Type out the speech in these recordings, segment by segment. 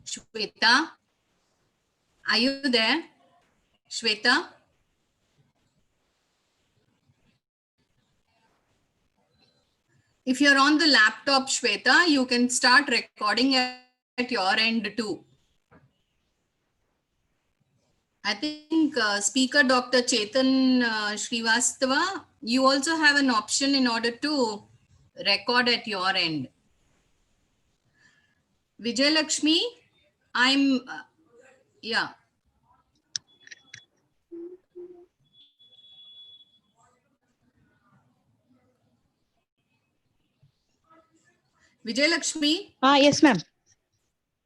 Shweta, are you there? Shweta? If you're on the laptop, Shweta, you can start recording at your end too. I think speaker Dr. Chetan Srivastava, you also have an option in order to record at your end. Vijay Lakshmi, yeah. Vijay Lakshmi? Yes, ma'am.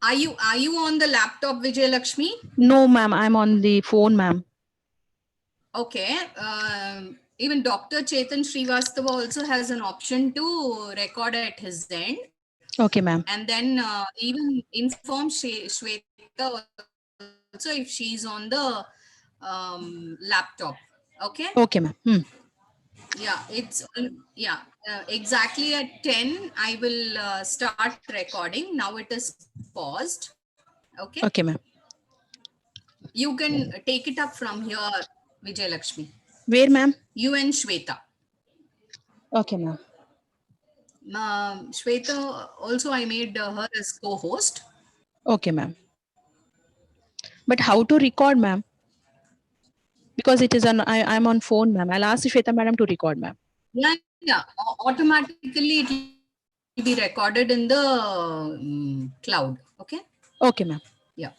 Are you on the laptop, Vijay Lakshmi? No, ma'am. I'm on the phone, ma'am. Okay. Even Dr. Chetan Srivastava also has an option to record at his end. Okay, ma'am. And then even inform Shweta also if she's on the laptop. Okay. Okay, ma'am. Yeah, it's exactly at 10 I will start recording. Now it is paused. Okay. Okay, ma'am. You can take it up from here, Vijay Lakshmi. Where, ma'am? You and Shweta. Okay, ma'am. Shweta also I made her as co-host. Okay, ma'am. But how to record, ma'am? Because it is I'm on phone, ma'am. I'll ask Shweta madam to record, ma'am. Yeah. Automatically it will be recorded in the cloud. Okay. Okay, ma'am. Yeah.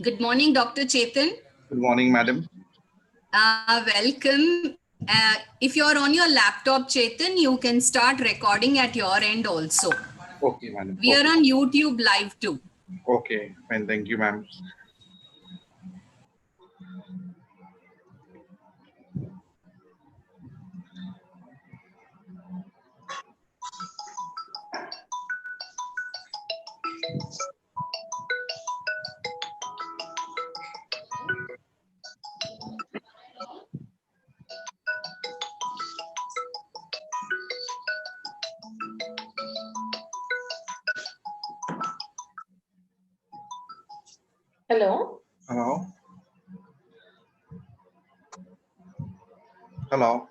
Good morning, Dr. Chetan. Good morning, madam. Welcome. If you're on your laptop, Chetan, you can start recording at your end also. Okay, madam. We are on YouTube live too. Okay, fine. Thank you, ma'am. Hello. Hello. Hello.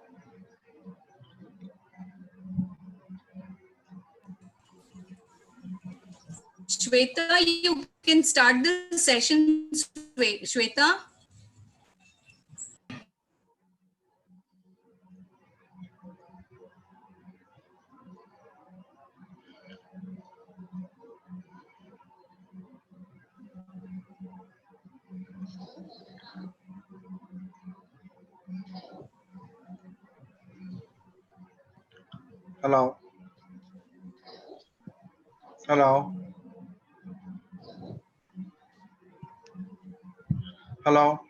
Shweta, you can start the session. Shweta. Hello. Hello. Hello.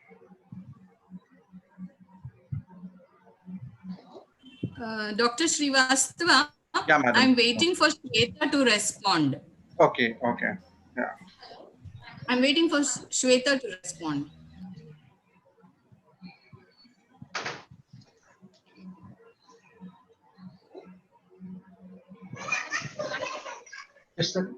Dr. Srivastava, Yeah, madam. I'm waiting for Shweta to respond. Okay. Okay. Yeah. I'm waiting for Shweta to respond. Yes, sir.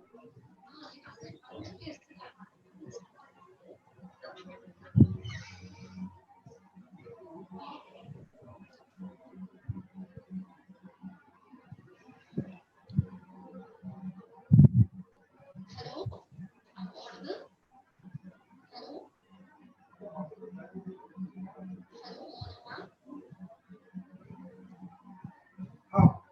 Oh.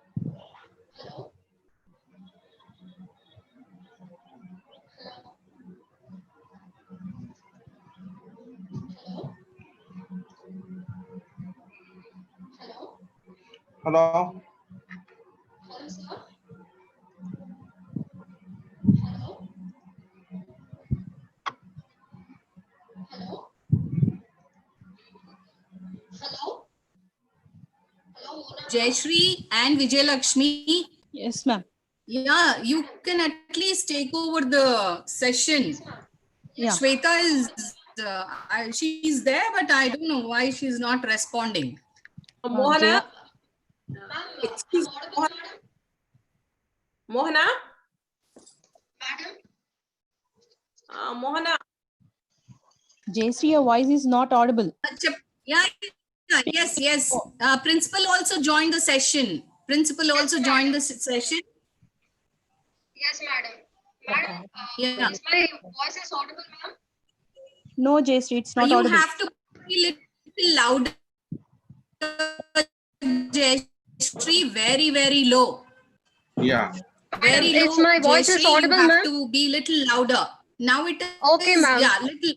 Hello. Jayashree and Vijayalakshmi. Yes, ma'am. Yeah, you can at least take over the session. Yeah. Shweta is, she's there, but I don't know why she's not responding. Mohana. Excuse Mohana. Mohana. Jayashree, your voice is not audible. Yeah, yes. Principal also joined the session. Principal also joined the session. Yes, madam. Madam, Yeah. is my voice is audible, ma'am? No, Jayashree, it's not You audible. have to be little louder. Jayashree, very low. Yeah. Very Madam, it's low. my voice is Jayashree, you audible, have ma'am? to be little louder. Now it is. Okay, ma'am. Yeah, little.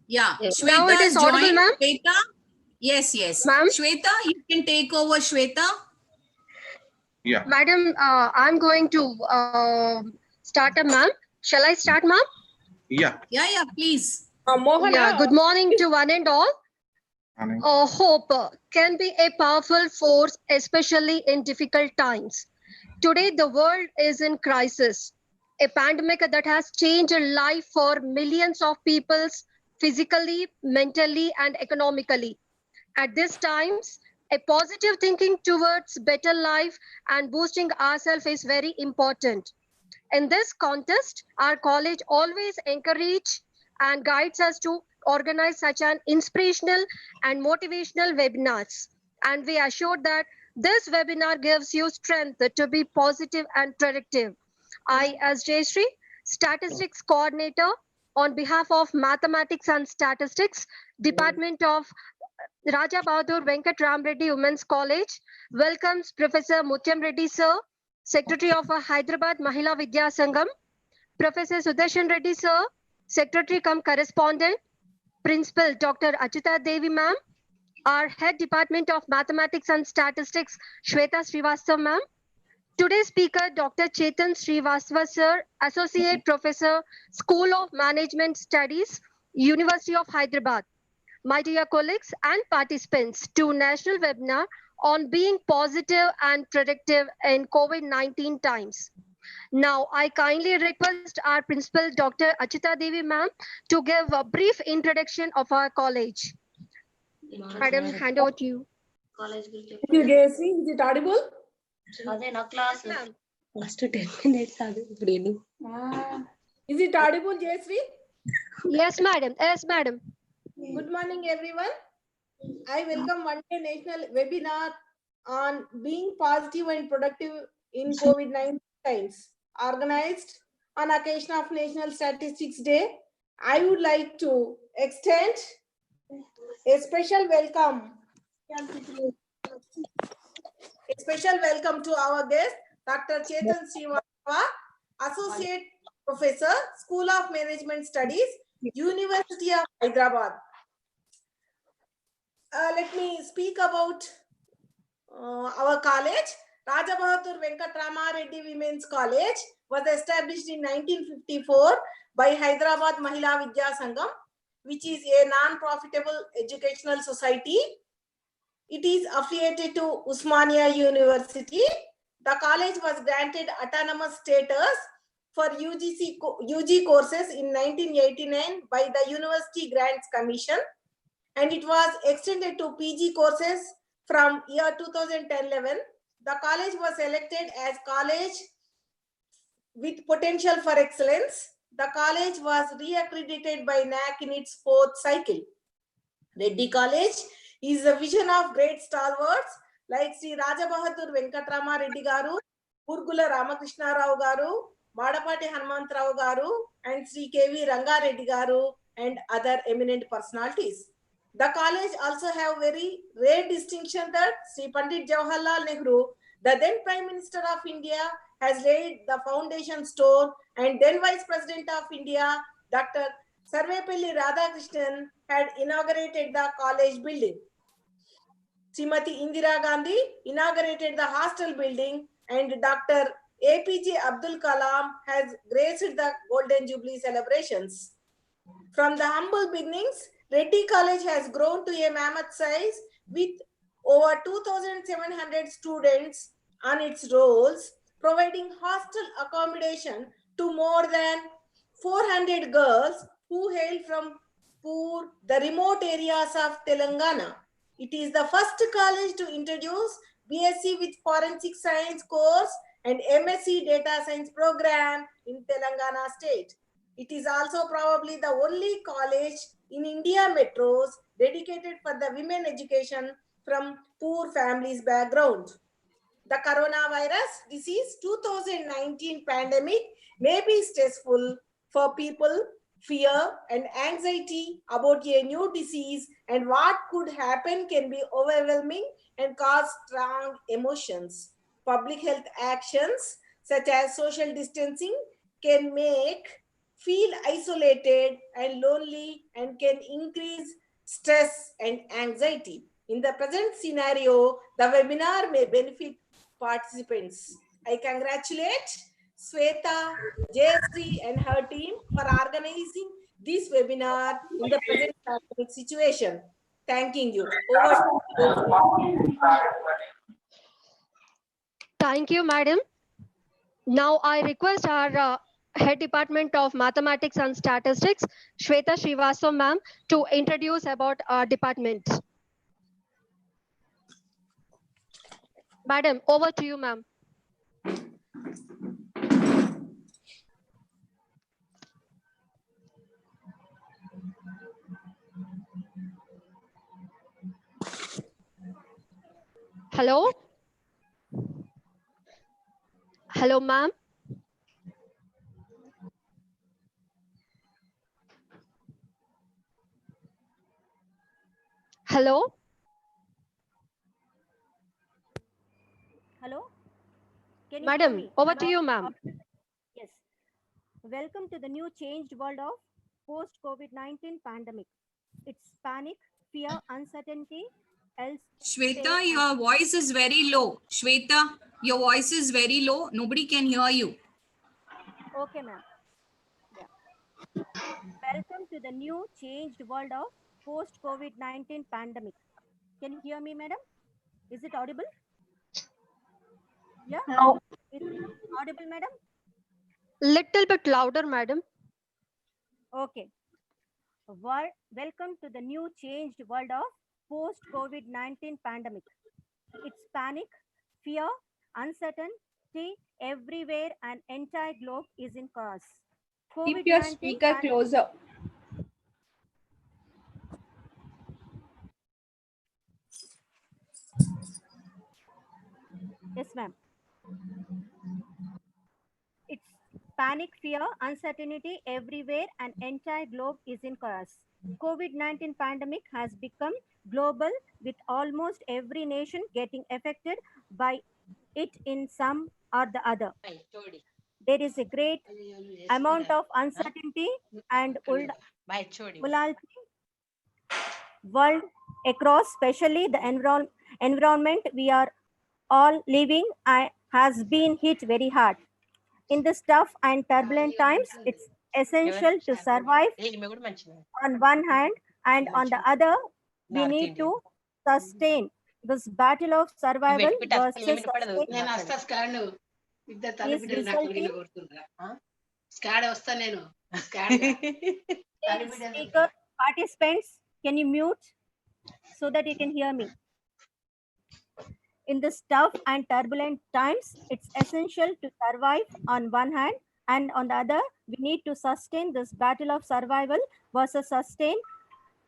Yeah. Okay. Shweta Now it is audible, joined. ma'am? Shweta. Yes. Ma'am? Shweta, you can take over, Shweta. Yeah. Madam, I'm going to start up, ma'am. Shall I start, ma'am? Yeah. Yeah, please. Mohana. Yeah, good morning to one and all. Morning. Hope can be a powerful force, especially in difficult times. Today, the world is in crisis. A pandemic that has changed life for millions of people physically, mentally, and economically. At these times, a positive thinking towards better life and boosting ourselves is very important. In this contest, our college always encourages and guides us to organize such an inspirational and motivational webinars. And we assure that this webinar gives you strength to be positive and productive. I, as Jayashree, Statistics Coordinator, on behalf of Mathematics and Statistics, Department of Raja Bahadur Venkat Ram Reddy Women's College, welcomes Professor Mutyam Reddy Sir, Secretary of Hyderabad Mahila Vidya Sangam, Professor Sudarshan Reddy Sir, Secretary cum correspondent, Principal Dr. Achita Devi ma'am, our Head Department of Mathematics and Statistics, Shweta Srivastava ma'am. Today's speaker, Dr. Chetan Srivastava sir, Associate Professor, School of Management Studies, University of Hyderabad. My dear colleagues and participants to national webinar on being positive and productive in COVID-19 times. Now, I kindly request our principal, Dr. Achita Devi ma'am, to give a brief introduction of our college. Madam, hand over to you. Thank you, Jayashree. Is it audible? Yes, ma'am. Last 10 minutes. Is it audible, Jayashree? Yes, madam. Yes, madam. Good morning, everyone. I welcome one day national webinar on being positive and productive in COVID-19 times, organized on occasion of National Statistics Day. I would like to extend a special welcome to our guest, Dr. Chetan Srivastava, Associate Professor, School of Management Studies, University of Hyderabad. Let me speak about our college. Raja Bahadur Venkat Ramareddy Women's College was established in 1954 by Hyderabad Mahila Vidya Sangam, which is a non-profitable educational society. It is affiliated to Usmania University. The college was granted autonomous status for UG courses in 1989 by the University Grants Commission, and it was extended to PG courses from year 2011. The college was selected as college with potential for excellence. The college was re-accredited by NAC in its fourth cycle. Reddy College is a vision of great stalwarts like Sri Raja Bahadur Venkatrama Reddy Garu, Purgula Ramakrishna Rao Garu, Madapati Hanumantrao Garu, and Sri KV Ranga Reddy Garu, and other eminent personalities. The college also have very rare distinction that Sri Pandit Jawaharlal Nehru, the then Prime Minister of India, has laid the foundation stone, and then Vice President of India, Dr. Sarvepalli Radhakrishnan, had inaugurated the college building. Srimati Indira Gandhi inaugurated the hostel building, and Dr. APJ Abdul Kalam has graced the Golden Jubilee celebrations. From the humble beginnings, Reddy College has grown to a mammoth size with over 2,700 students on its rolls, providing hostel accommodation to more than 400 girls who hail from the remote areas of Telangana. It is the first college to introduce BSc with Forensic Science course and MSc Data Science program in Telangana state. It is also probably the only college in India metros dedicated for the women education from poor families background. The coronavirus disease 2019 pandemic may be stressful for people, fear and anxiety about a new disease and what could happen can be overwhelming and cause strong emotions. Public health actions such as social distancing can make feel isolated and lonely and can increase stress and anxiety. In the present scenario, the webinar may benefit participants. I congratulate Sweta, Jayashree and her team for organizing this webinar in the present pandemic situation. Thanking you. Over to you. Thank you, madam. Now I request our Head Department of Mathematics and Statistics, Shweta Srivastava ma'am, to introduce about our department. Madam, over to you, ma'am. Hello? Hello, ma'am. Hello? Hello? Can you hear Madam, me? over Am to I you, ma'am. Yes. Welcome to the new changed world of post-COVID-19 pandemic. It's panic, fear, uncertainty, else Shweta, say, your voice is very low. Shweta, your voice is very low. Nobody can hear you. okay, ma'am. Yeah. Welcome to the new changed world of post-COVID-19 pandemic. Can you hear me, madam? Is it audible? Yeah? No. Is it audible, madam? Little bit louder, madam. Okay. Welcome to the new changed world of post-COVID-19 pandemic. It's panic, fear, uncertainty everywhere, and entire globe is in chaos. Keep your COVID-19 speaker closer. Yes, ma'am. It's panic, fear, uncertainty everywhere, and entire globe is in chaos. COVID-19 pandemic has become global, with almost every nation getting affected by it in some or the other. There is a great amount of uncertainty and volatility world across, especially the environment we are all living has been hit very hard. In this tough and turbulent times, it's essential to survive on one hand, and on the other, we need to sustain this battle of survival versus sustainability is resulting speaker participants. Can you mute so that you can hear me? In this tough and turbulent times, it's essential to survive on one hand, and on the other, we need to sustain this battle of survival versus sustain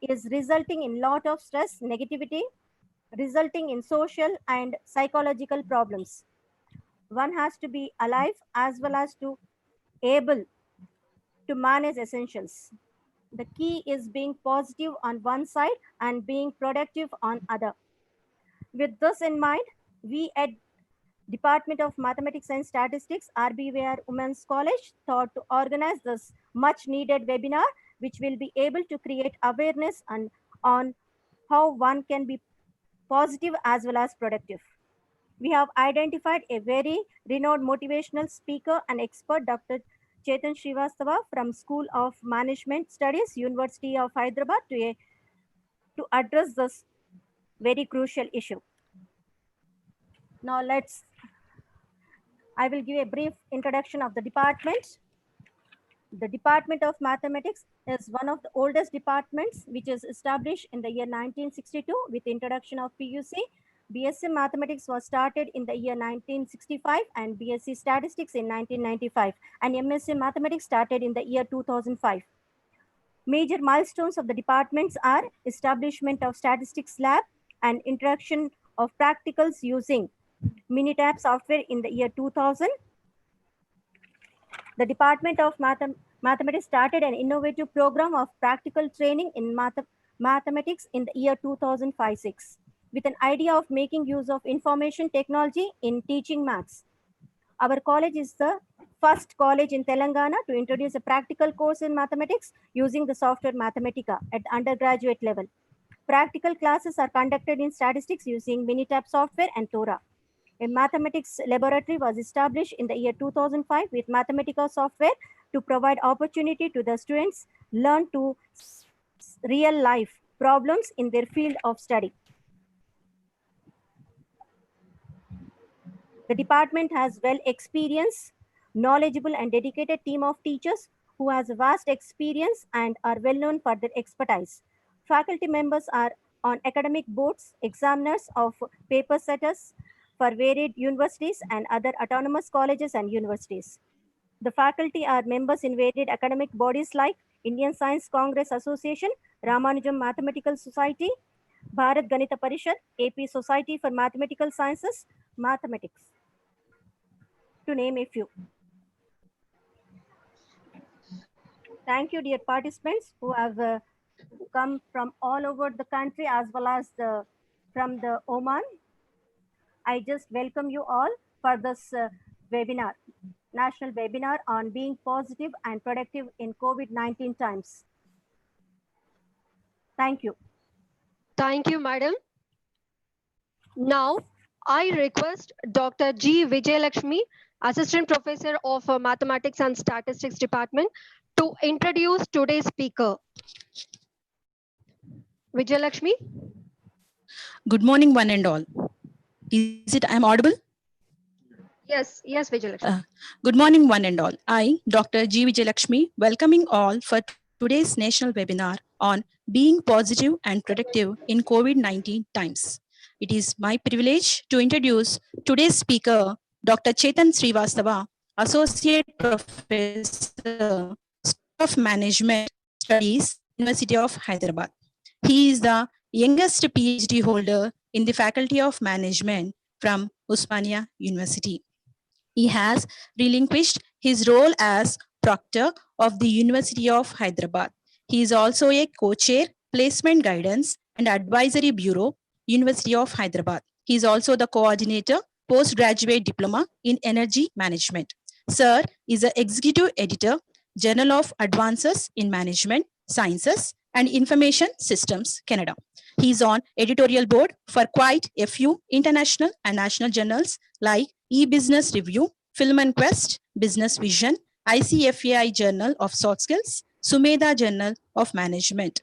is resulting in lot of stress, negativity, resulting in social and psychological problems. One has to be alive as well as to able to manage essentials. The key is being positive on one side and being productive on other. With this in mind, we at Department of Mathematics and Statistics, RBVR Women's College, thought to organize this much needed webinar, which will be able to create awareness on how one can be positive as well as productive. We have identified a very renowned motivational speaker and expert, Dr. Chetan Srivastava from School of Management Studies, University of Hyderabad, to address this very crucial issue. Now I will give a brief introduction of the department. The Department of Mathematics is one of the oldest departments, which is established in the year 1962 with the introduction of PUC. BSc Mathematics was started in the year 1965 and BSc Statistics in 1995, and MSc Mathematics started in the year 2005. Major milestones of the departments are establishment of statistics lab and introduction of practicals using Minitab software in the year 2000. The Department of Mathematics started an innovative program of practical training in mathematics in the year 2005-06 with an idea of making use of information technology in teaching maths. Our college is the first college in Telangana to introduce a practical course in mathematics using the software Mathematica at undergraduate level. Practical classes are conducted in statistics using Minitab software and Thora. A mathematics laboratory was established in the year 2005 with Mathematica software to provide opportunity to the students learn to real life problems in their field of study. The department has well experienced, knowledgeable and dedicated team of teachers who has vast experience and are well known for their expertise. Faculty members are on academic boards, examiners of paper setters for varied universities and other autonomous colleges and universities. The faculty are members in varied academic bodies like Indian Science Congress Association, Ramanujam Mathematical Society, Bharat Ganita Parishad, AP Society for Mathematical Sciences, Mathematics, to name a few. Thank you, dear participants who have come from all over the country as well as from the Oman. I just welcome you all for this webinar. national webinar on being positive and productive in COVID-19 times. Thank you. Thank you, madam. Now, I request Dr. G. Vijayalakshmi, Assistant Professor of Mathematics and Statistics Department, to introduce today's speaker. Vijayalakshmi? Good morning, one and all. Is it I am audible? Yes, Vijayalakshmi. Good morning, one and all. I, Dr. G. Vijayalakshmi, welcoming all for today's national webinar on being positive and productive in COVID-19 times. It is my privilege to introduce today's speaker, Dr. Chetan Srivastava, Associate Professor, School of Management Studies, University of Hyderabad. He is the youngest PhD holder in the Faculty of Management from Usmania University. He has relinquished his role as proctor of the University of Hyderabad. He is also a co-chair, placement guidance and advisory bureau, University of Hyderabad. He is also the coordinator, postgraduate diploma in energy management. Sir is the executive editor, Journal of Advances in Management, Sciences and Information Systems, Canada. He is on editorial board for quite a few international and national journals like e-Business Review, Film and Quest, Business Vision, ICFAI Journal of Soft Skills, Sumeda Journal of Management.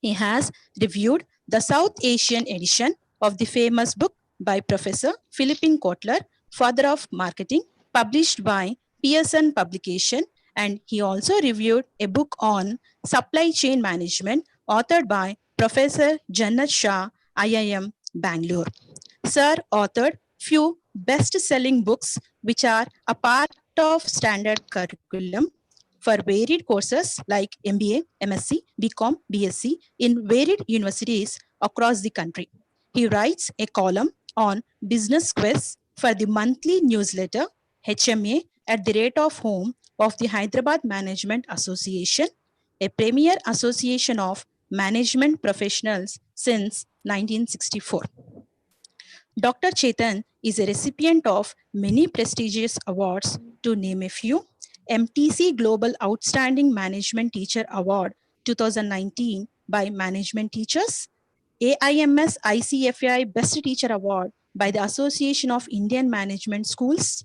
He has reviewed the South Asian edition of the famous book by Professor Philippine Kotler, Father of Marketing, published by Pearson Publication, and he also reviewed a book on supply chain management authored by Professor Jannat Shah, IIM, Bangalore. Sir authored few best-selling books which are a part of standard curriculum for varied courses like MBA, MSc, BCom, BSc in varied universities across the country. He writes a column on business quiz for the monthly newsletter HMA at the rate of home of the Hyderabad Management Association, a premier association of management professionals since 1964. Dr. Chetan is a recipient of many prestigious awards, to name a few. MTC Global Outstanding Management Teacher Award 2019 by Management Teachers, AIMS ICFAI Best Teacher Award by the Association of Indian Management Schools,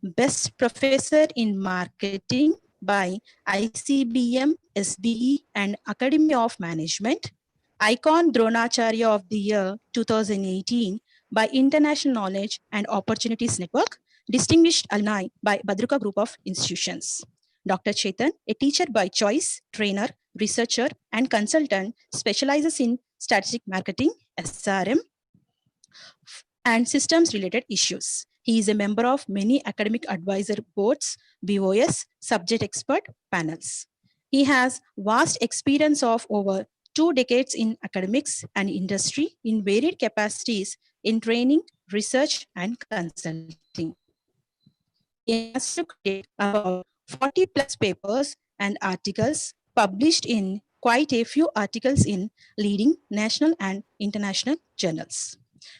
Best Professor in Marketing by ICBM, SBE and Academy of Management, Icon Dronacharya of the Year 2018 by International Knowledge and Opportunities Network, Distinguished Alumni by Badruka Group of Institutions. Dr. Chetan, a teacher by choice, trainer, researcher, and consultant, specializes in strategic marketing, SRM, and systems-related issues. He is a member of many academic advisor boards, BOS, subject expert panels. He has vast experience of over 2 decades in academics and industry in varied capacities in training, research, and consulting. He has to create about 40 plus papers and articles published in quite a few articles in leading national and international journals.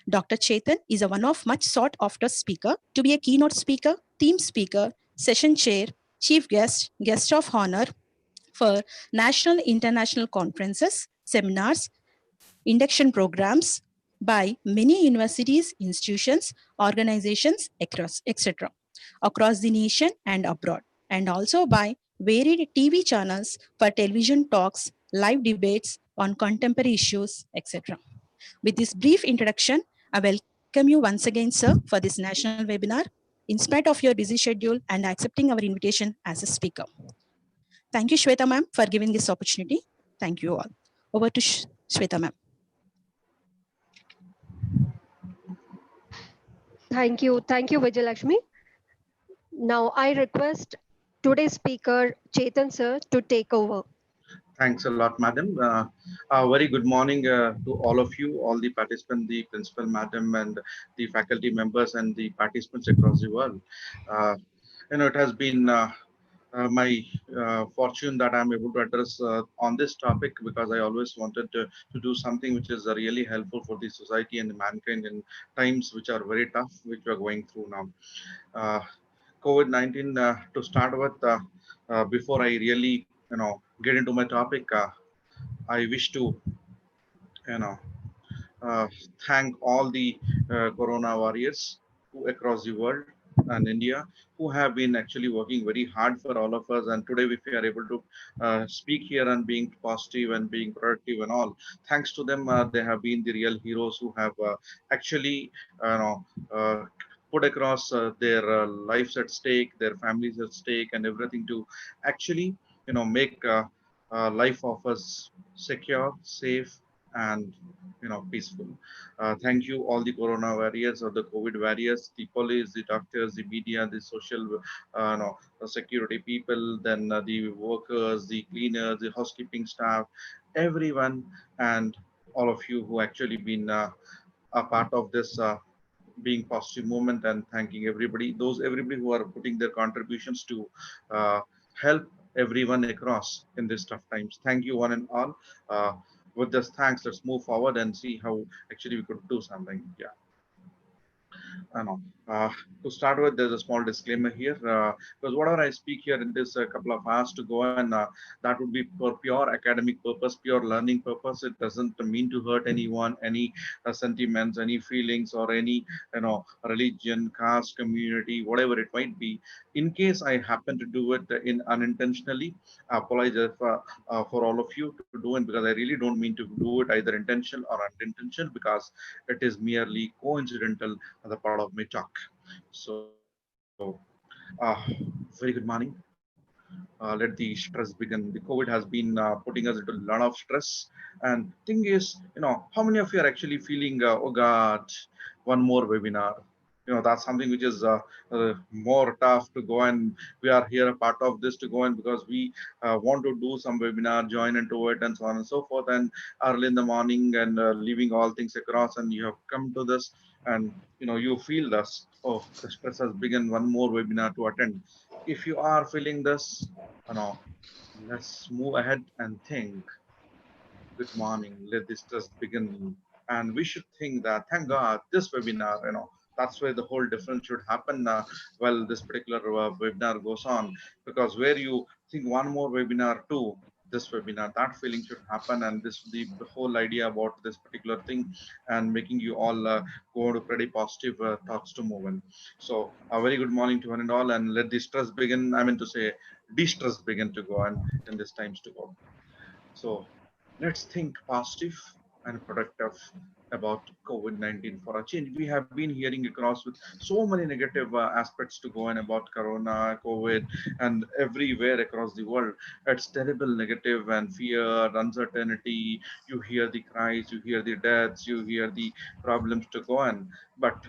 Dr. Chetan is a one of much sought after speaker to be a keynote speaker, theme speaker, session chair, chief guest, guest of honor for national international conferences, seminars, induction programs by many universities, institutions, organizations, across, etc., across the nation and abroad, and also by varied TV channels for television talks, live debates on contemporary issues, etc. With this brief introduction, I welcome you once again, sir, for this national webinar, in spite of your busy schedule and accepting our invitation as a speaker. Thank you, Shweta ma'am, for giving this opportunity. Thank you all. Over to Shweta ma'am. Thank you, Vijayalakshmi. Now, I request today's speaker, Chetan sir, to take over. Thanks a lot, madam. Very good morning to all of you, all the participants, the principal madam and the faculty members and the participants across the world. It has been my fortune that I'm able to address on this topic, because I always wanted to do something which is really helpful for the society and the mankind in times which are very tough, which we are going through now. COVID-19 to start with. Before I really, get into my topic, I wish to, you know, uh, thank all the Corona warriors who across the world and India who have been actually working very hard for all of us. And today, if we are able to speak here and being positive and being productive and all, thanks to them, they have been the real heroes who have actually, uh, put across their lives at stake, their families at stake, and everything to actually, make life of us secure, safe, and peaceful. Thank you all the corona warriors or the COVID warriors, the police, the doctors, the media, the social security people, then the workers, the cleaners, the housekeeping staff, everyone, and all of you who actually been a part of this being positive movement, and thanking everybody, those everybody who are putting their contributions to uh, help everyone across in these tough times. Thank you one and all. uh, with this thanks, let's move forward and see how actually we could do something. Yeah. No. To start with, there's a small disclaimer here, because whatever I speak here in this couple of hours to go, and that would be for pure academic purpose, pure learning purpose. It doesn't mean to hurt anyone, any sentiments, any feelings, or any religion, caste, community, whatever it might be. In case I happen to do it in unintentionally, I apologize for all of you to do it, because I really don't mean to do it either intentional or unintentional, because it is merely coincidental as a part of my talk. So, very good morning. Let the stress begin. The COVID has been putting us into a lot of stress. And thing is, how many of you are actually feeling, oh God, one more webinar? That's something which is more tough to go, and we are here a part of this to go in, because we want to do some webinar, join into it, and so on and so forth. And early in the morning, and leaving all things across, and you have come to this, and you feel this. Oh, the stress has begun. One more webinar to attend. If you are feeling this, you know, let's move ahead and think. Good morning. Let this just begin. And we should think that, thank God, this webinar, that's where the whole difference should happen. Well, this particular webinar goes on, because where you think one more webinar too, this webinar, that feeling should happen. And this, the whole idea about this particular thing, and making you all go to pretty positive thoughts to move in. So, a very good morning to one and all, and let the stress begin. I mean to say, de-stress begin to go on in this times to go. So let's think positive and productive about COVID-19 for a change. We have been hearing across with so many negative aspects to go on about Corona, COVID, and everywhere across the world. It's terrible, negative, and fear, uncertainty. You hear the cries, you hear the deaths, you hear the problems to go on. But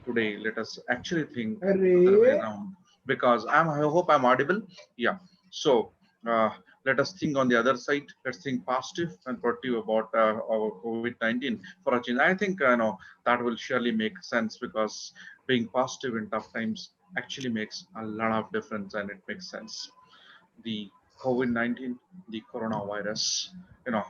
today, let us actually think other way around, because I hope I'm audible. Yeah. So uh, let us think on the other side. Let's think positive and productive about our COVID-19 for a change. I think that will surely make sense, because being positive in tough times actually makes a lot of difference, and it makes sense. The COVID-19, the coronavirus, you know,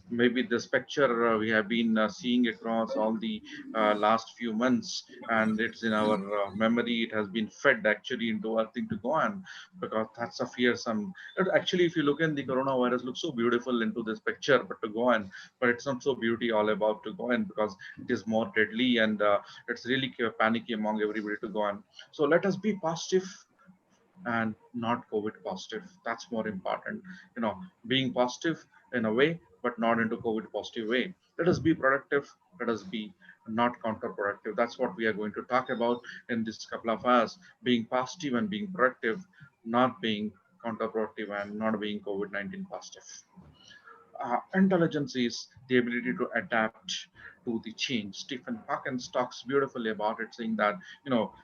maybe this picture we have been seeing across all the last few months, and it's in our memory. It has been fed actually into our thing to go on, because that's a fearsome. Actually, if you look in, the coronavirus looks so beautiful into this picture, but to go on, but it's not so beauty all about to go in, because it is more deadly, and it's really panicky among everybody to go on. So let us be positive and not COVID positive. That's more important. Being positive in a way, but not into COVID positive way. Let us be productive. Let us be not counterproductive. That's what we are going to talk about in this couple of hours. Being positive and being productive, not being counterproductive and not being COVID-19 positive. Intelligence is the ability to adapt to the change. Stephen Hawking talks beautifully about it, saying that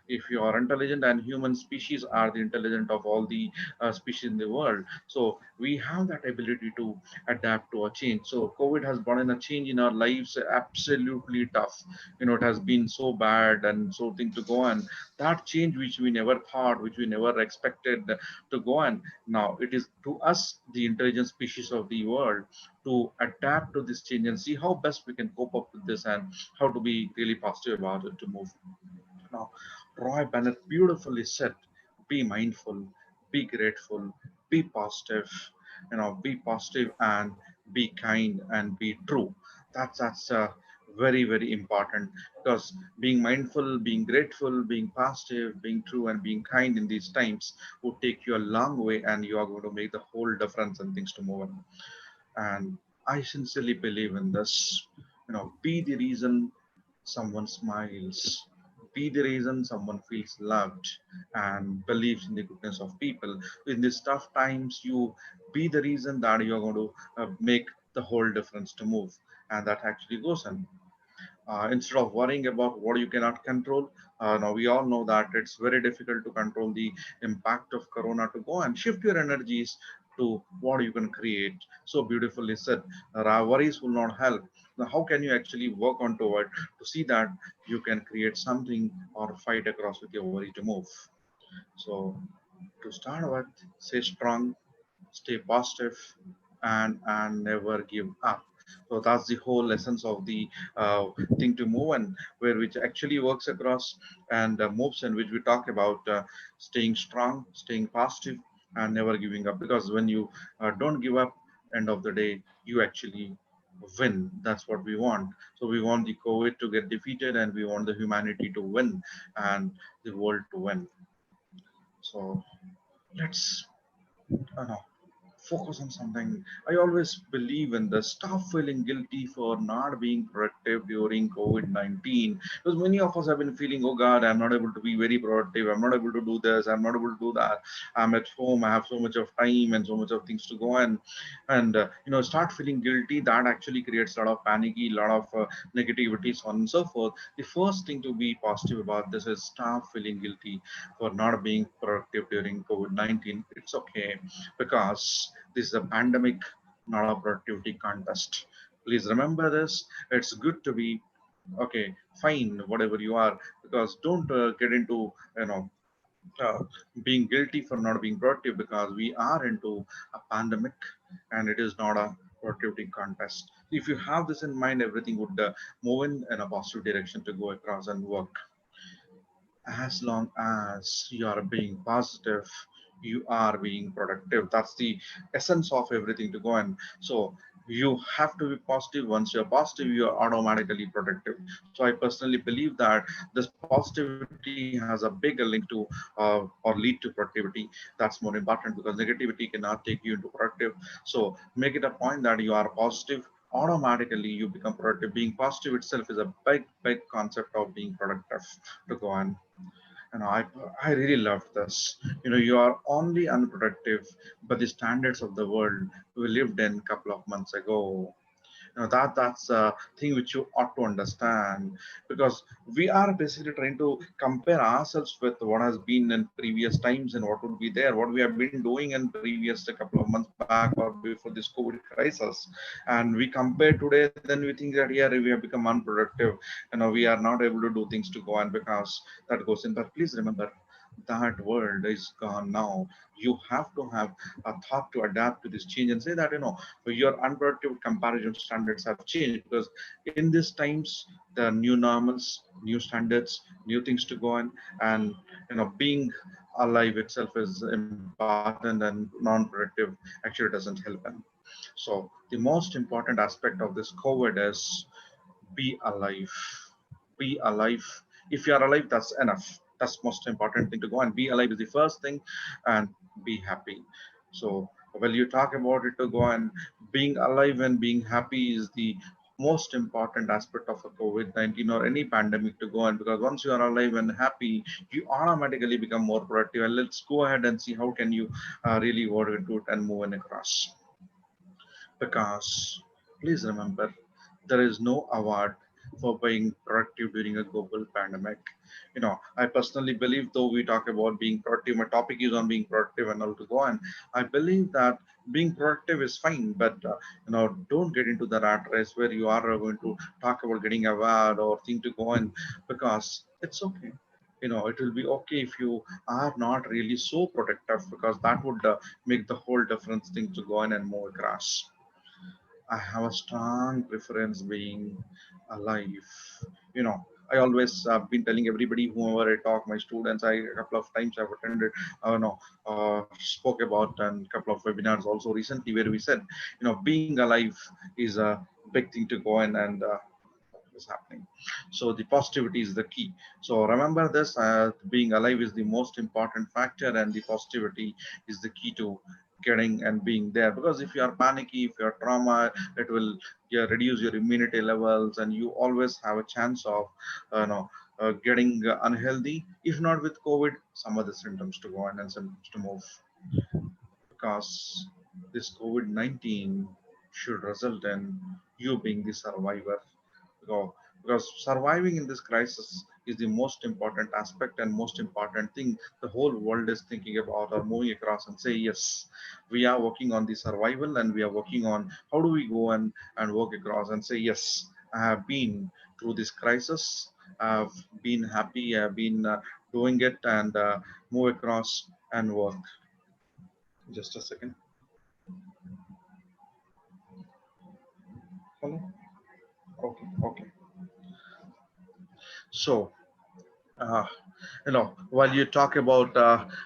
if you are intelligent, and human species are the intelligent of all the species in the world, so we have that ability to adapt to a change. So COVID has brought in a change in our lives, absolutely tough. It has been so bad and so thing to go on. That change which we never thought, which we never expected to go on. Now it is to us, the intelligent species of the world, to adapt to this change and see how best we can cope up with this, and how to be really positive about it to move. Now, Roy Bennett beautifully said, be mindful, be grateful, be positive, be positive and be kind and be true. That's very, very important, because being mindful, being grateful, being positive, being true, and being kind in these times would take you a long way, and you are going to make the whole difference in things to move on. And I sincerely believe in this. Be the reason someone smiles, be the reason someone feels loved and believes in the goodness of people. In these tough times, you be the reason that you're going to make the whole difference to move. And that actually goes on. Instead of worrying about what you cannot control. Now we all know that it's very difficult to control the impact of corona, to go and shift your energies to what you can create. So beautifully said. Worries will not help. Now how can you actually work onto it to see that you can create something or fight across with your worry to move? So to start with, stay strong, stay positive, and never give up. So that's the whole essence of the uh, thing to move, and where which actually works across and moves, and which we talk about staying strong, staying positive, and never giving up. Because when you don't give up, end of the day, you actually win. That's what we want. So we want the COVID to get defeated, and we want the humanity to win, and the world to win. So let's uh, focus on something. I always believe in the stop feeling guilty for not being productive during COVID-19. Because many of us have been feeling, oh God, I'm not able to be very productive. I'm not able to do this. I'm not able to do that. I'm at home. I have so much of time and so much of things to go and start feeling guilty. That actually creates a lot of panicky, a lot of negativity, so on and so forth. The first thing to be positive about this is stop feeling guilty for not being productive during COVID-19. It's okay, because this is a pandemic, not a productivity contest. Please remember this. It's good to be okay, fine, whatever you are, because don't get into uh, being guilty for not being productive, because we are into a pandemic and it is not a productivity contest. If you have this in mind, everything would move in a positive direction to go across and work. As long as you are being positive, you are being productive. That's the essence of everything to go in. So you have to be positive. Once you're positive, you are automatically productive. So I personally believe that this positivity has a big link to or lead to productivity. That's more important, because negativity cannot take you into productive. So make it a point that you are positive, automatically you become productive. Being positive itself is a big concept of being productive to go on. I really loved this. You are only unproductive by the standards of the world we lived in a couple of months ago. That's a thing which you ought to understand, because we are basically trying to compare ourselves with what has been in previous times and what would be there, what we have been doing in previous a couple of months back or before this COVID crisis, and we compare today, then we think that here we have become unproductive. We are not able to do things to go on, because that goes in. But please remember, that world is gone now. You have to have a thought to adapt to this change and say that your unproductive comparison standards have changed, because in these times the new normals, new standards, new things to go on, and being alive itself is important, and non-productive actually doesn't help them. So the most important aspect of this COVID is be alive. Be alive. If you are alive, that's enough. That's most important thing to go, and be alive is the first thing, and be happy. So when you talk about it to go, and being alive and being happy is the most important aspect of a COVID-19 or any pandemic to go on, because once you are alive and happy, you automatically become more productive. And let's go ahead and see how can you really work into it and move in across. Because please remember, there is no award for being productive during a global pandemic. I personally believe, though we talk about being productive, my topic is on being productive and all to go on. I believe that being productive is fine, but don't get into the rat race where you are going to talk about getting award or thing to go on, because it's okay. It will be okay if you are not really so productive, because that would make the whole difference thing to go on and move across. I have a strong preference being alive. You know, I always been telling everybody, whoever I talk, my students, I a couple of times I've attended, no, spoke about, and a couple of webinars also recently where we said, being alive is a big thing to go in, and is happening. So the positivity is the key. So remember this: being alive is the most important factor, and the positivity is the key to getting and being there. Because if you are panicky, if you are trauma, it will, yeah, reduce your immunity levels, and you always have a chance of getting unhealthy. If not with COVID, some other symptoms to go on and symptoms to move, because this COVID-19 should result in you being the survivor. Because surviving in this crisis is the most important aspect and most important thing the whole world is thinking about or moving across and say, yes, we are working on the survival, and we are working on how do we go and work across and say, yes, I have been through this crisis. I've been happy. I've been doing it, and move across and work. Just a second. Hello. Okay. Okay. So, uh, while you talk about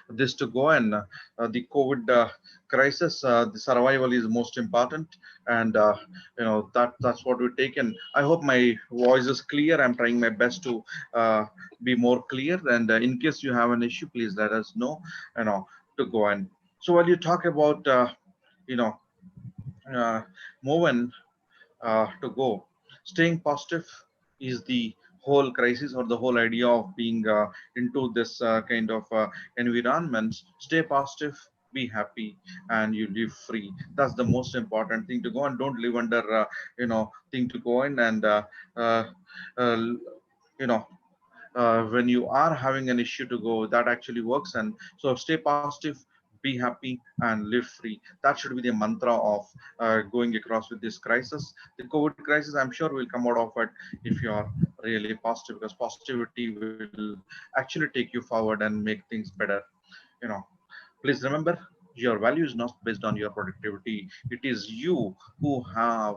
this to go, and the COVID crisis, the survival is most important, and that's what we take. And I hope my voice is clear. I'm trying my best to be more clear. And in case you have an issue, please let us know. To go on. So while you talk about you know uh, moving to go. Staying positive is the whole crisis or the whole idea of being into this kind of environment. Stay positive, be happy, and you live free. That's the most important thing to go, and don't live under thing to go in, and uh, uh, you know when you are having an issue to go, that actually works. And so stay positive, be happy, and live free. That should be the mantra of going across with this crisis, the COVID crisis. I'm sure we'll come out of it if you are really positive, because positivity will actually take you forward and make things better. you know Please remember, your value is not based on your productivity. It is you who have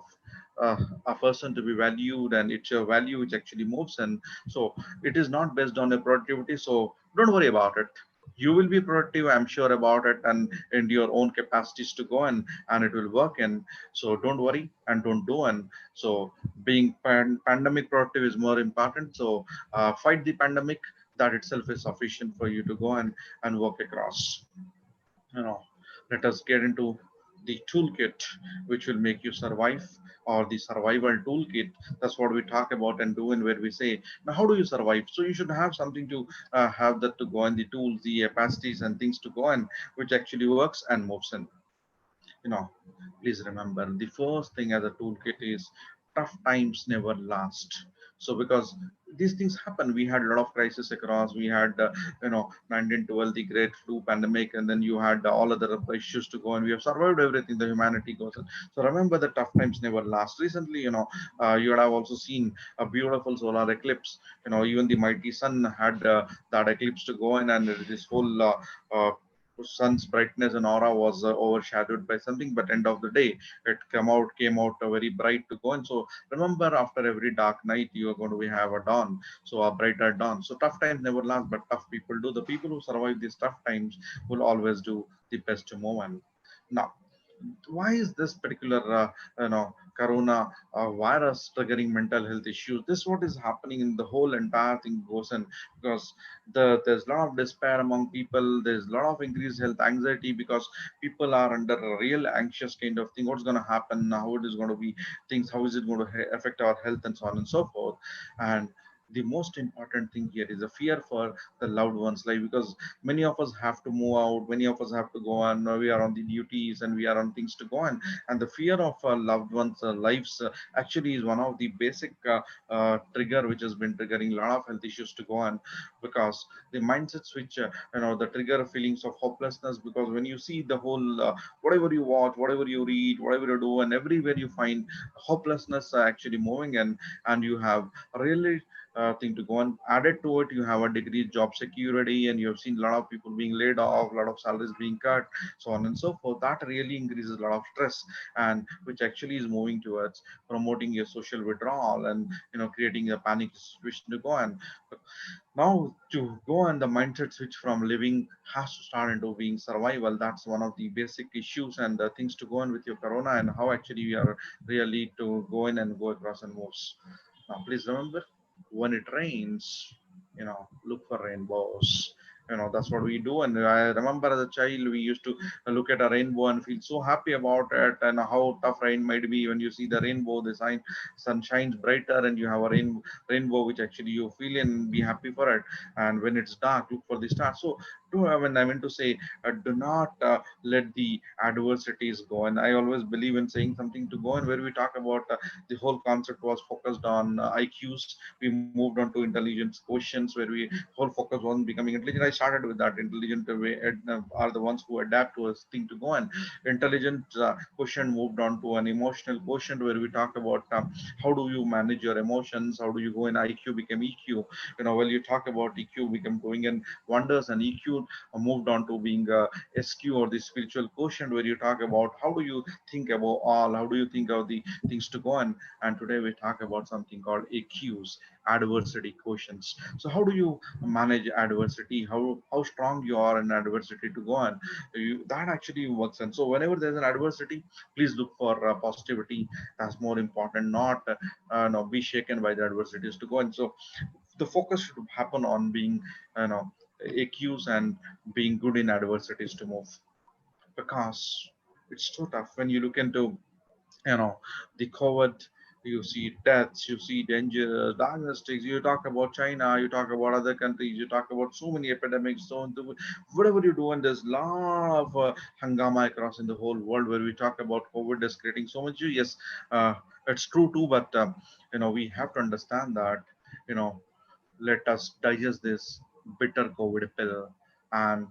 a person to be valued, and it's your value which actually moves. And so it is not based on your productivity. So don't worry about it. You will be productive, I'm sure about it, and in your own capacities to go, and it will work. And so don't worry and don't do. And so being pandemic productive is more important. So fight the pandemic. That itself is sufficient for you to go and work across. you know Let us get into the toolkit which will make you survive, or the survival toolkit. That's what we talk about and do, and where we say, now how do you survive? So you should have something to have that to go, and the tools, the capacities and things to go, and which actually works and moves in. you know Please remember, the first thing as a toolkit is tough times never last. So because these things happen, we had a lot of crisis across. We had 1912, the great flu pandemic, and then you had all other issues to go, and we have survived everything. The humanity goes on. So remember, the tough times never last. Recently, you would have also seen a beautiful solar eclipse. Even the mighty sun had that eclipse to go in, and this whole sun's brightness and aura was overshadowed by something. But end of the day, it came out very bright to go. And so remember, after every dark night, you are going to have a dawn, so a brighter dawn. So tough times never last, but tough people do. The people who survive these tough times will always do the best moment. Now, why is this particular corona virus triggering mental health issues? This what is happening in the whole entire thing goes in, because there's a lot of despair among people. There's a lot of increased health anxiety, because people are under a real anxious kind of thing. What's going to happen, how it is going to be things, how is it going to affect our health, and so on and so forth. And the most important thing here is a fear for the loved ones, like, because many of us have to move out, many of us have to go on, we are on the duties, and we are on things to go on. And the fear of loved ones lives actually is one of the basic trigger which has been triggering a lot of health issues to go on. Because the mindsets which the trigger feelings of hopelessness, because when you see the whole whatever you watch, whatever you read, whatever you do, and everywhere you find hopelessness actually moving in, and you have really thing to go. And added to it, you have a degree job security, and you have seen a lot of people being laid off, a lot of salaries being cut, so on and so forth. That really increases a lot of stress, and which actually is moving towards promoting your social withdrawal and creating a panic situation to go. And now to go on the mindset switch from living has to start into being survival. That's one of the basic issues and the things to go on with your corona, and how actually we are really to go in and go across and moves. Now please remember, when it rains, look for rainbows. That's what we do. And I remember as a child, we used to look at a rainbow and feel so happy about it, and how tough rain might be. When you see the rainbow, the sun shines brighter, and you have a rainbow which actually you feel and be happy for it. And when it's dark, look for the stars. So when I meant to say, do not let the adversities go. And I always believe in saying something to go, and where we talk about the whole concept was focused on IQs. We moved on to intelligence quotients, where we whole focus on becoming intelligent. I started with that. Intelligent are the ones who adapt to a thing to go. And intelligent quotient moved on to an emotional quotient, where we talk about how do you manage your emotions, how do you go in. IQ became EQ. When you talk about EQ become doing in wonders, and EQ moved on to being SQ, or the spiritual quotient, where you talk about how do you think about all, how do you think of the things to go on. And today we talk about something called AQs, adversity quotients. So how do you manage adversity, how strong you are in adversity to go on. That actually works. And so whenever there's an adversity, please look for positivity. That's more important, not no, be shaken by the adversities to go. And so the focus should happen on being you know AQs and being good in adversities to move, because it's so tough when you look into you know the COVID. You see deaths, you see danger, diagnostics. You talk about China, you talk about other countries, you talk about so many epidemics. So whatever you do, and there's a lot of hangama across in the whole world, where we talk about COVID is creating so much. Yes, uh, it's true too, but we have to understand that you know let us digest this bitter COVID pill. And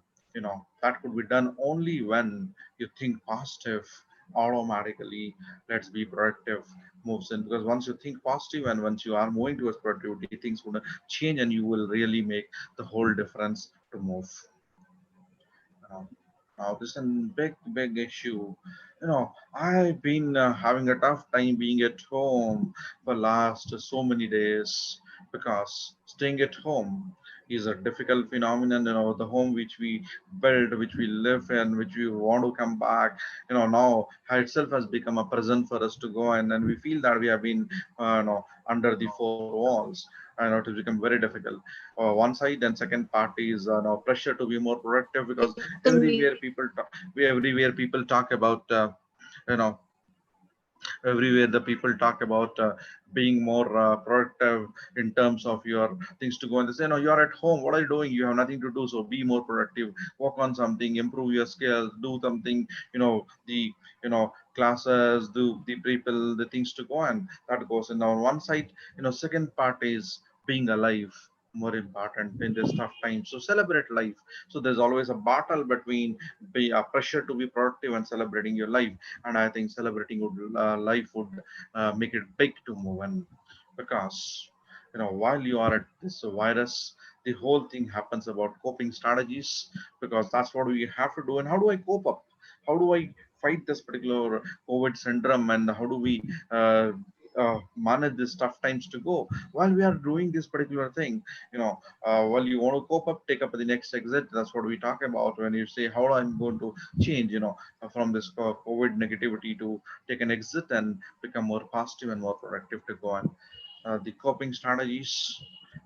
that could be done only when you think positive. Automatically, let's be proactive moves in, because once you think positive and once you are moving towards productivity, things would change, and you will really make the whole difference to move. Now, now this is a big issue. I've been having a tough time being at home for last so many days, because staying at home is a difficult phenomenon. The home which we built, which we live in, which we want to come back, now itself has become a prison for us to go in, and we feel that we have been, under the four walls. It has become very difficult. One side, and second part is pressure to be more productive, because everywhere people talk about you know everywhere the people talk about being more productive in terms of your things to go. And they say, no, you're at home, what are you doing? You have nothing to do, so be more productive, work on something, improve your skills, do something. The classes, do the people, the things to go. And that goes. And on one side, second part is being alive, more important in this tough time, so celebrate life. So there's always a battle between be a pressure to be productive and celebrating your life. And I think celebrating life would make it big to move. And because while you are at this virus, the whole thing happens about coping strategies, because that's what we have to do. And how do I cope up? How do I fight this particular COVID syndrome? And how do we manage these tough times to go while we are doing this particular thing? While you want to cope up, take up the next exit. That's what we talk about when you say how I'm going to change, from this COVID negativity to take an exit and become more positive and more productive to go on. The coping strategies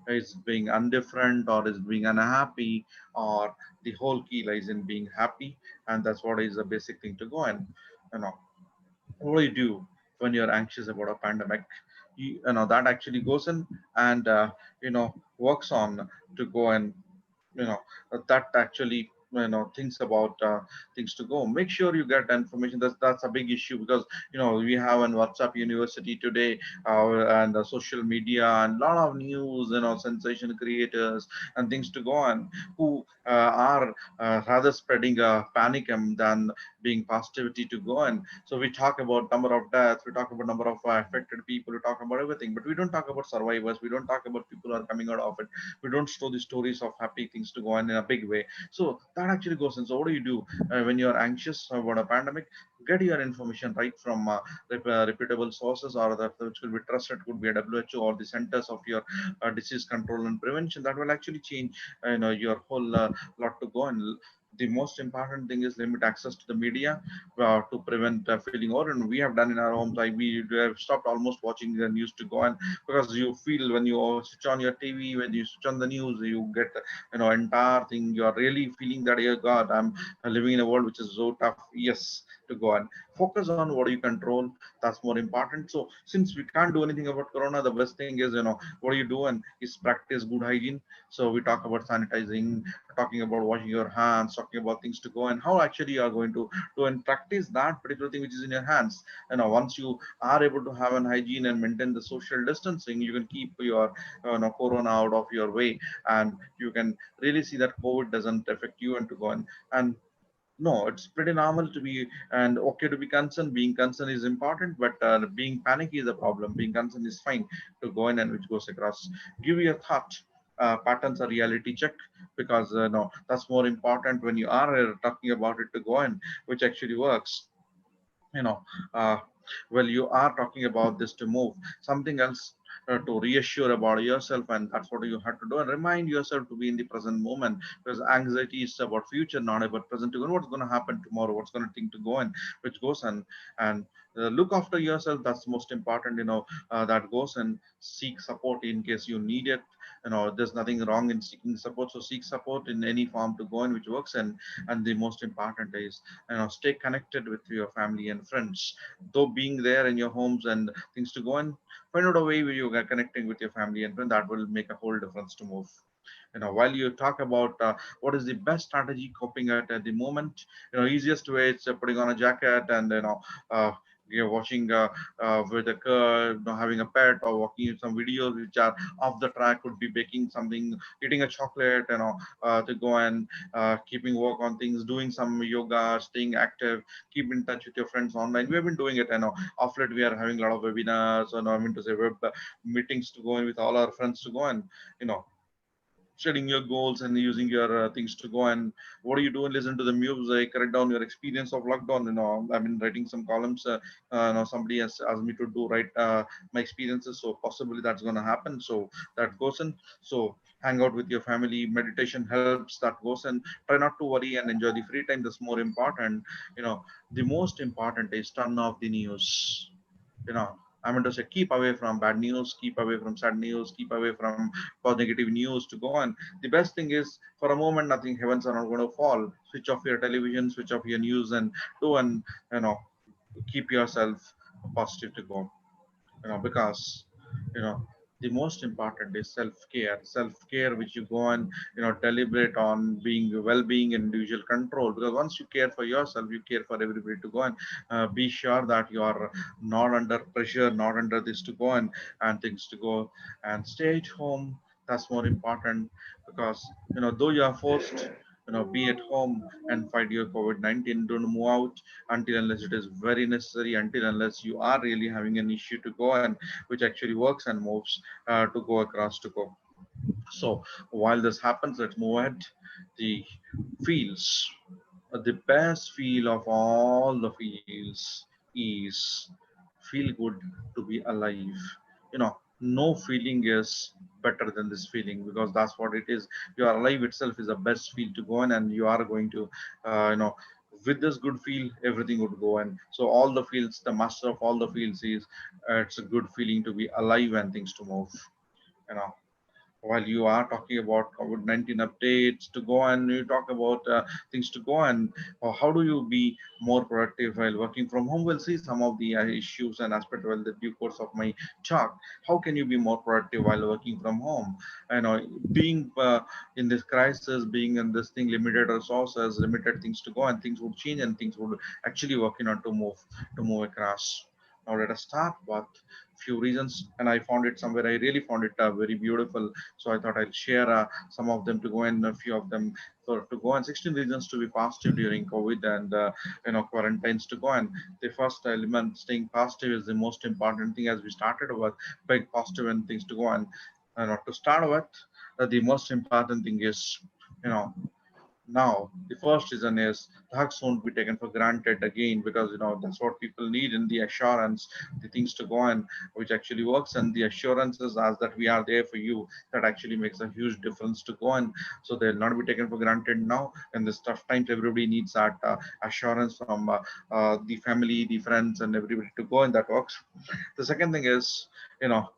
is being indifferent or is being unhappy, or the whole key lies in being happy. And that's what is a basic thing to go. And you know what do you do when you're anxious about a pandemic? That actually goes in and works on to go. And that actually things about things to go. Make sure you get information. That's a big issue, because we have an WhatsApp university today, and social media and a lot of news, sensation creators and things to go on, who are rather spreading panic than being positivity to go. And so we talk about number of deaths, we talk about number of affected people, we talk about everything, but we don't talk about survivors, we don't talk about people who are coming out of it, we don't show the stories of happy things to go on in a big way. So that actually goes in. So what do you do when you're anxious about a pandemic? Get your information right from reputable sources, or that which will be trusted, could be a WHO or the centers of your disease control and prevention. That will actually change your whole lot to go. And the most important thing is limit access to the media to prevent feeling over. And we have done in our homes, like we have stopped almost watching the news to go. And because you feel when you switch on your TV, when you switch on the news, you get entire thing, you are really feeling that, oh God, I'm living in a world which is so tough. Yes, to go and focus on what you control. That's more important. So since we can't do anything about corona, the best thing is, what do you do? And is practice good hygiene. So we talk about sanitizing, talking about washing your hands, talking about things to go, and how actually you are going to do and practice that particular thing which is in your hands. Once you are able to have an hygiene and maintain the social distancing, you can keep your corona out of your way, and you can really see that COVID doesn't affect you and to go and no, it's pretty normal to be and okay to be concerned. Being concerned is important, but being panicky is a problem. Being concerned is fine to go in, and which goes across. Give your thought patterns a reality check, because no, that's more important when you are talking about it to go in, which actually works. you know uh, well, you are talking about this to move something else, to reassure about yourself, and that's what you have to do, and remind yourself to be in the present moment, because anxiety is about future, not about present. To go, what's going to happen tomorrow, what's going to think to go, and which goes and look after yourself. That's most important. That goes, and seek support in case you need it. There's nothing wrong in seeking support, so seek support in any form to go in, which works. And the most important is, stay connected with your family and friends, though being there in your homes and things to go, and find out a way where you are connecting with your family and friends. That will make a whole difference to move. While you talk about what is the best strategy coping at the moment, easiest way, it's putting on a jacket, and uh, you're watching with a having a pet, or walking some videos which are off the track, could be baking something, eating a chocolate, to go and keeping work on things, doing some yoga, staying active, keep in touch with your friends online. We have been doing it. Off late we are having a lot of webinars, I mean to say web meetings to go in with all our friends to go, and you know setting your goals and using your things to go. And what do you do? And listen to the music, write down your experience of lockdown. I've been writing some columns. Somebody has asked me to do write my experiences, so possibly that's going to happen. So that goes in. So hang out with your family, meditation helps. That goes, and try not to worry and enjoy the free time. That's more important. The most important is turn off the news. you know I mean to say, keep away from bad news, keep away from sad news, keep away from negative news to go on. The best thing is, for a moment, nothing, heavens are not going to fall. Switch off your television, switch off your news, and do, and you know keep yourself positive to go. Because you know the most important is self care, which you go and deliberate on being well-being and individual control. Because once you care for yourself, you care for everybody to go, and be sure that you are not under pressure, not under this to go, and things to go, and stay at home. That's more important, because though you are forced, be at home and fight your COVID-19. Don't move out until unless it is very necessary, until unless you are really having an issue to go, and which actually works and moves to go across to go. So while this happens, let's move ahead. The feels, the best feel of all the feels is feel good to be alive. No feeling is better than this feeling, because that's what it is. You are alive itself is the best feel to go in, and you are going to, with this good feel, everything would go. And so all the feels, the master of all the feels is, it's a good feeling to be alive and things to move. You know while you are talking about COVID-19 updates to go, and you talk about things to go, and how do you be more productive while working from home? We'll see some of the issues and aspects while the due course of my talk. How can you be more productive while working from home? You know, being in this crisis, being in this thing, limited resources, limited things to go, and things would change, and things would actually working on to move across. Now let us start with few reasons, and I found it somewhere. I really found it very beautiful, so I thought I'll share some of them to go, and a few of them for to go, and 16 reasons to be positive during COVID and quarantines to go. And the first element, staying positive, is the most important thing, as we started with being positive and things to go. And to start with, the most important thing is, you know now, the first reason is the hugs won't be taken for granted again, because that's what people need in the assurance, the things to go on, which actually works, and the assurances as that we are there for you, that actually makes a huge difference to go on. So they'll not be taken for granted now. In this tough times, everybody needs that assurance from the family, the friends, and everybody to go, and that works. The second thing is, you know,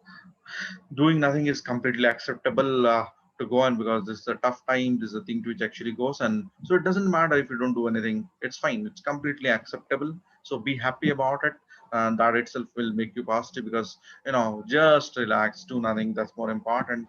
doing nothing is completely acceptable to go on, because this is a tough time. This is a thing which actually goes, and so it doesn't matter if you don't do anything. It's fine. It's completely acceptable. So be happy about it, and that itself will make you positive, because just relax, do nothing. That's more important.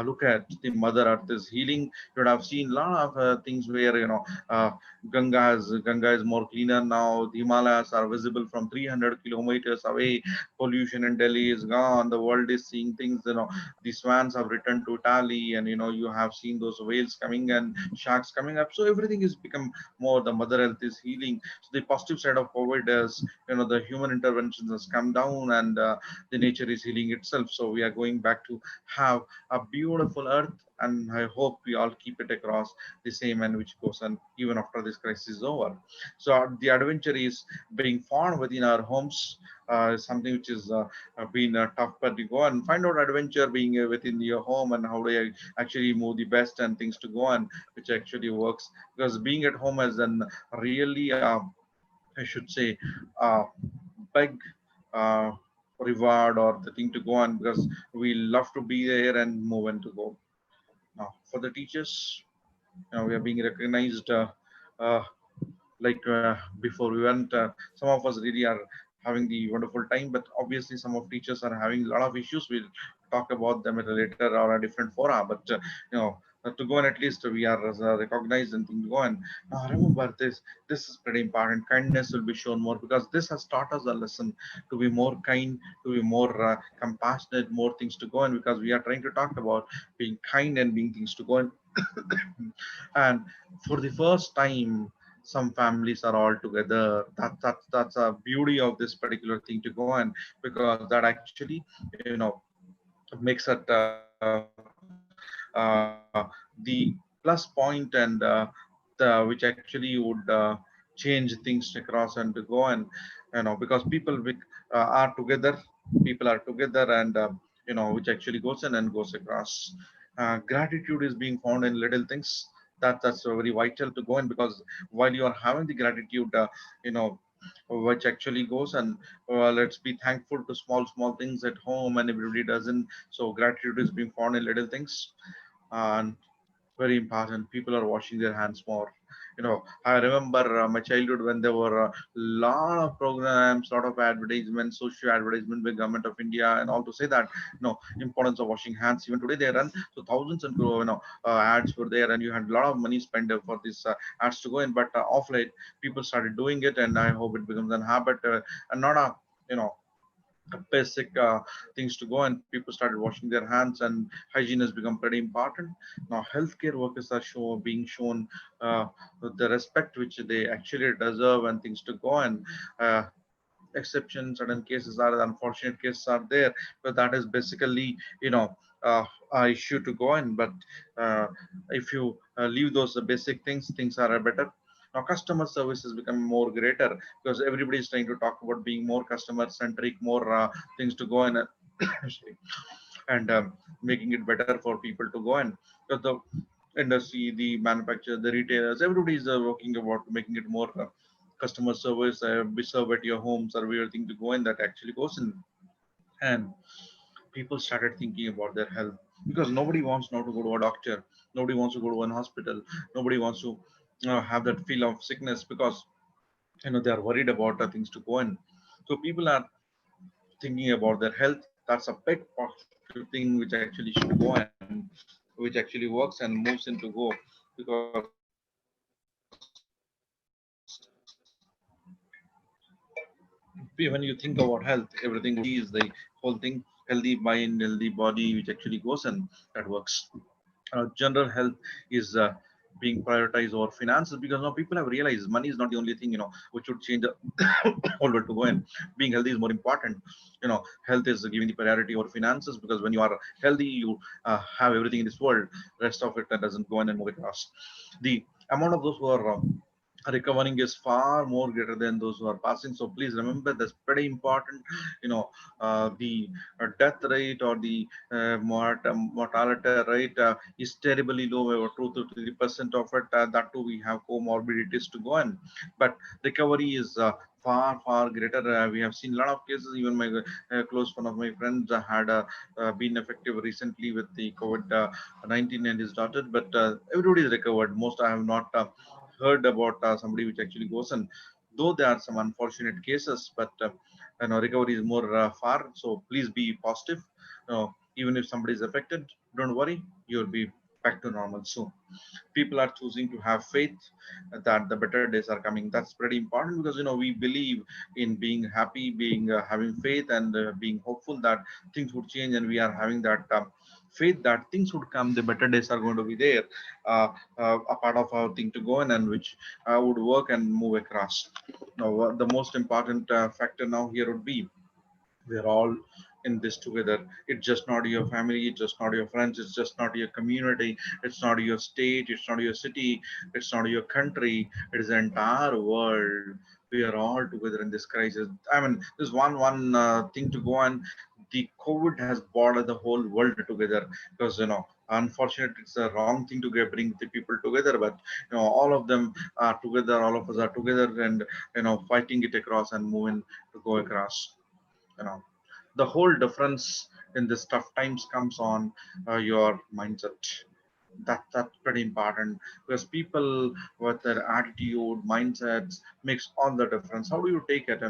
Look at the Mother Earth is healing. You would have seen a lot of things where uh, Ganga is more cleaner now. The Himalayas are visible from 300 kilometers away. Pollution in Delhi is gone. The world is seeing things. The swans have returned to Italy, and you have seen those whales coming and sharks coming up. So everything is become more. The Mother Earth is healing. So the positive side of COVID is, the human interventions has come down, and the nature is healing itself. So we are going back to have a beautiful Earth, and I hope we all keep it across the same, and which goes on even after this crisis is over. So the adventure is being found within our homes, something which is been tough, but you go and find out adventure being within your home, and how do you actually move the best and things to go, and which actually works, because being at home is an really I should say big uh, reward, or the thing to go on, because we love to be there and move and to go. Now for the teachers, we are being recognized, uh, like before we went, some of us really are having the wonderful time, but obviously some of teachers are having a lot of issues. We'll talk about them at a later or a different fora, but to go on, at least we are recognized and things to go on. Now remember this is pretty important. Kindness will be shown more, because this has taught us a lesson to be more kind, to be more compassionate, more things to go on, because we are trying to talk about being kind and being things to go on. And for the first time, some families are all together. That's a beauty of this particular thing to go on, because that actually makes it the plus point, and which actually would change things across and to go. And because are together, people are together, and which actually goes in and goes across. Gratitude is being found in little things. That's very vital to go in, because while you are having the gratitude, you know which actually goes, and let's be thankful to small things at home, and everybody doesn't. So gratitude is being found in little things. And very important, people are washing their hands more. I remember my childhood, when there were a lot of programs, lot of advertisements, social advertisement by government of India, and all to say that importance of washing hands. Even today they run so thousands and ads were there, and you had a lot of money spent for this ads to go in. But off late, people started doing it, and I hope it becomes a habit, and not a you know basic things to go, and people started washing their hands, and hygiene has become pretty important. Now healthcare workers are being shown uh, the respect which they actually deserve, and things to go. And exceptions, certain cases are, unfortunate cases are there, but that is basically a issue to go in. But uh, if you leave those basic things are better. Now customer service has become more greater, because everybody is trying to talk about being more customer centric, more things to go in, and making it better for people to go in. Because the industry, the manufacturer, the retailers, everybody is working about making it more customer service, be served at your home, serve everything to go in, that actually goes in. And people started thinking about their health. because nobody wants now to go to a doctor, nobody wants to go to one hospital, nobody wants to have that feel of sickness, because they are worried about the things to go in. So people are thinking about their health. That's a big positive thing which actually should go and which actually works and moves into go, because when you think about health, everything would be is the whole thing. Healthy mind, healthy body, which actually goes and that works. General health is being prioritized over finances, because now people have realized money is not the only thing which would change the whole world to go in. Being healthy is more important. Health is giving the priority over finances, because when you are healthy, you have everything in this world. Rest of it that doesn't go in and move across. The amount of those who are recovering is far more greater than those who are passing. So please remember, that's pretty important. The death rate or the mortality rate is terribly low, over 2 to 3% of it. That too, we have comorbidities to go on, but recovery is far greater. We have seen a lot of cases. Even my close one of my friends had been effective recently with the COVID-19 and his daughter, but everybody is recovered. Most I have not heard about somebody which actually goes, and though there are some unfortunate cases, but recovery is more far. So please be positive. Even if somebody is affected, don't worry, you'll be back to normal soon. People are choosing to have faith that the better days are coming. That's pretty important, because we believe in being happy, being having faith, and being hopeful that things would change, and we are having that faith that things would come, the better days are going to be there, a part of our thing to go in, and which would work and move across. Now, the most important factor now here would be, we're all in this together. It's just not your family, it's just not your friends, it's just not your community, it's not your state, it's not your city, it's not your country, it is the entire world. We are all together in this crisis. I mean, there's one thing to go on. The COVID has brought the whole world together, because unfortunately it's a wrong thing to bring the people together, but all of them are together, all of us are together, and fighting it across and moving to go across. you know the whole difference in this tough times comes on your mindset. That's pretty important, because people with their attitude, mindsets makes all the difference. How do you take it?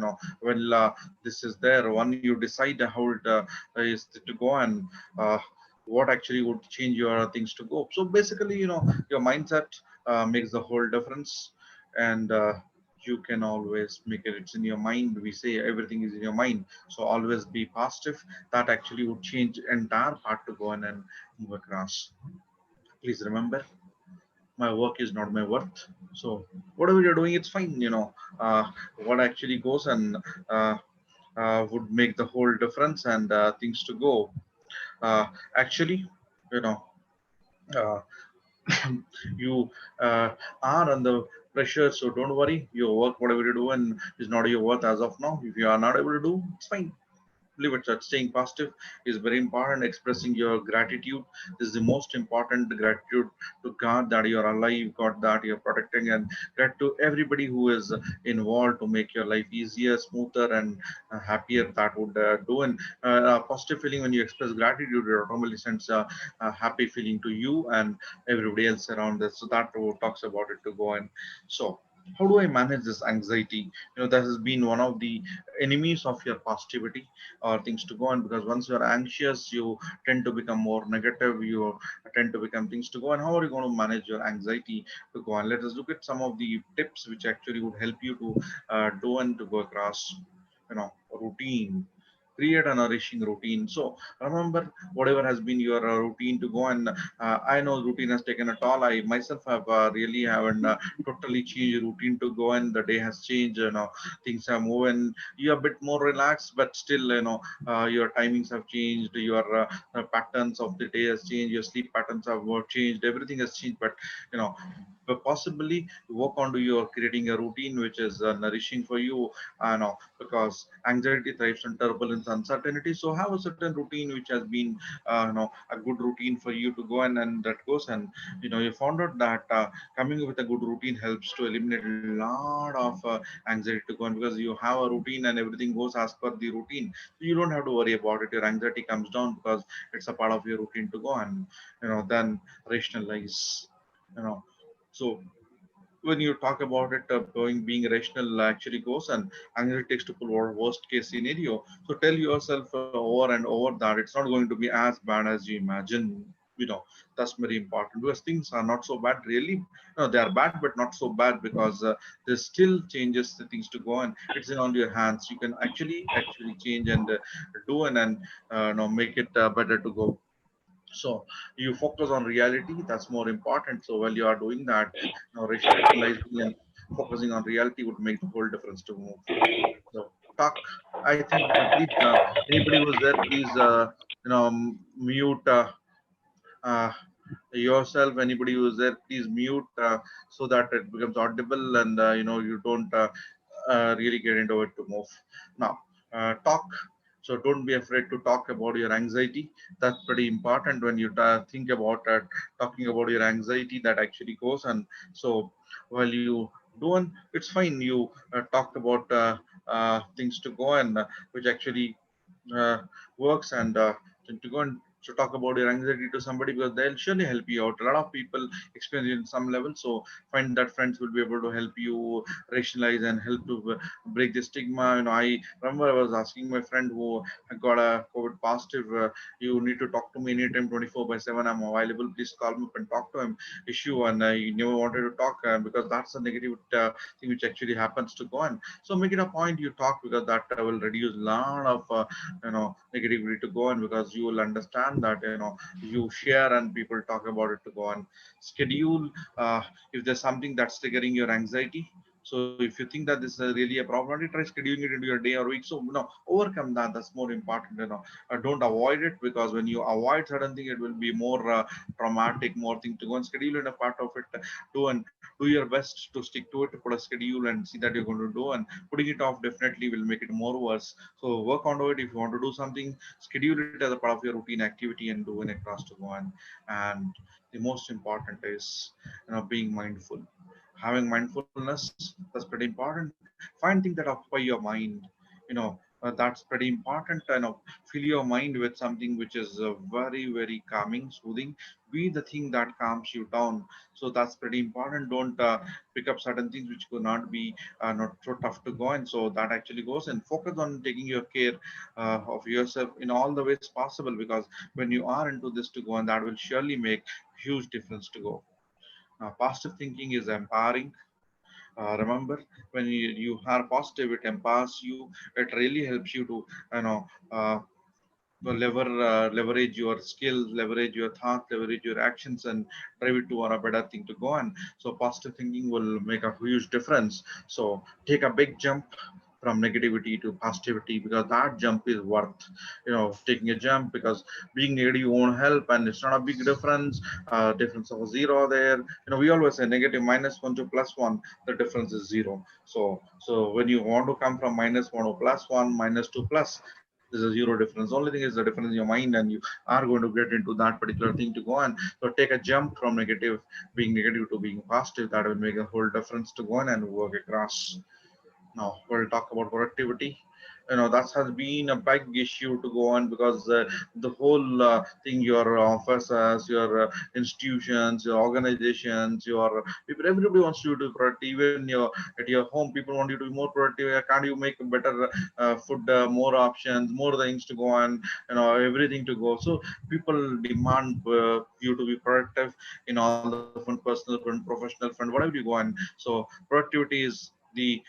Well, this is there. One, you decide how it is to go, and uh, what actually would change your things to go. So basically, your mindset makes the whole difference, and you can always make it. It's in your mind. We say everything is in your mind, so always be positive. That actually would change entire part to go on and move across. Please remember, my work is not my worth. So whatever you're doing, it's fine. What actually goes and uh, would make the whole difference, and things to go. Actually, you know, uh, you are under pressure, so don't worry. Your work, whatever you do, and is not your worth as of now. If you are not able to do, it's fine. Leave it at. Staying positive is very important. Expressing your gratitude, this is the most important. Gratitude to God that you're alive, God that you're protecting, and gratitude to everybody who is involved to make your life easier, smoother, and happier. That would do. And a positive feeling, when you express gratitude, it automatically sends a happy feeling to you and everybody else around us. So that talks about it to go in. So how do I manage this anxiety? That has been one of the enemies of your positivity or things to go on, because once you're anxious, you tend to become more negative, you tend to become things to go. And how are you going to manage your anxiety to go on? Let us look at some of the tips which actually would help you to do and to go across. Routine. Create a nourishing routine. So remember, whatever has been your routine to go, and I know routine has taken a toll. I myself have really haven't totally changed routine to go, and the day has changed. Things are moving. You're a bit more relaxed, but still, your timings have changed. Your patterns of the day has changed. Your sleep patterns have changed. Everything has changed, you know but possibly work on to your creating a routine which is nourishing for you. Because anxiety thrives on turbulence. presents uncertainty. So have a certain routine which has been a good routine for you to go, and that goes. And you found out that coming up with a good routine helps to eliminate a lot of anxiety to go on, because you have a routine and everything goes as per the routine. So you don't have to worry about it. Your anxiety comes down because it's a part of your routine to go, and then rationalize. You know, so when you talk about it, being rational actually goes, and anxiety takes to pull over worst case scenario. So tell yourself over and over that it's not going to be as bad as you imagine. That's very important, because things are not so bad really. They are bad but not so bad, because there's still changes, the things to go, and it's in on your hands. You can actually change and do, and make it better to go. So you focus on reality, that's more important. So while you are doing that, rationalizing and focusing on reality would make the whole difference to move. So talk, I think, please, anybody who's there, please, mute uh, yourself. Anybody who's there, please mute, so that it becomes audible, and you don't really get into it to move. Now, talk. So don't be afraid to talk about your anxiety. That's pretty important when you think about it. Talking about your anxiety, that actually goes. And so while you do one, it's fine. You talk about things to go, and which actually uh, works, and to go and to talk about your anxiety to somebody, because they'll surely help you out. A lot of people experience it in some level, so find that friends will be able to help you rationalize and help to break the stigma. I remember I was asking my friend who had got a COVID positive, you need to talk to me anytime 24/7, I'm available, please call me up and talk to him issue. And I never wanted to talk, because that's a negative thing which actually happens to go on. So make it a point you talk, because that will reduce a lot of negativity to go on, because you will understand that you share and people talk about it to go on. Schedule, if there's something that's triggering your anxiety. So if you think that this is really a problem, try scheduling it into your day or week. So overcome that. That's more important. Don't avoid it, because when you avoid certain thing, it will be more traumatic, more thing to go and schedule in a part of it. Do your best to stick to it, to put a schedule and see that you're going to do. And putting it off definitely will make it more worse. So work on it. If you want to do something, schedule it as a part of your routine activity and do an across to go on. And the most important is being mindful. Having mindfulness, that's pretty important. Find things that occupy your mind. That's pretty important. Fill your mind with something which is very, very calming, soothing. Be the thing that calms you down. So that's pretty important. Don't pick up certain things which could not be not so tough to go. And so that actually goes, and focus on taking your care of yourself in all the ways possible, because when you are into this to go, and that will surely make huge difference to go. Now, positive thinking is empowering. Remember, when you are positive, it empowers you. It really helps you to, you know, uh, leverage your skills, leverage your thoughts, leverage your actions, and drive it to a better thing to go on. So positive thinking will make a huge difference. So take a big jump from negativity to positivity, because that jump is worth taking a jump, because being negative won't help, and it's not a big difference. Difference of zero there. We always say negative -1 to +1, the difference is zero. So when you want to come from -1 to +1, -2 plus, there's a zero difference. Only thing is the difference in your mind, and you are going to get into that particular thing to go on. So take a jump from being negative to being positive. That will make a whole difference to go on and work across. Now we'll talk about productivity. That has been a big issue to go on, because the whole thing, your offices, your institutions, your organizations, your people, everybody wants you to be productive. Even at your home, people want you to be more productive. Can't you make a better food, more options, more things to go on, everything to go. So people demand you to be productive in all the front, personal front, professional front, whatever you go on. So productivity is the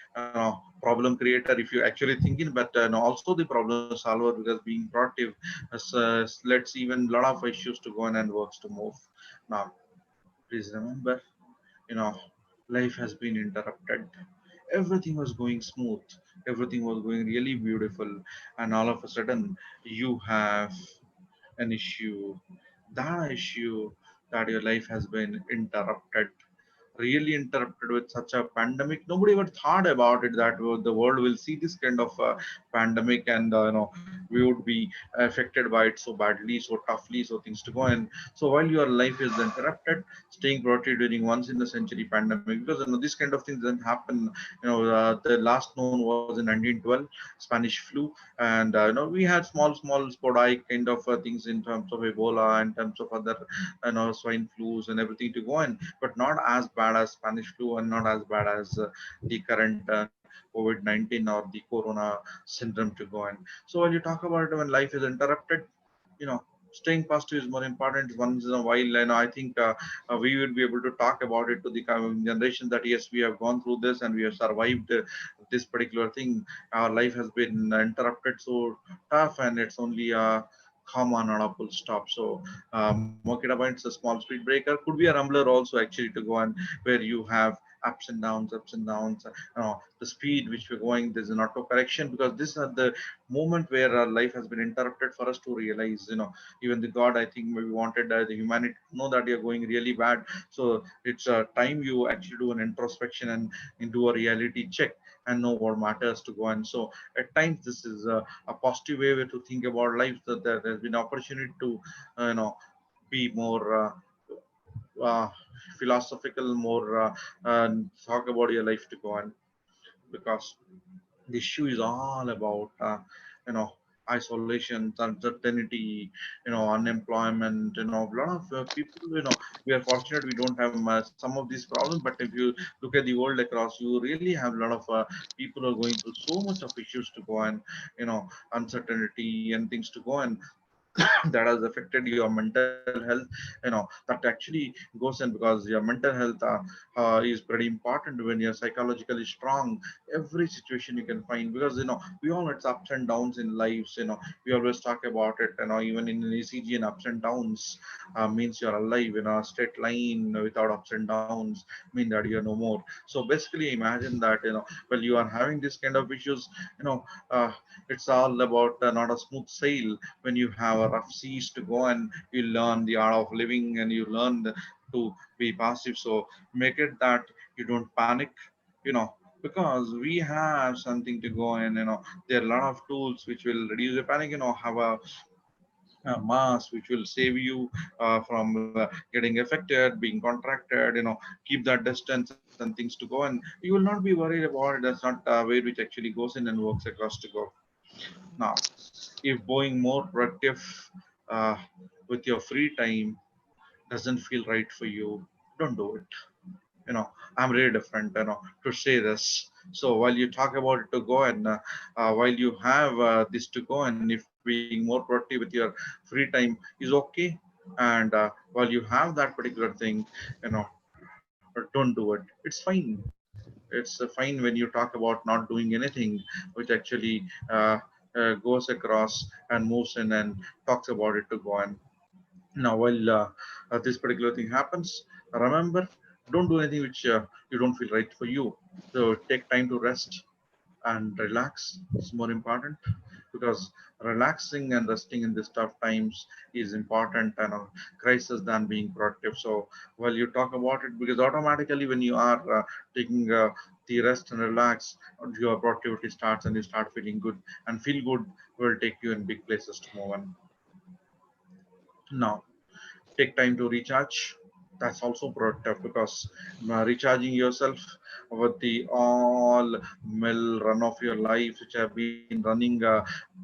problem creator, if you actually thinking, but also the problem solver, because being productive lets even a lot of issues to go on and works to move. Now, please remember, you know life has been interrupted. Everything was going smooth, everything was going really beautiful, and all of a sudden you have an issue, that issue, that your life has been interrupted. really interrupted with such a pandemic. Nobody ever thought about it that the world will see this kind of pandemic, and we would be affected by it so badly, so toughly, so things to go. And so while your life is interrupted, staying protected during once in a century pandemic, because this kind of things didn't happen. The last known was in 1912, Spanish flu, and we had small sporadic kind of things in terms of Ebola, in terms of other swine flus and everything to go in, but not as bad as Spanish flu, and not as bad as the current COVID-19 or the Corona syndrome to go in. So when you talk about when life is interrupted, you know staying positive is more important. Once in a while, I think we will be able to talk about it to the coming generation that yes, we have gone through this and we have survived this particular thing. Our life has been interrupted so tough, and it's only a comma, not a full stop. So Mokita points, a small speed breaker, could be a rumbler also actually to go on, where you have ups and downs. The speed which we're going, there's an auto correction, because this is the moment where our life has been interrupted for us to realize, even the God, I think, maybe wanted the humanity to know that you're going really bad. So it's a time you actually do an introspection and do a reality check and know what matters to go. And so at times this is a positive way to think about life, that there has been opportunity to be more uh, philosophical, more talk about your life to go on, because the issue is all about you know isolation, uncertainty, unemployment. A lot of people, we are fortunate we don't have some of these problems, but if you look at the world across, you really have a lot of people who are going through so much of issues to go, and uncertainty and things to go, and that has affected your mental health. That actually goes in, because your mental health is pretty important. When you're psychologically strong, every situation you can find, because we all, it's ups and downs in lives. We always talk about it. Even in an ECG, and ups and downs means you're alive. A straight line without ups and downs mean that you're no more. So basically imagine that, well, you are having this kind of issues, you know it's all about not a smooth sail. When you have a rough seas to go, and you learn the art of living, and you learn to be passive. So make it that you don't panic, you know because we have something to go. And there are a lot of tools which will reduce the panic. Have a mask which will save you from getting affected, being contracted. Keep that distance and things to go, and you will not be worried about it. That's not a way which actually goes in and works across to go. Now, if being more productive uh, with your free time doesn't feel right for you, don't do it. I'm really different, to say this. So while you talk about it to go, and while you have this to go, and if being more productive with your free time is okay, and while you have that particular thing, you know, don't do it. It's fine. It's fine when you talk about not doing anything, which actually goes across and moves in and talks about it to go on. Now, while this particular thing happens, remember, don't do anything which you don't feel right for you. So take time to rest and relax. It's more important, because relaxing and resting in these tough times is important and a crisis than being productive. So while you talk about it, because automatically when you are taking the rest and relax, your productivity starts, and you start feeling good, and feel good will take you in big places to move on. Now, take time to recharge. That's also productive, because recharging yourself with the all mill run of your life, which have been running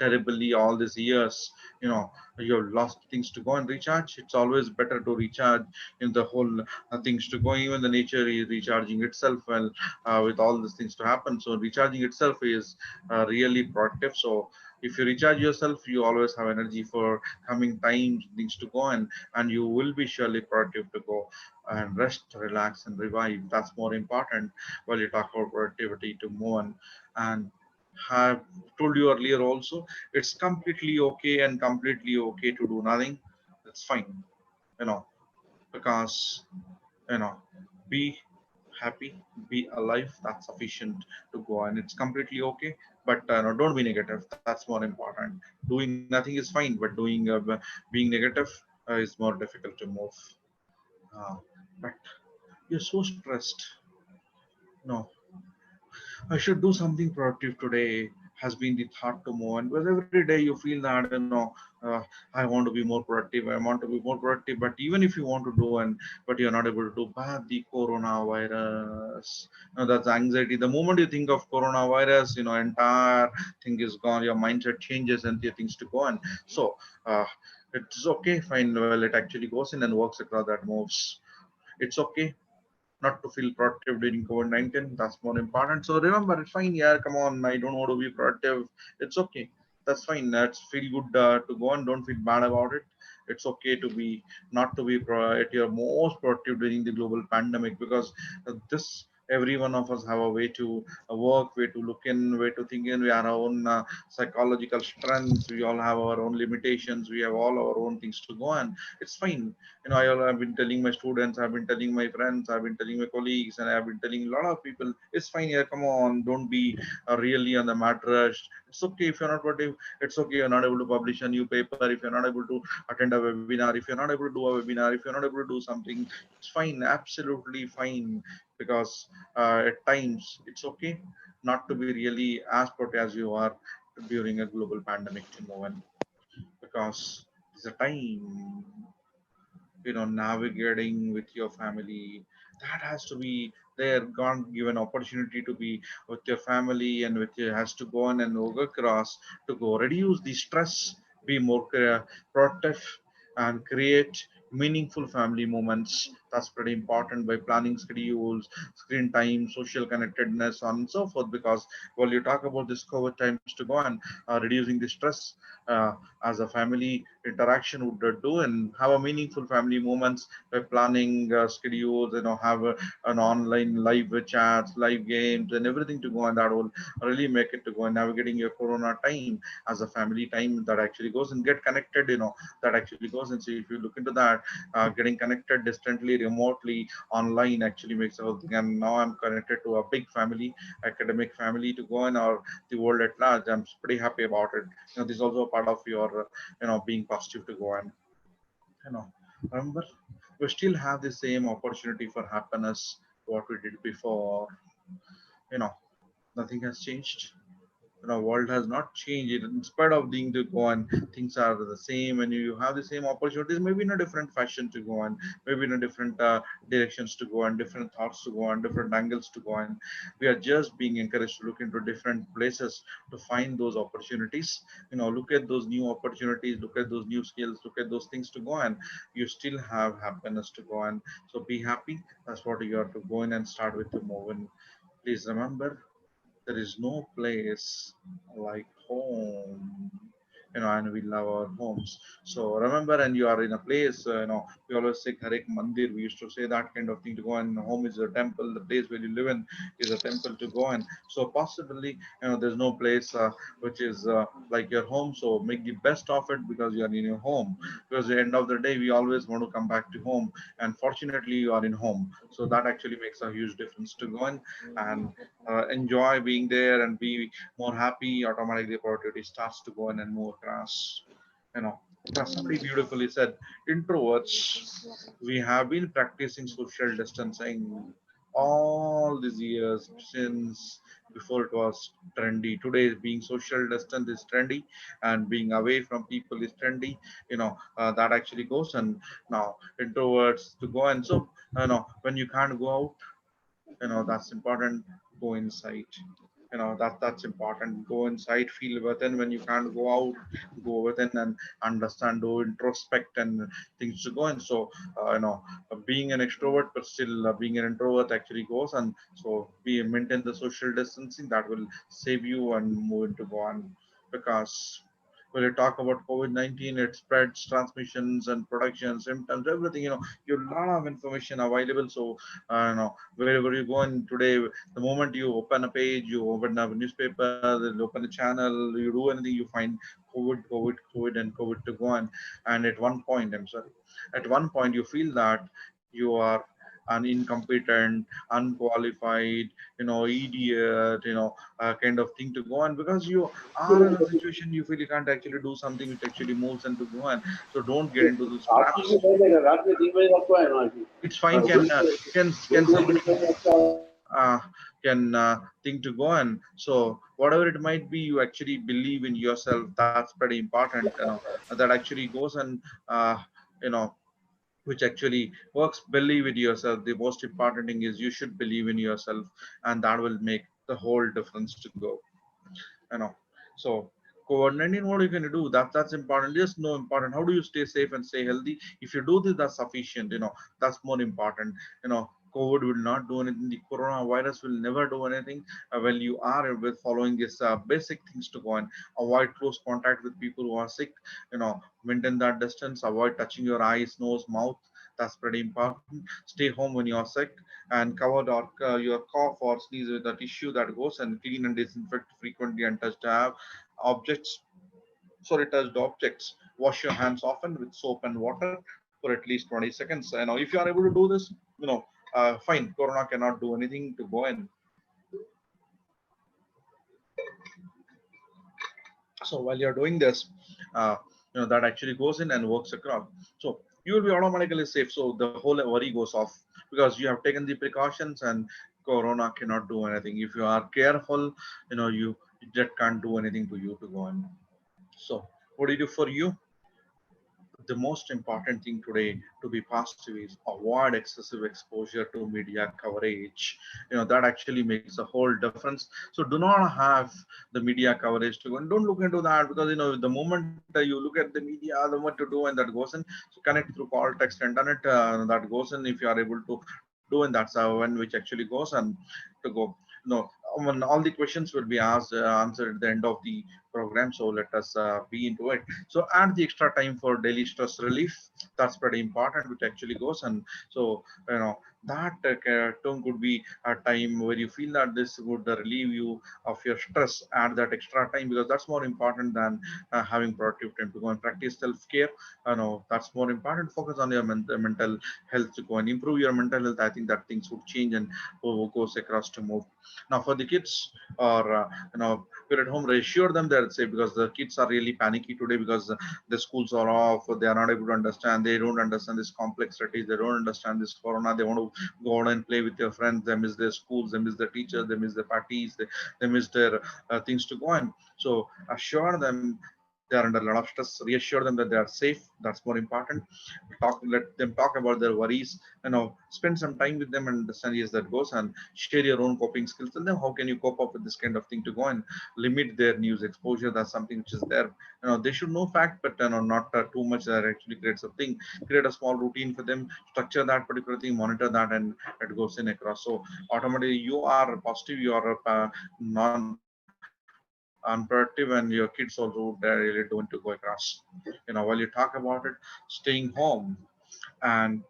terribly all these years, you've lost things to go and recharge. It's always better to recharge in the whole things to go. Even the nature is recharging itself, well, with all these things to happen. So recharging itself is really productive. So if you recharge yourself, you always have energy for coming times, things to go, and you will be surely productive to go and rest, relax, and revive. That's more important while you talk about productivity to move on. And have told you earlier also, it's completely okay and completely okay to do nothing. That's fine, you know, because you know, be happy, be alive. That's sufficient to go, and it's completely okay. But no, don't be negative. That's more important. Doing nothing is fine, but being negative is more difficult to move. Uh, but you're so stressed. No, I should do something productive today has been the thought to move. And because every day you feel that, uh, I want to be more productive. I want to be more productive. But even if you want to do and but you're not able to do, but the coronavirus, that's anxiety. The moment you think of coronavirus, entire thing is gone. Your mindset changes and the things to go. And so uh, it's okay, fine. Well, it actually goes in and works across that moves. It's okay not to feel productive during COVID-19. That's more important. So remember, it's fine. Yeah, come on. I don't want to be productive. It's okay. That's fine. That's feel good to go on. Don't feel bad about it. It's okay to be not to be at your most productive during the global pandemic because this every one of us have a way to work, way to look in, way to think in. We have our own psychological strengths. We all have our own limitations. We have all our own things to go on. It's fine. I've been telling my students, I've been telling my friends, I've been telling my colleagues, and I've been telling a lot of people, it's fine. Yeah, come on, don't be really on the mad rush. It's okay if you're not productive. It's okay you're not able to publish a new paper. If you're not able to attend a webinar, if you're not able to do a webinar, if you're not able to do something, it's fine, absolutely fine. Because at times it's okay not to be really as productive as you are during a global pandemic to move on because it's a time navigating with your family that has to be there gone given opportunity to be with your family and with your has to go on and work across to go reduce the stress, be more productive and create meaningful family moments. That's pretty important by planning schedules, screen time, social connectedness, on and so forth. Because while you talk about this COVID times to go and reducing the stress, as a family interaction would do and have a meaningful family moments by planning schedules, have an online live chats, live games and everything to go, and that will really make it to go and navigating your corona time as a family time that actually goes and get connected, that actually goes and see if you look into that, getting connected distantly, remotely, online actually makes the whole thing. And now I'm connected to a big family, academic family to go in or the world at large. I'm pretty happy about it. This is also a part of your being positive to go and you know remember we still have the same opportunity for happiness what we did before. you know Nothing has changed. World has not changed. In spite of being to go on, things are the same and you have the same opportunities, maybe in a different fashion to go on, maybe in a different directions to go on, different thoughts to go on, different angles to go on. We are just being encouraged to look into different places to find those opportunities. Look at those new opportunities, look at those new skills, look at those things to go on. You still have happiness to go on, so be happy. That's what you have to go in and start with to move in. Please remember, there is no place like home. And we love our homes. So remember, and you are in a place, we always say Harek Mandir. We used to say that kind of thing to go, and home is a temple. The place where you live in is a temple to go, and so possibly, there's no place which is like your home. So make the best of it because you are in your home. Because at the end of the day, we always want to come back to home, and fortunately, you are in home. So that actually makes a huge difference to go in and enjoy being there and be more happy. Automatically productivity starts to go in and move across. you know as somebody beautifully said, introverts, we have been practicing social distancing all these years since before it was trendy. Today being social distance is trendy and being away from people is trendy. That actually goes, and now introverts to go, and so when you can't go out, that's important. Go inside. That's important. Go inside, feel within. When you can't go out, go within and understand, do introspect and things to go. And so being an extrovert but still being an introvert actually goes, and so be maintain the social distancing. That will save you and move into go on. Because when you talk about COVID-19, it spreads transmissions and production symptoms, everything. You have a lot of information available. So wherever you go in today, the moment you open a page, you open a newspaper, you open a channel, you do anything, you find COVID, COVID, COVID, and COVID to go on. And at one point, I'm sorry, at one point you feel that you are incompetent, unqualified, idiot, kind of thing to go on, because you are in a situation you feel you can't actually do something which actually moves and to go on. So don't get into those traps. It's fine. Can somebody uh, can think to go on. So whatever it might be, you actually believe in yourself. That's pretty important. That actually goes and you know which actually works. Believe in yourself. The most important thing is you should believe in yourself, and that will make the whole difference to go. you know so COVID-19, what are you going to do? That's important. Just know important. How do you stay safe and stay healthy? If you do this, that's sufficient. That's more important. COVID will not do anything. The coronavirus will never do anything. Well, you are with following these basic things to go and avoid close contact with people who are sick. Maintain that distance. Avoid touching your eyes, nose, mouth. That's pretty important. Stay home when you're sick, and cover your cough or sneeze with a tissue that goes, and clean and disinfect frequently, and objects touched objects. Wash your hands often with soap and water for at least 20 seconds. If you are able to do this, fine. Corona cannot do anything to go in. So while you're doing this, uh, that actually goes in and works across. So you will be automatically safe. So the whole worry goes off because you have taken the precautions, and Corona cannot do anything. If you are careful, you that can't do anything to you to go on. So what do you do for you? The most important thing today to be positive is avoid excessive exposure to media coverage. That actually makes a whole difference. So do not have the media coverage to go, and don't look into that, because the moment you look at the media, the what to do, and that goes in. So connect through call, text, internet, that goes in. If you are able to do, and that's one which actually goes and to go. When all the questions will be answered at the end of the program. So let us be into it. So add the extra time for daily stress relief. That's pretty important, which actually goes. And so that term could be a time where you feel that this would relieve you of your stress. Add that extra time, because that's more important than having productive time to go and practice self-care. That's more important. Focus on your mental health to go and improve your mental health. I think that things would change and goes across to move. Now for the kids, or you're at home, reassure them they're safe, because the kids are really panicky today, because the schools are off. They are not able to understand. They don't understand this complexities. They don't understand this corona. They want to go out and play with their friends. They miss their schools. They miss their teachers. They miss their parties. They miss their things to go on. So assure them they are under a lot of stress. Reassure them that they are safe. That's more important. Let them talk about their worries. Spend some time with them and understand, yes, that goes, and share your own coping skills. Tell them how can you cope up with this kind of thing to go and limit their news exposure. That's something which is there. They should know fact, but not too much that actually creates a thing. Create a small routine for them, structure that particular thing, monitor that, and it goes in across. So automatically you are positive, you are unproductive, and your kids also really don't to go across. While you talk about it, staying home and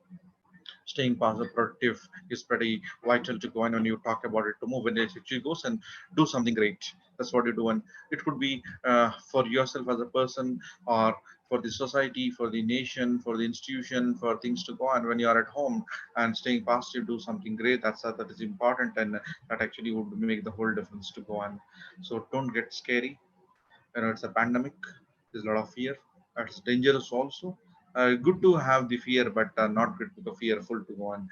staying productive is pretty vital to go. And when you talk about it, to move, when it actually goes and do something great, that's what you do. And it could be for yourself as a person, or for the society, for the nation, for the institution, for things to go on. When you are at home and staying positive, do something great. That is important, and that actually would make the whole difference to go on. So don't get scary. It's a pandemic. There's a lot of fear. It's dangerous also. Good to have the fear, but not good to be fearful to go on.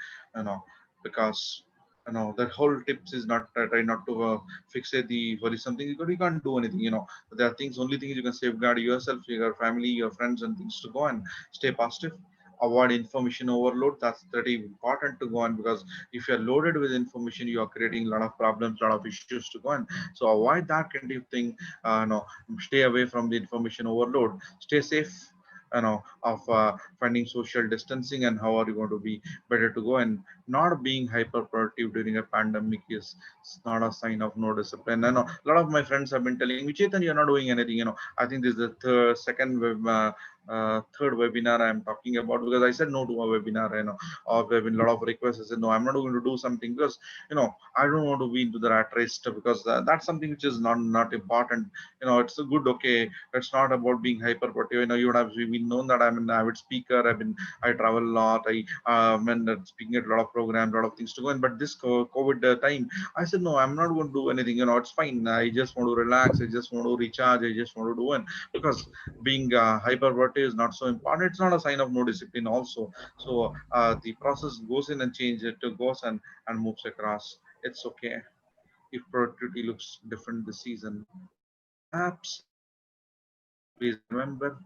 Because the whole tips is not try not to fixate the worry something, because you can't do anything. There are things. Only thing is you can safeguard yourself, your family, your friends, and things to go and stay positive. Avoid information overload. That's pretty important to go on, because if you're loaded with information, you are creating a lot of problems, a lot of issues to go on. So avoid that kind of thing. No, stay away from the information overload. Stay safe. Of finding social distancing, and how are you going to be better to go. And not being hyper productive during a pandemic is not a sign of no discipline. I know a lot of my friends have been telling me, Chetan, you're not doing anything. I think this is the second third webinar I'm talking about, because I said no to a webinar, or there have been a lot of requests. I said no, I'm not going to do something because I don't want to be into the rat race, because that's something which is not important. It's a good, okay. It's not about being hyper productive. You would have been known that I'm an avid speaker. I travel a lot. And speaking at a lot of programs, a lot of things to go in. But this COVID time, I said no, I'm not going to do anything. It's fine. I just want to relax. I just want to recharge. I just want to do it, because being hyperverted is not so important. It's not a sign of no discipline also. So the process goes in and change it to goes and moves across. It's okay if productivity looks different this season. Perhaps it's okay. Please remember,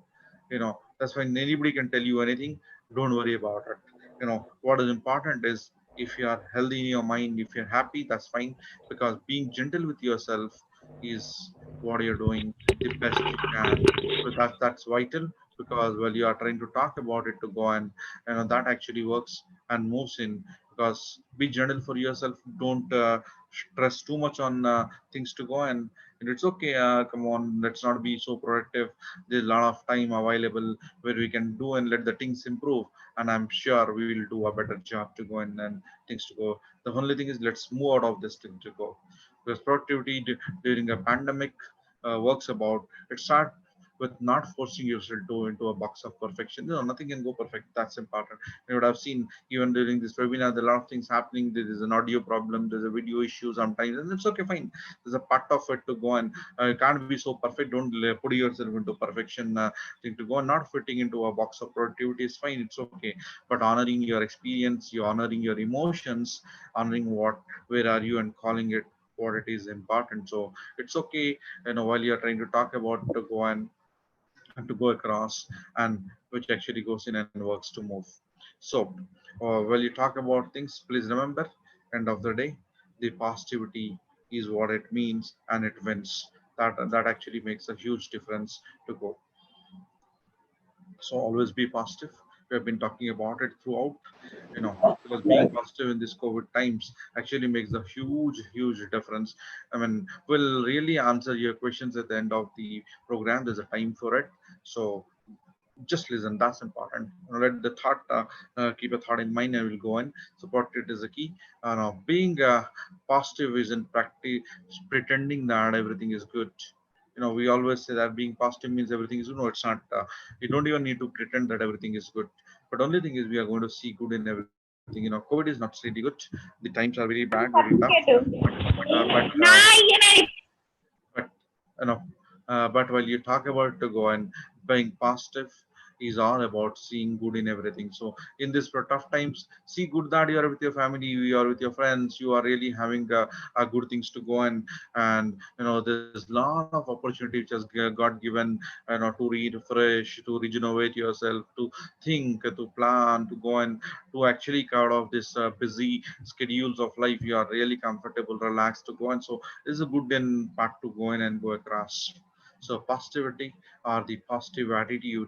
that's when anybody can tell you anything. Don't worry about it. What is important is, if you are healthy in your mind, if you're happy, that's fine, because being gentle with yourself is what you're doing the best you can. So that's vital, because while you are trying to talk about it to go, and that actually works and moves in. Because be gentle for yourself. Don't stress too much on things to go, and it's okay. Come on, let's not be so productive. There's a lot of time available where we can do and let the things improve, and I'm sure we will do a better job to go in and things to go. The only thing is, let's move out of this thing to go, because productivity during a pandemic works about, it start with not forcing yourself to into a box of perfection. Nothing can go perfect. That's important. You would have seen even during this webinar, there are a lot of things happening. There is an audio problem, there's a video issue sometimes, and it's okay, fine. There's a part of it to go, and it can't be so perfect. Don't put yourself into perfection thing to go. Not fitting into a box of productivity is fine. It's okay. But honoring your experience, you honoring your emotions, honoring where are you, and calling it what it is important. So it's okay. While you're trying to talk about to go and to go across, and which actually goes in and works to move. So while you talk about things, please remember, end of the day, the positivity is what it means, and it wins. That actually makes a huge difference to go. So always be positive. We have been talking about it throughout, because being positive in this COVID times actually makes a huge difference. I mean, we'll really answer your questions at the end of the program. There's a time for it. So just listen, that's important. Let the thought keep a thought in mind, and we'll go on. Support it is a key. Being positive isn't practice pretending that everything is good. We always say that being positive means everything is good. No, it's not. You don't even need to pretend that everything is good. But only thing is, we are going to see good in everything. COVID is not really good. The times are very bad, very tough. But uh, but uh, but you know but while you talk about to go and being positive is all about seeing good in everything. So in this for tough times, see good that you are with your family, you are with your friends, you are really having a good things to go, and there's a lot of opportunity which has got given, to refresh, to regenerate yourself, to think, to plan, to go and to actually cut off this busy schedules of life. You are really comfortable, relaxed to go, and so this is a good then part to go in and go across. So positivity, or the positive attitude,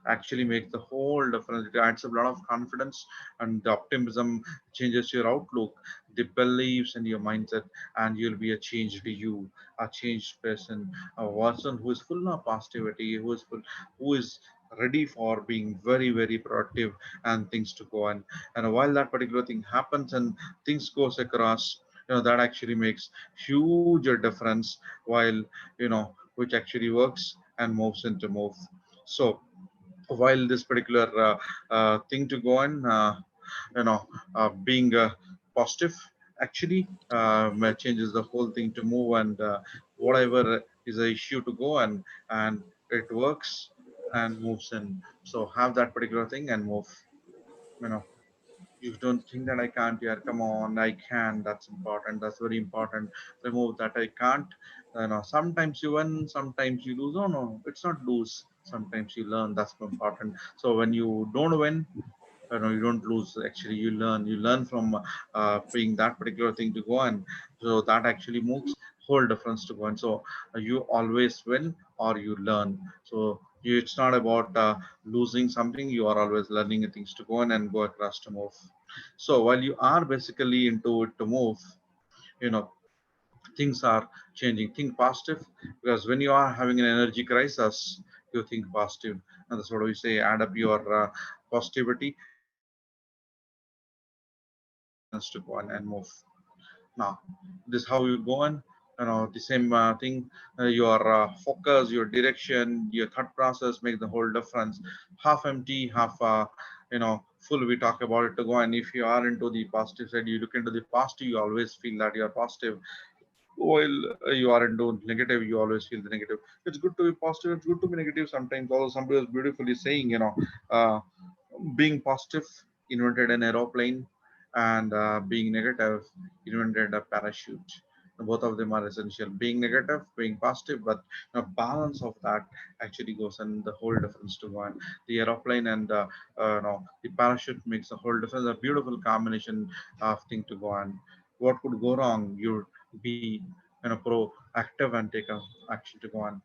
actually makes the whole difference. It adds a lot of confidence, and the optimism changes your outlook, the beliefs and your mindset, and you'll be a changed you, a changed person, a person who is full of positivity, who is ready for being very productive and things to go on. And while that particular thing happens and things goes across, that actually makes huge difference, while which actually works and moves into move. So while this particular thing to go on, being positive actually changes the whole thing to move, and whatever is an issue to go, and it works and moves in. So have that particular thing and move. you know you don't think that I can't. Yeah, come on, I can. That's important. That's very important. Remove that I can't. Sometimes you win, sometimes you lose. Oh no, it's not lose. Sometimes you learn. That's important. So when you don't win, you don't lose. Actually, you learn. You learn from being that particular thing to go on. So that actually makes whole difference to go on. So you always win or you learn. So it's not about losing something. You are always learning things to go on and go across to move. So while you are basically into it to move, you know things are changing. Think positive, because when you are having an energy crisis, you think positive. And that's what we say, add up your positivity, to go on and move. Now, this is how you go on. The same thing. Your focus, your direction, your thought process make the whole difference. Half empty, half full. We talk about it to go. And if you are into the positive side, you look into the positive. You always feel that you are positive. While you are into negative, you always feel the negative. It's good to be positive. It's good to be negative sometimes. Although somebody was beautifully saying, uh, being positive invented an aeroplane, and being negative invented a parachute. Both of them are essential. Being negative, being positive, but a balance of that actually goes and the whole difference to one. The aeroplane and the parachute makes a whole difference. A beautiful combination of thing to go on. What could go wrong? You be proactive and take a action to go on.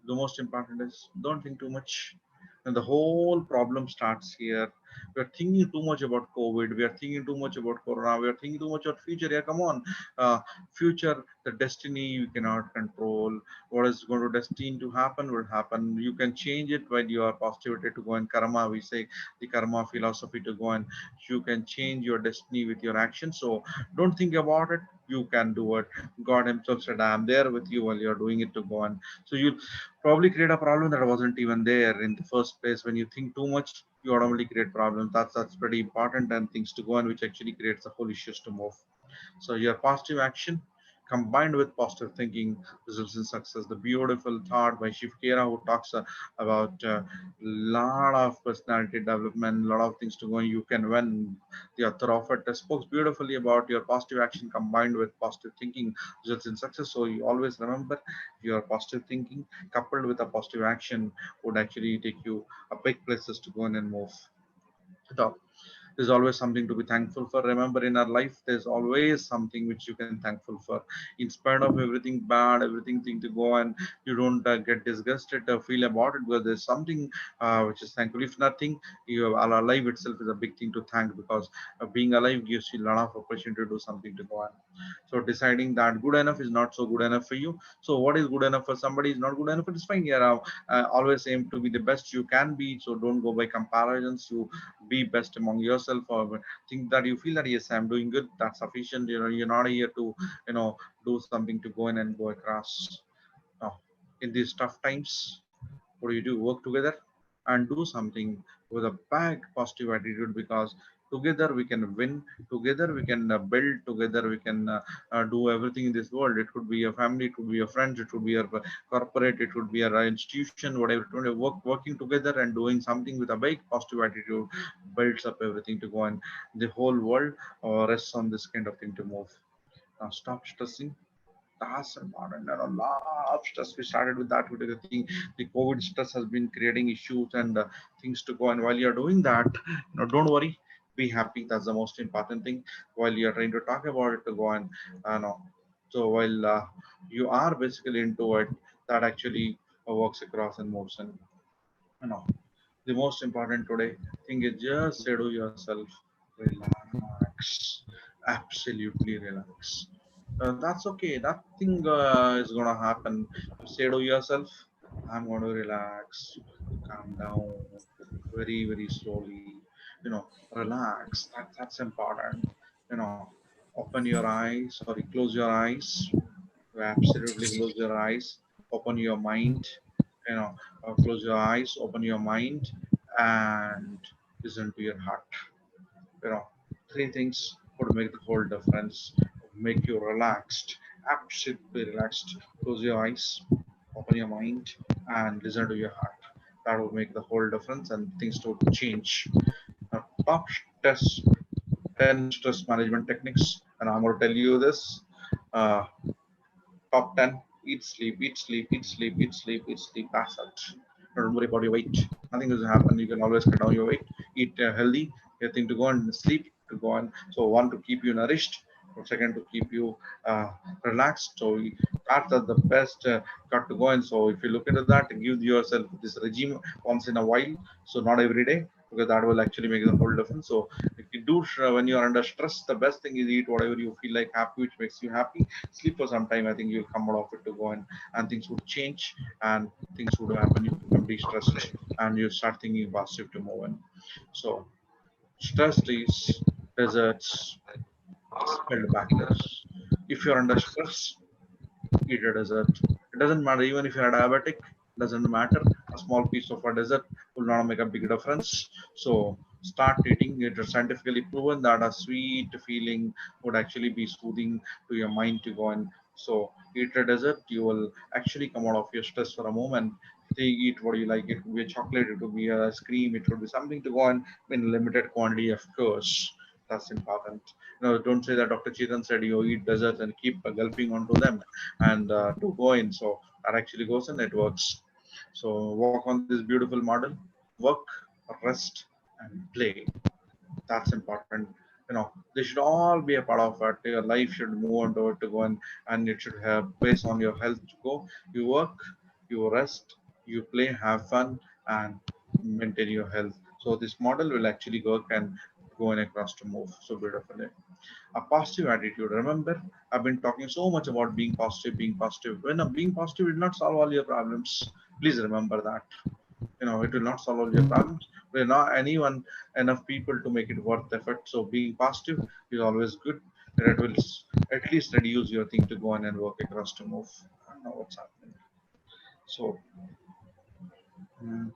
The most important is don't think too much. And the whole problem starts here. We are thinking too much about COVID. We are thinking too much about Corona. We are thinking too much about future. Yeah, come on. Future, the destiny you cannot control. What is going to destine to happen will happen. You can change it when you are positivity to go in karma. We say the karma philosophy to go, and you can change your destiny with your actions. So don't think about it. You can do it. God Himself said, "I am there with you while you are doing it to go on." So you probably create a problem that wasn't even there in the first place. When you think too much, you automatically create problems. That's pretty important, and things to go on, which actually creates the whole issues to move. So your positive action combined with positive thinking results in success. The beautiful thought by Shiv Khera, who talks about a lot of personality development, a lot of things to go. You can win. The author of it spoke beautifully about your positive action combined with positive thinking results in success. So you always remember your positive thinking coupled with a positive action would actually take you a big places to go in and move. So there's always something to be thankful for. Remember, in our life there's always something which you can thankful for. In spite of everything bad, everything thing to go, and you don't get disgusted or feel about it, because there's something which is thankful. If nothing, you are alive itself is a big thing to thank, because being alive gives you a lot of opportunity to do something to go on. So deciding that good enough is not so good enough for you. So what is good enough for somebody is not good enough. It's fine. Yeah, always aim to be the best you can be. So don't go by comparisons. You be best among yourself, or think that you feel that yes, I'm doing good, that's sufficient. You're not here to do something to go in and go across. Now, in these tough times, what do? Work together and do something with a big positive attitude, because together we can win, together we can build, together we can do everything in this world. It could be a family, it could be a friend, it could be a corporate, it could be a institution, whatever. Working together and doing something with a big positive attitude builds up everything to go, and the whole world rests on this kind of thing to move. Now stop stressing. That's important. And a lot of stress. We started with that with the thing. The COVID stress has been creating issues and things to go. And while you're doing that, don't worry. Be happy. That's the most important thing. While you're trying to talk about it to go and no. So while you are basically into it, that actually works across and moves. And you know, the most important today thing is just say to yourself, relax, absolutely relax. That's okay. Nothing is gonna happen. You say to yourself, I'm going to relax, calm down, very slowly. Relax. That's important. You know, open your eyes. Sorry, close your eyes. Absolutely close your eyes. Open your mind. Close your eyes. Open your mind, and listen to your heart. you know Three things would make the whole difference, make you relaxed, absolutely relaxed. Close your eyes, open your mind, and listen to your heart. That will make the whole difference, and things to change. Top stress 10 stress management techniques, and I'm going to tell you this. uh, Top 10: eat, sleep, eat, sleep, eat, sleep, eat, sleep, eat, sleep. That's it. Don't worry about your weight. Nothing doesn't happen. You can always cut down your weight. Eat healthy. You think to go and sleep to go on. So one, to keep you nourished. second to keep you relaxed. So that's the best cut to go in. So if you look into that, give yourself this regime once in a while, so not every day, because that will actually make the whole difference. So if you do when you are under stress, the best thing is eat whatever you feel like happy, which makes you happy. Sleep for some time. I think you'll come out of it to go in, and things would change, and things would happen. You become de-stressed, and you start thinking positive to move in. So stress is deserts, spelled backwards. If you're under stress, eat a dessert. It doesn't matter, even if you're diabetic, doesn't matter. A small piece of a dessert will not make a big difference. So start eating. It is scientifically proven that a sweet feeling would actually be soothing to your mind to go and so eat a dessert. You will actually come out of your stress for a moment. They eat what you like. It could be a chocolate, it could be a ice cream, it could be something to go on in limited quantity, of course. That's important. Don't say that Dr. Chetan said you eat desserts and keep gulping onto them and to go in. So that actually goes and it works. So walk on this beautiful model, work, rest, and play. That's important. They should all be a part of it. Your life should move on to it to go and it should have based on your health to go. You work, you rest, you play, have fun, and maintain your health. So this model will actually work and go in across to move so beautifully. A positive attitude. Remember, I've been talking so much about being positive, being positive. When being positive will not solve all your problems. Please remember that. It will not solve all your problems. We're not anyone enough people to make it worth effort. So being positive is always good. And it will at least reduce your thing to go on and work across to move. I don't know what's happening. So. mm,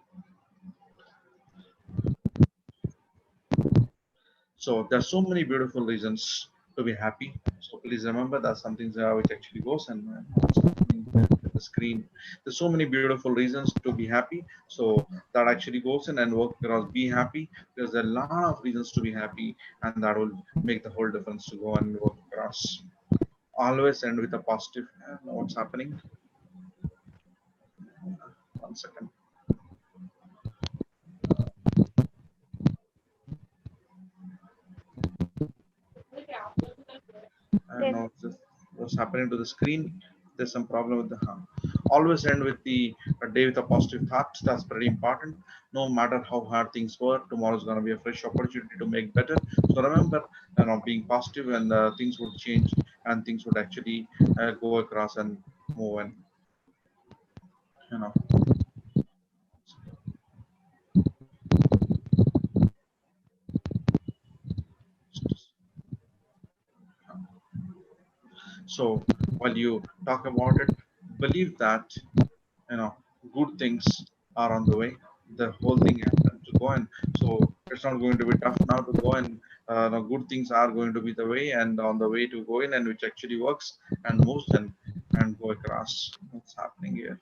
So there's so many beautiful reasons to be happy. So please remember that something which actually goes and what's happening with the screen. There's so many beautiful reasons to be happy. So that actually goes in and work across be happy. There's a lot of reasons to be happy, and that will make the whole difference to go and work across. Always end with a positive. I don't know what's happening. 1 second. I don't know what's happening to the screen. There's some problem with the always end with the day with a positive thought. That's pretty important. No matter how hard things were, tomorrow is going to be a fresh opportunity to make better. So remember, being positive and things would change and things would actually go across and move and you know. So while you talk about it, believe that you know good things are on the way. The whole thing happened to go in, so it's not going to be tough now to go in. Good things are going to be the way and on the way to go in, and which actually works and moves and go across. What's happening here?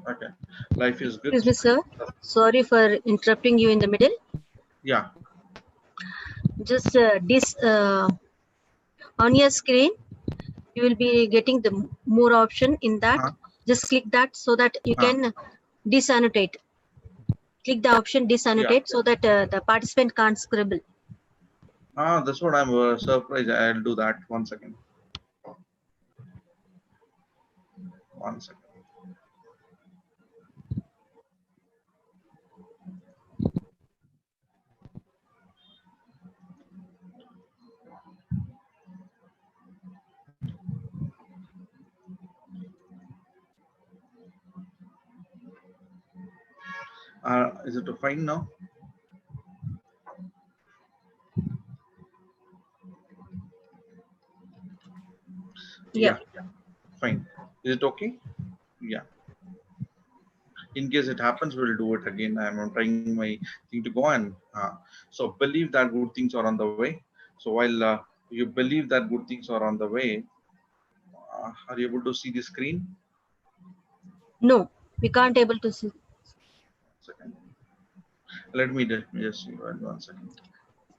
Okay, life is good. Excuse me, sir. Sorry for interrupting you in the middle. Yeah. Just on your screen, you will be getting the more option in that. Just click that so that you can disannotate. Click the option disannotate so that the participant can't scribble. That's what I'm surprised. I'll do that. 1 second. 1 second. Is it fine now? Yeah. Fine. Is it okay? Yeah. In case it happens, we'll do it again. I'm trying my thing to go on. So believe that good things are on the way. So while you believe that good things are on the way, are you able to see the screen? No, we can't able to see. Second. Let me just see 1 second.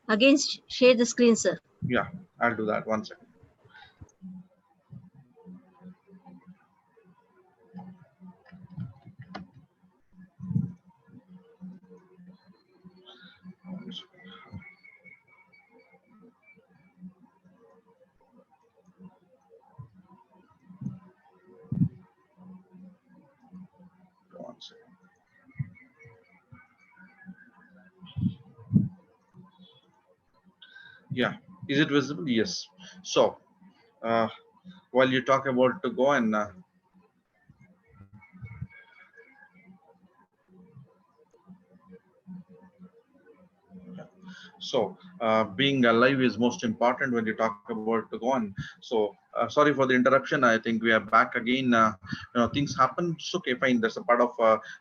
Again, share the screen, sir. Yeah, I'll do that. 1 second. Yeah. Is it visible? Yes. So uh, while you talk about to go and so being alive is most important when you talk about to go on. So sorry for the interruption. I think we are back again. Things happen. It's okay, fine. That's a part of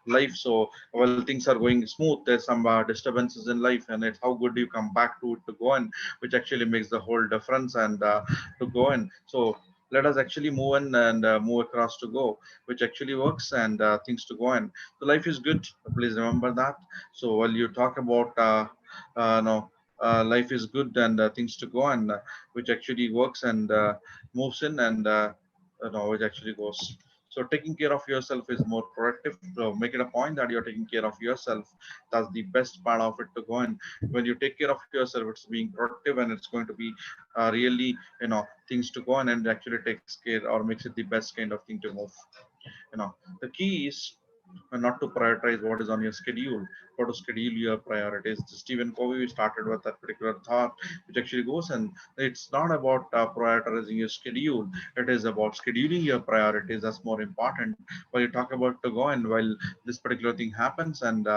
life. So while things are going smooth, there's some disturbances in life, and it's how good you come back to it to go on, which actually makes the whole difference. And to go in. So let us actually move in and move across to go, which actually works and things to go in. So life is good. Please remember that. So while you talk about no life is good and things to go and which actually works and moves in and which actually goes. So taking care of yourself is more productive. So make it a point that you're taking care of yourself. That's the best part of it to go. And when you take care of yourself, it's being productive and it's going to be really things to go on and actually takes care or makes it the best kind of thing to move. The key is not to prioritize what is on your schedule, but to schedule your priorities. Stephen Covey started with that particular thought, which actually goes, and it's not about prioritizing your schedule. It is about scheduling your priorities. That's more important. While you talk about to go, and while this particular thing happens, and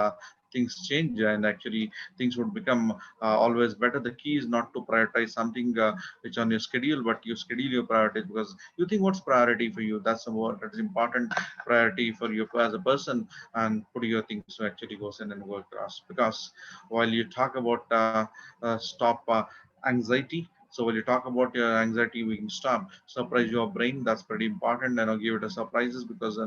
things change, and actually things would become always better. The key is not to prioritize something which on your schedule, but you schedule your priorities because you think what's priority for you. That's what is important priority for you as a person, and put your things to actually goes in and go across. Because while you talk about stop anxiety, so when you talk about your anxiety, we can stop. Surprise your brain. That's pretty important. Give it a surprises because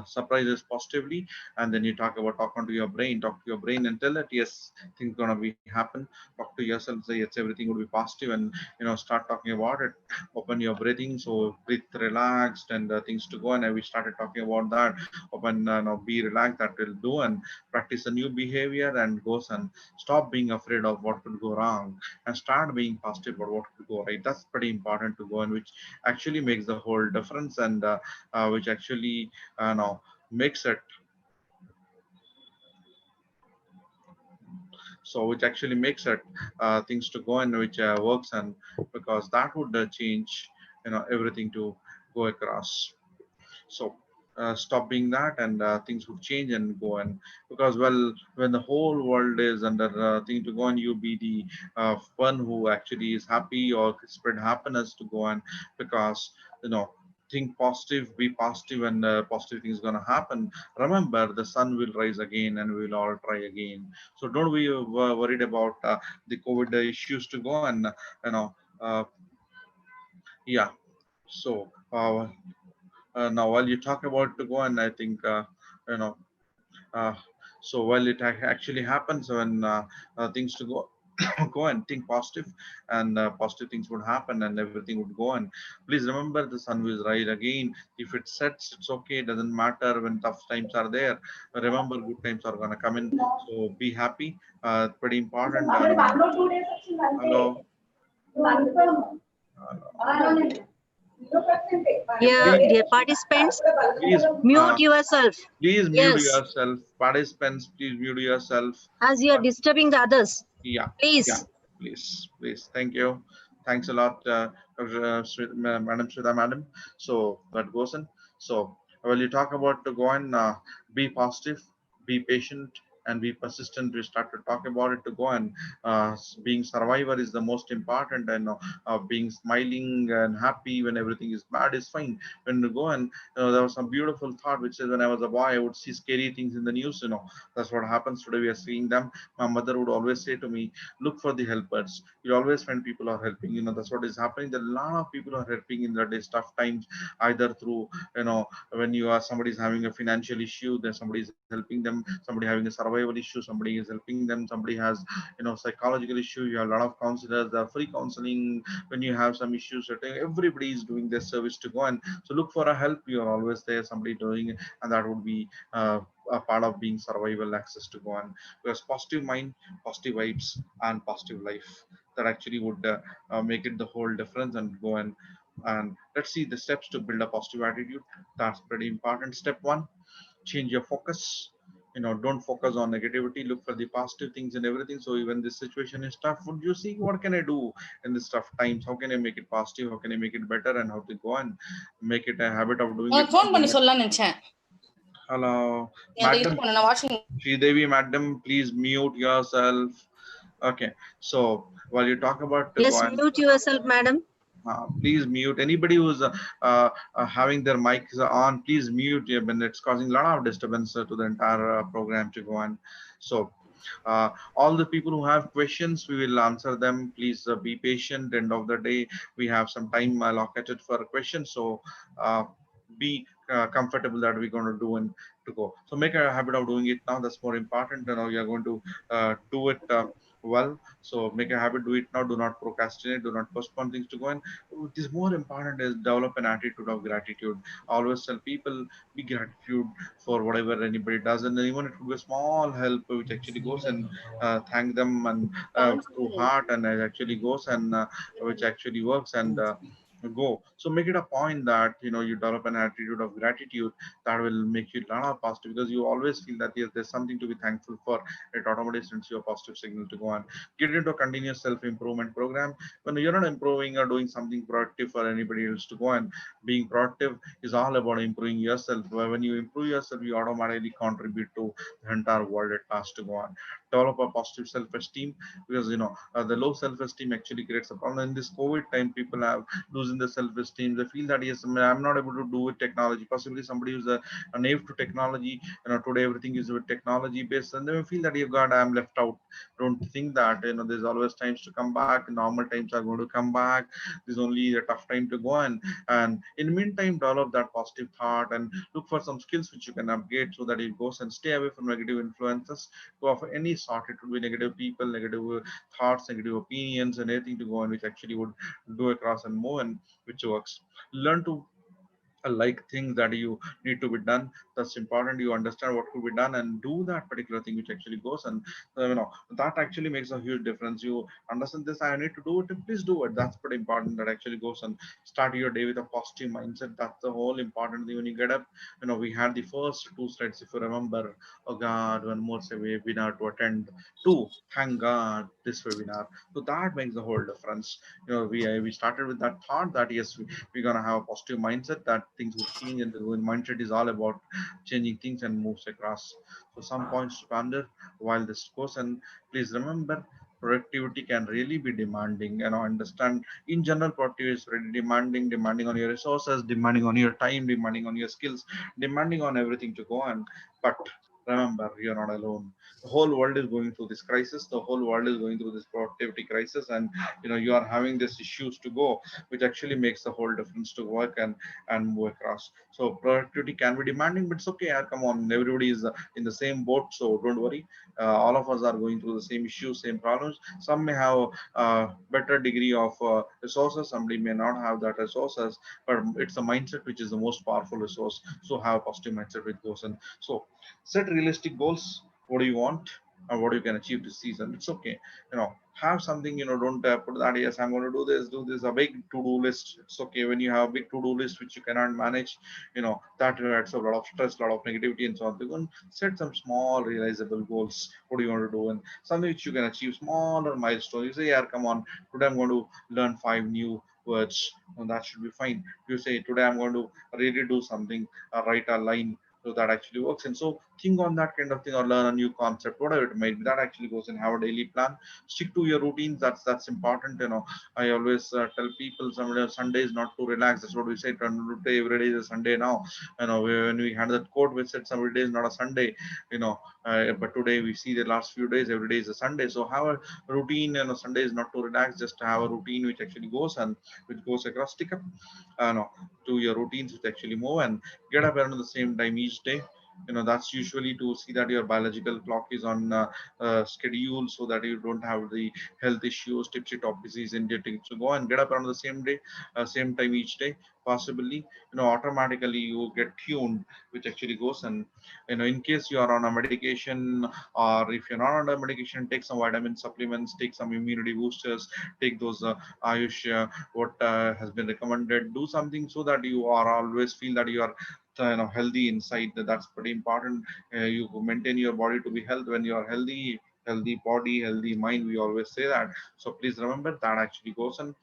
surprises positively. And then you talk about talking to your brain. Talk to your brain and tell it yes, things gonna be happen. Talk to yourself. Say yes, everything will be positive, and start talking about it. Open your breathing. So breathe relaxed and things to go. And we started talking about that. Open, be relaxed. That will do and practice a new behavior and goes and stop being afraid of what could go wrong and start being positive about what could go right. That's pretty important to go and which actually makes the whole difference and which actually makes it so which actually makes it things to go and which works and because that would change everything to go across. So stop being that and things would change and go and because well when the whole world is under thing to go and you be the one who actually is happy or spread happiness to go and because think positive, be positive, and positive things gonna happen. Remember the sun will rise again and we'll all try again. So don't be worried about the COVID issues to go and you know uh, yeah. So now while you talk about to go and I think you know uh, so while it actually happens when things to go go and think positive and positive things would happen and everything would go and please remember the sun will rise again. If it sets it's okay, it doesn't matter when tough times are there. Remember good times are going to come in, so be happy. Pretty important. Hello. Yeah, Please, dear participants, please, mute yourself. please mute Yes, yourself. Participants, please mute yourself. as you are disturbing the others. Yeah, yeah, Please. please, please. Thank you. Thanks a lot, Dr. Madam Shweta, Madam. So that goes in. So when you talk about to go and be positive, be patient, and be persistent. We start to talk about it to go and being survivor is the most important, and being smiling and happy when everything is bad is fine. When you go and there was some beautiful thought which says when I was a boy I would see scary things in the news. That's what happens today. We are seeing them. My mother would always say to me, look for the helpers. You always find people are helping. That's what is happening. There are a lot of people are helping in the days tough times, either through when you are somebody is having a financial issue, then somebody is helping them. Somebody having a survival issue, somebody is helping them. Somebody has psychological issue. You have a lot of counselors. There are free counseling when you have some issues. Everybody is doing their service to go and so look for a help. You are always there. Somebody doing, and that would be a part of being survival access to go on because positive mind, positive vibes, and positive life that actually would make it the whole difference and go and let's see the steps to build a positive attitude. That's pretty important. Step one, change your focus. don't focus on negativity, look for the positive things and everything. So even this situation is tough, would you see what can I do in this tough times, how can I make it positive, how can I make it better, and how to go and make it a habit of doing it. Phone பண்ணி சொல்லலாம்னு நினைச்சேன். Hello அந்த இது madam, பண்ண நான் washing Devi madam, please mute yourself. Okay, so while you talk about Yes, mute yourself, madam. Please mute anybody who's having their mics on, please mute. When it's causing a lot of disturbance to the entire program to go on. So all the people who have questions, we will answer them. Please be patient. End of the day, we have some time allocated for questions, so be comfortable that we're going to do and to go. So make a habit of doing it now. That's more important. You're going to do it well. So make a habit, do it now. Do not procrastinate, do not postpone things to go. And what is more important is develop an attitude of gratitude. Always tell people, be gratitude for whatever anybody does, and even it could be a small help which actually goes, and thank them and through heart, and it actually goes, and which actually works, and go. So make it a point that you develop an attitude of gratitude that will make you learn positive, because you always feel that yes, there's something to be thankful for. It automatically sends you a positive signal to go on. Get into a continuous self-improvement program. When you're not improving or doing something productive for anybody else to go on, being productive is all about improving yourself. When you improve yourself, you automatically contribute to the entire world at last to go on. Develop a positive self-esteem, because the low self-esteem actually creates a problem. In this COVID time, people have losing the self-esteem. They feel that yes, I'm not able to do with technology. Possibly somebody who's a naive to technology, today everything is with technology based, and they feel that you God, I'm left out. Don't think that there's always times to come back. Normal times are going to come back. There's only a tough time to go on, and in the meantime, develop that positive thought and look for some skills which you can upgrade, so that it goes, and stay away from negative influences. Go of any sort. It would be negative people, negative thoughts, negative opinions, and anything to go on which actually would do across and move, and which works. Learn to like things that you need to be done. That's important. You understand what could be done and do that particular thing which actually goes, and that actually makes a huge difference. You understand this, I need to do it, please do it. That's pretty important. That actually goes, and start your day with a positive mindset. That's the whole important thing. When you get up, we had the first two slides, if you remember. Oh God, one more say webinar to attend to, thank God this webinar. So that makes the whole difference. We started with that thought that yes, we're gonna have a positive mindset, that things would change, and the mindset is all about changing things and moves across. So some points to ponder while this goes, and please remember, productivity can really be demanding. Understand, in general, productivity is really demanding on your resources, demanding on your time, demanding on your skills, demanding on everything to go on. But remember, you're not alone. The whole world is going through this crisis. The whole world is going through this productivity crisis, and you are having these issues to go, which actually makes the whole difference to work and move across. So productivity can be demanding, but it's okay. Come on, everybody is in the same boat, so don't worry. All of us are going through the same issues, same problems. Some may have a better degree of resources, somebody may not have that resources, but it's a mindset which is the most powerful resource. So have a positive mindset which goes in. So set realistic goals. What do you want and what you can achieve this season? It's okay. Have something. Don't put that, yes, I'm going to do this, a big to-do list. It's okay when you have a big to-do list which you cannot manage. That adds a lot of stress, a lot of negativity, and so on. You can set some small realizable goals. What do you want to do, and something which you can achieve, smaller milestones. You say, yeah, come on, today I'm going to learn 5 new words, and that should be fine. You say, today I'm going to really do something, write a line, so that actually works. And so think on that kind of thing, or learn a new concept, whatever it might be. That actually goes, and have a daily plan. Stick to your routines. That's important. I always tell people, Sunday is not to relax. That's what we say. Today every day is a Sunday now. When we had that quote, we said every day is not a Sunday. But today we see the last few days, every day is a Sunday. So have a routine. Sunday is not to relax. Just have a routine which actually goes, and which goes across. Stick up to your routines which actually move, and get up around the same time each day. That's usually to see that your biological clock is on schedule, so that you don't have the health issues, tipsy top disease, and getting to go and get up around the same day, same time each day. Possibly, automatically you get tuned, which actually goes. And in case you are on a medication, or if you're not on a medication, take some vitamin supplements, take some immunity boosters, take those Ayush what has been recommended. Do something so that you are always feel that you are healthy inside. That's pretty important. You maintain your body to be healthy. When you are healthy, healthy body, healthy mind, we always say that. So please remember that actually goes in.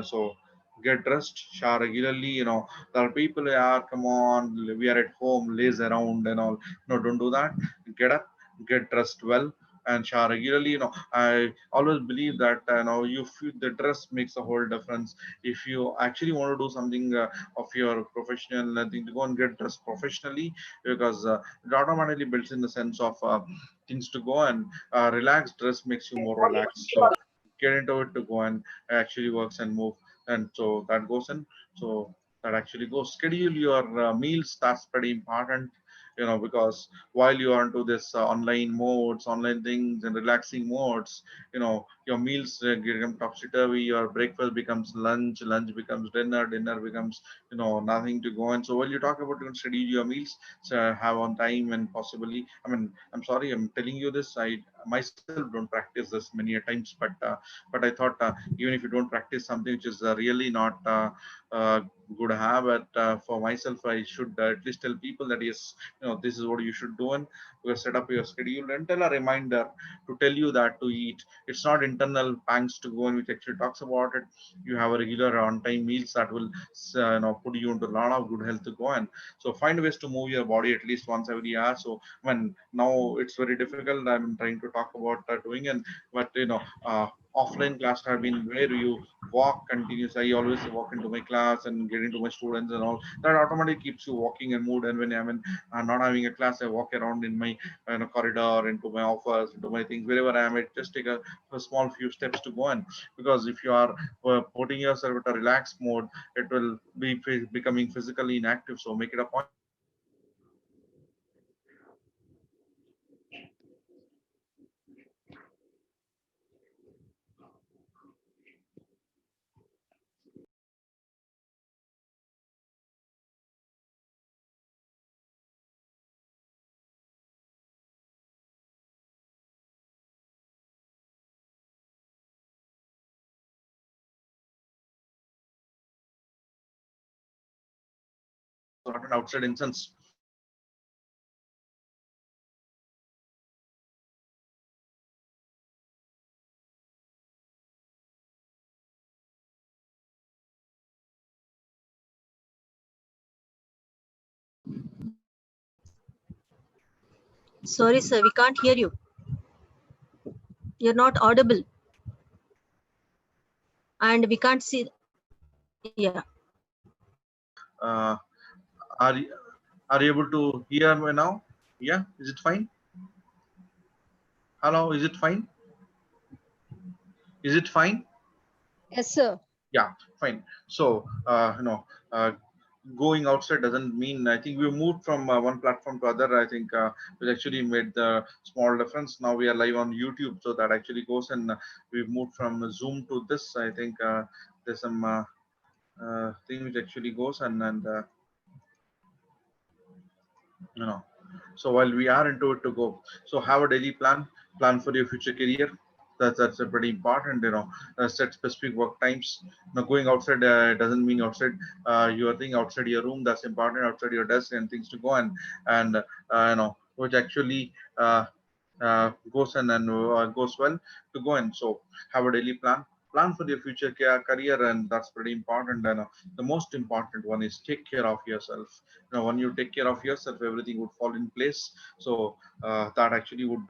So get dressed, shower regularly. There are people who are, come on, we are at home, laze around and all. No, don't do that. Get up, get dressed well, and shower regularly. I always believe that you feel the dress makes a whole difference. If you actually want to do something of your professional thing, to go and get dressed professionally, because it automatically builds in the sense of things to go, and relaxed dress makes you more relaxed. So get into it to go and actually works and move, and so that goes in. So that actually goes. Schedule your meals. That's pretty important. Because while you are into this online modes, online things, and relaxing modes, your meals become topsy turvy. Your breakfast becomes lunch, lunch becomes dinner, dinner becomes nothing to go. And so while you talk about, schedule your meals, so have on time, and possibly, I mean, I'm sorry, I'm telling you this, I myself don't practice this many a times, but I thought, even if you don't practice something which is really not uh, good habit, for myself, I should at least tell people that yes, this is what you should do, and you set up your schedule and tell a reminder to tell you that to eat. It's not internal pangs to go, and which actually talks about it. You have a regular on time meals that will put you into a lot of good health to go. And so find ways to move your body at least once every hour. So when now it's very difficult, I'm trying to talk about doing, and but offline class have been where you walk continuously. I always walk into my class and get into my students and all. That automatically keeps you walking and mood. And when I'm not having a class, I walk around in my corridor, into my office, into my things, wherever I am. I just take a small few steps to go on, because if you are putting yourself at a relaxed mode, it will be becoming physically inactive. So make it a point to go and walk around and do things to go. And not an outside incense. Sorry, sir, we can't hear you. You're not audible, and we can't see. Yeah. Uh, are you- are you able to hear me now? Yeah, is it fine? Hello, is it fine? Is it fine? Yes, sir. Yeah, fine. So going outside doesn't mean, I think we moved from one platform to other. I think it actually made the small difference. Now we are live on YouTube, so that actually goes, and we've moved from Zoom to this. I think there's some thing which actually goes, and you know so while we are into it to go, so have a daily plan for your future career. That's a pretty important. Set specific work times. Now going outside doesn't mean outside your thing, outside your room. That's important, outside your desk and things to go. And which actually goes and goes well to go in. So have a daily plan for your future career, and that's pretty important. And the most important one is take care of yourself. When you take care of yourself, everything would fall in place. So that actually would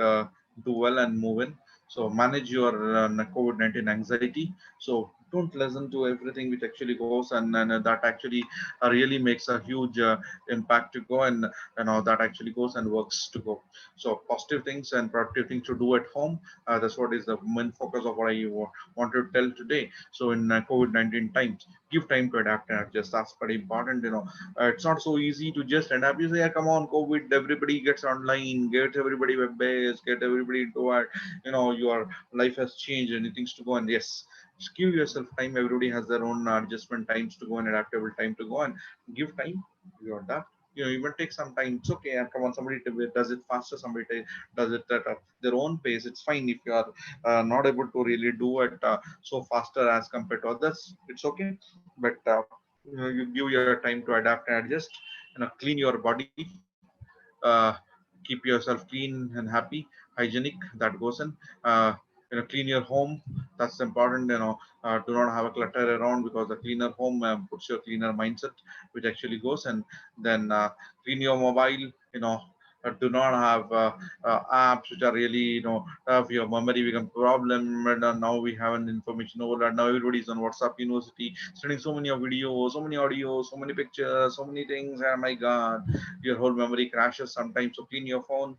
do well and move in. So manage your COVID-19 anxiety. So don't listen to everything which actually goes, and that actually really makes a huge impact to go, and that actually goes and works to go. So positive things and productive things to do at home. That's what is the main focus of what I want to tell today. So in COVID-19 times, give time to adapt and adjust. That's pretty important. It's not so easy to just adapt. You say, yeah, come on, COVID, everybody gets online, get everybody web based, get everybody into it. Your life has changed and things to go. And yes, just give yourself time. Everybody has their own adjustment times to go and adaptable time to go, and give time. You adapt. Even take some time. It's okay. And come on, somebody does it faster. Somebody does it at their own pace. It's fine if you are not able to really do it so faster as compared to others. It's okay, but you give your time to adapt and adjust. clean your body, uh, keep yourself clean and happy, hygienic, that goes in. Clean your home, that's important. Do not have a clutter around, because the cleaner home puts your cleaner mindset, which actually goes. And then clean your mobile. Do not have apps which are really, if your memory become problem. And now we have an information overload. Now everybody's on WhatsApp University, sending so many videos, so many audio, so many pictures, so many things. Oh my God, your whole memory crashes sometimes. So clean your phone,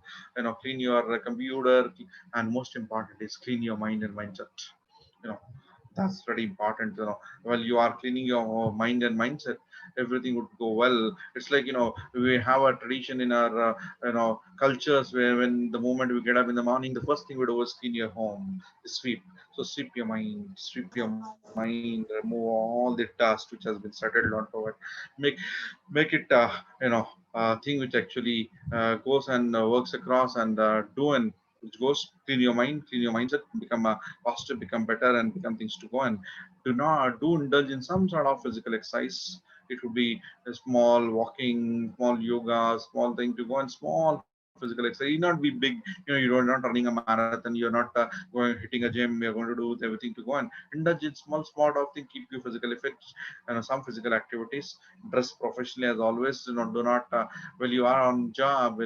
clean your computer, and most important is clean your mind and mindset. you know that's very important. Well, you are cleaning your mind and mindset, everything would go well. It's like, we have a tradition in our cultures, where when the moment we get up in the morning, the first thing we do is clean your home, sweep. So sweep your mind, sweep your mind, remove all the dust which has been settled onto it. Make make it thing which actually goes and works across, and do, and which goes. Clean your mind, clean your mindset, become positive, become better, and become things to go. And do indulge in some sort of physical exercise. It would be a small walking, small yoga, small thing to go, and small physical exercise. You not be big, you're not running a marathon, you're not going hitting a gym, you're going to do everything to go. And indulge in small of thing, keep you physically fit, some physical activities. Dress professionally as always. Do not well, you are on job,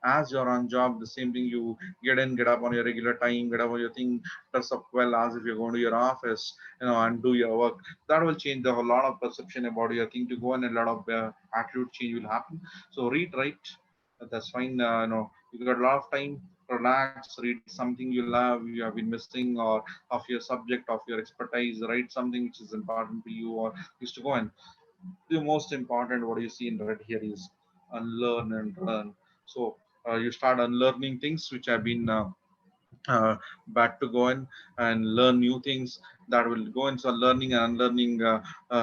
as you're on job, the same thing. You get up on your regular time, get up on your thing, dress up well as if you're going to your office, and do your work. That will change a whole lot of perception about your thing to go, and a lot of attitude change will happen. So read, write, that's fine. You got a lot of time, relax, read something you love, you have been missing, or of your subject, of your expertise. Write something which is important to you, or used to go. And the most important, what you see in red here is unlearn and learn. So you start unlearning things which have been uh, bad, to go in and learn new things that will go in. So learning and unlearning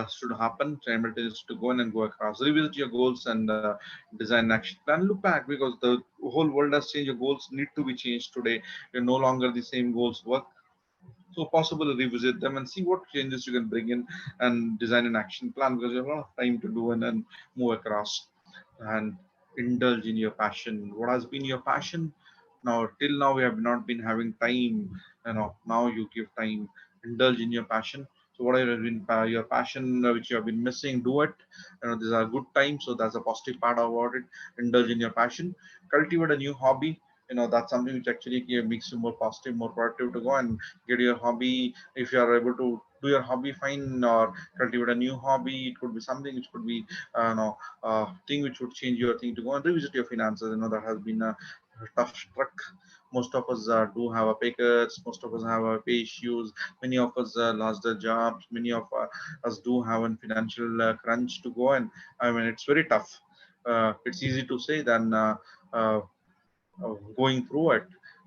should happen simultaneously, to go in and go across. Revisit your goals and design an action plan. Look back, because the whole world has changed. Your goals need to be changed today. You're no longer the same goals work. So possible to revisit them and see what changes you can bring in, and design an action plan, because you have a lot of time to do, and then move across. And indulge in your passion. What has been your passion? Now, till now, we have not been having time. Now you give time. Indulge in your passion. So whatever has been your passion, which you have been missing, do it. These are good times. So that's a positive part about it. Indulge in your passion. Cultivate a new hobby. That's something which actually makes you more positive, more productive, to go and get your hobby. If you are able to do your hobby, fine. Or cultivate a new hobby. It could be something which could be thing which would change your thing, to go and revisit your finances. That has been a tough truck. Most of us do have a pay cuts. Most of us have a pay issues. Many of us lost their jobs. Many of us do have a financial crunch to go. And I mean, it's very tough. It's easy to say than uh, going through it.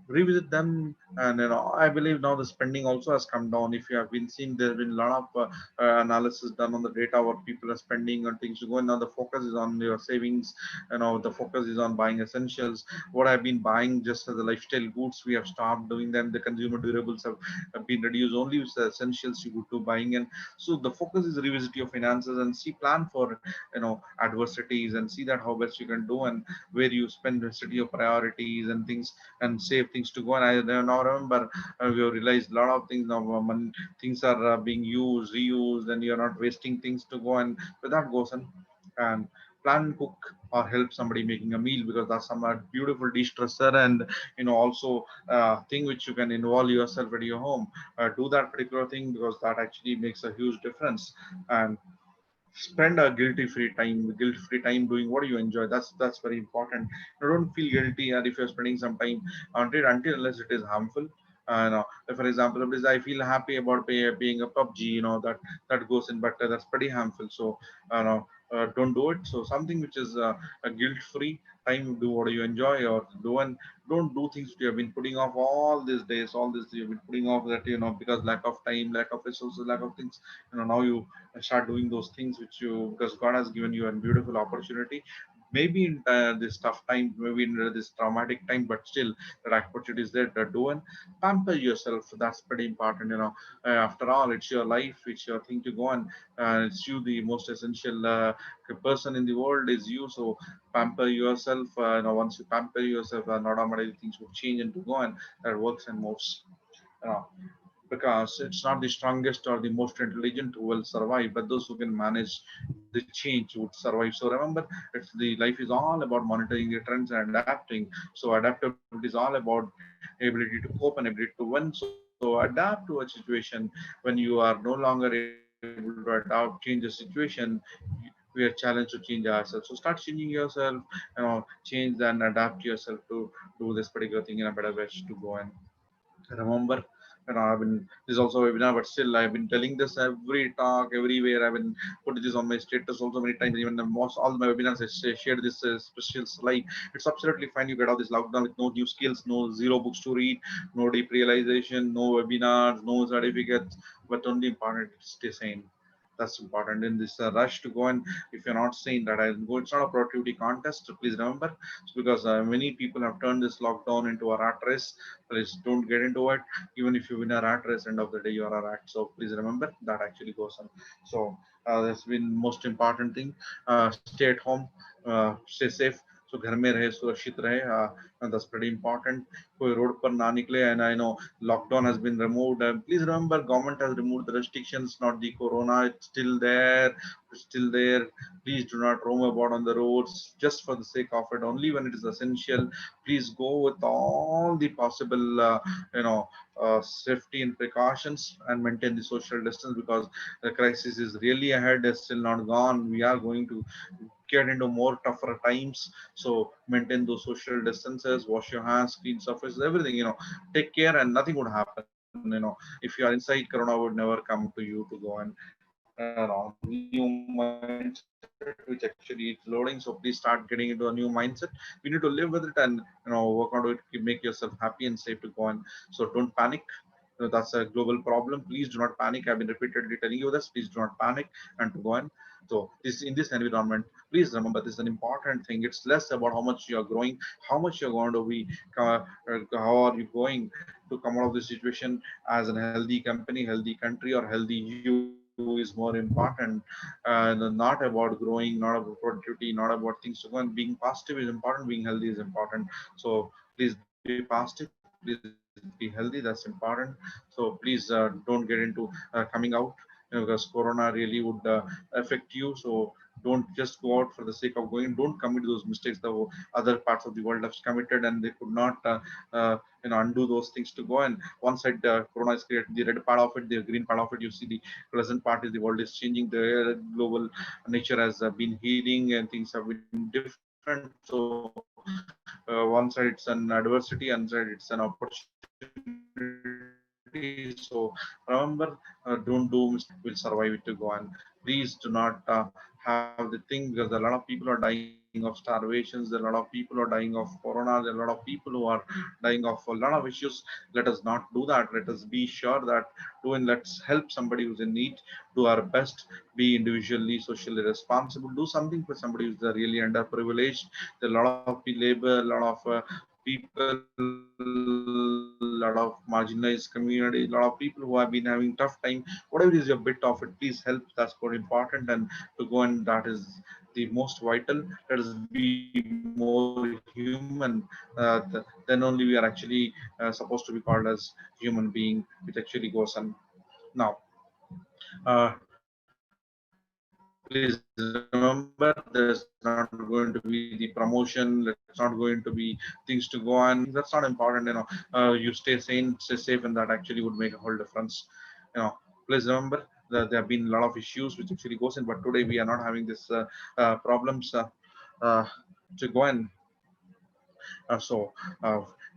Revisit them. And I believe now the spending also has come down. If you have been seeing, there's been a lot of analysis done on the data, what people are spending on things to go. And now the focus is on your savings. The focus is on buying essentials. What I've been buying just as a lifestyle goods, we have stopped doing them. The consumer durables have been reduced. Only with the essentials you go to buying. And so the focus is revisit your finances and see, plan for adversities, and see that how best you can do, and where you spend, set your priorities and things, and save things to go. And I now remember, we have realized a lot of things now. Things are being used, reused, and you're not wasting things to go. And so that goes on. And plan, cook, or help somebody making a meal, because that's some beautiful de-stressor. And also thing which you can involve yourself at your home. Do that particular thing, because that actually makes a huge difference. And spend a guilt-free time doing what you enjoy. That's very important. Don't feel guilty, and if you're spending some time until unless it is harmful. For example, if I feel happy about paying a PUBG, that goes in, but that's pretty harmful. So don't do it. So something which is a guilt-free time, do what you enjoy, or do, and don't do things you have been putting off all these days. All this you've been putting off, that because lack of time, lack of resources, lack of things. Now you start doing those things which you, because God has given you a beautiful opportunity. maybe in this tough time, maybe in this traumatic time, but still that opportunity is there to do and pamper yourself. That's pretty important, after all, it's your life, it's your thing to go on. It's you, the most essential person in the world is you. So pamper yourself. Once you pamper yourself, not automatically things will change and to go on. That works and moves. You know, because it's not the strongest or the most intelligent who will survive, but those who can manage the change would survive. So remember, it's the life is all about monitoring the trends and adapting. So adaptability is all about ability to cope and ability to win. So adapt to a situation when you are no longer able to adapt, change the situation. We are challenged to change ourselves. So start changing yourself, change and adapt yourself to do this particular thing in a better way to go and remember. I've been this is also a webinar, but still I've been telling this every talk, everywhere. I've been put this on my status also many times. Even the most all my webinars I shared this special slide. It's absolutely fine. You get out this lockdown with no new skills, no zero books to read, no deep realization, no webinars, no certificates, but only important stay sane. That's important in this rush to go. And if you're not saying that I go, it's not a productivity contest. So please remember, it's because many people have turned this lockdown into a rat race. Please don't get into it. Even if you win a rat race, end of the day you are a rat. So please remember that actually goes on. So that's been most important thing. Stay at home, stay safe. So घर में रहे, सुरक्षित रहे. And that's pretty important. कोई road पर ना निकले. And I know lockdown has been removed. Please remember, government has removed the restrictions, not the corona. It's still there. It's still there. Please do not roam about on the roads just for the sake of it. Only when it is essential. Please go with all the possible, safety and precautions and maintain the social distance because the crisis is really ahead. It's still not gone. We are going to get into more tougher times. So maintain those social distances, wash your hands, clean surfaces, everything, take care and nothing would happen. If you are inside, corona would never come to you to go and new mindset which actually it's loading. So please start getting into a new mindset. We need to live with it and work on it, make yourself happy and safe to go on. So don't panic. That's a global problem. Please do not panic. I've been repeatedly telling you this. Please do not panic and to go on. So this in this environment, please remember this is an important thing. It's less about how much you are growing, how much you're going to be, how are you going to come out of this situation as a healthy company, healthy country, or healthy you is more important. Not about growing, not about productivity, not about things to go. And being positive is important, being healthy is important. So please be positive, please be healthy. That's important. So please don't get into coming out, because Corona really would affect you. So don't just go out for the sake of going. Don't commit those mistakes the other parts of the world have committed, and they could not undo those things to go. And one side corona is created the red part of it, the green part of it, you see the pleasant part is the world is changing, the global nature has been healing and things have been different. So one side it's an adversity, one side it's an opportunity. So remember, don't do mistakes to go and will survive it to go. And please do not have the thing, because a lot of people are dying of starvations, there are a lot of people are dying of corona, there are a lot of people who are dying of a lot of issues. Let us not do that. Let us be sure that do and let's help somebody who's in need, do our best, be individually socially responsible, do something for somebody who's really underprivileged. There are a lot of labor, a lot of people, a lot of marginalized community, a lot of people who have been having tough time. Whatever is your bit of it, please help. That's more important. And to go, and that is the most vital. Let us be more human. Then only we are actually supposed to be called as human being, which actually goes on. Now, please remember, there's not going to be the promotion, it's not going to be things to go on, that's not important. You stay sane, stay safe, and that actually would make a whole difference. Please remember that there have been a lot of issues which actually goes in, but today we are not having this problems uh, to go in. So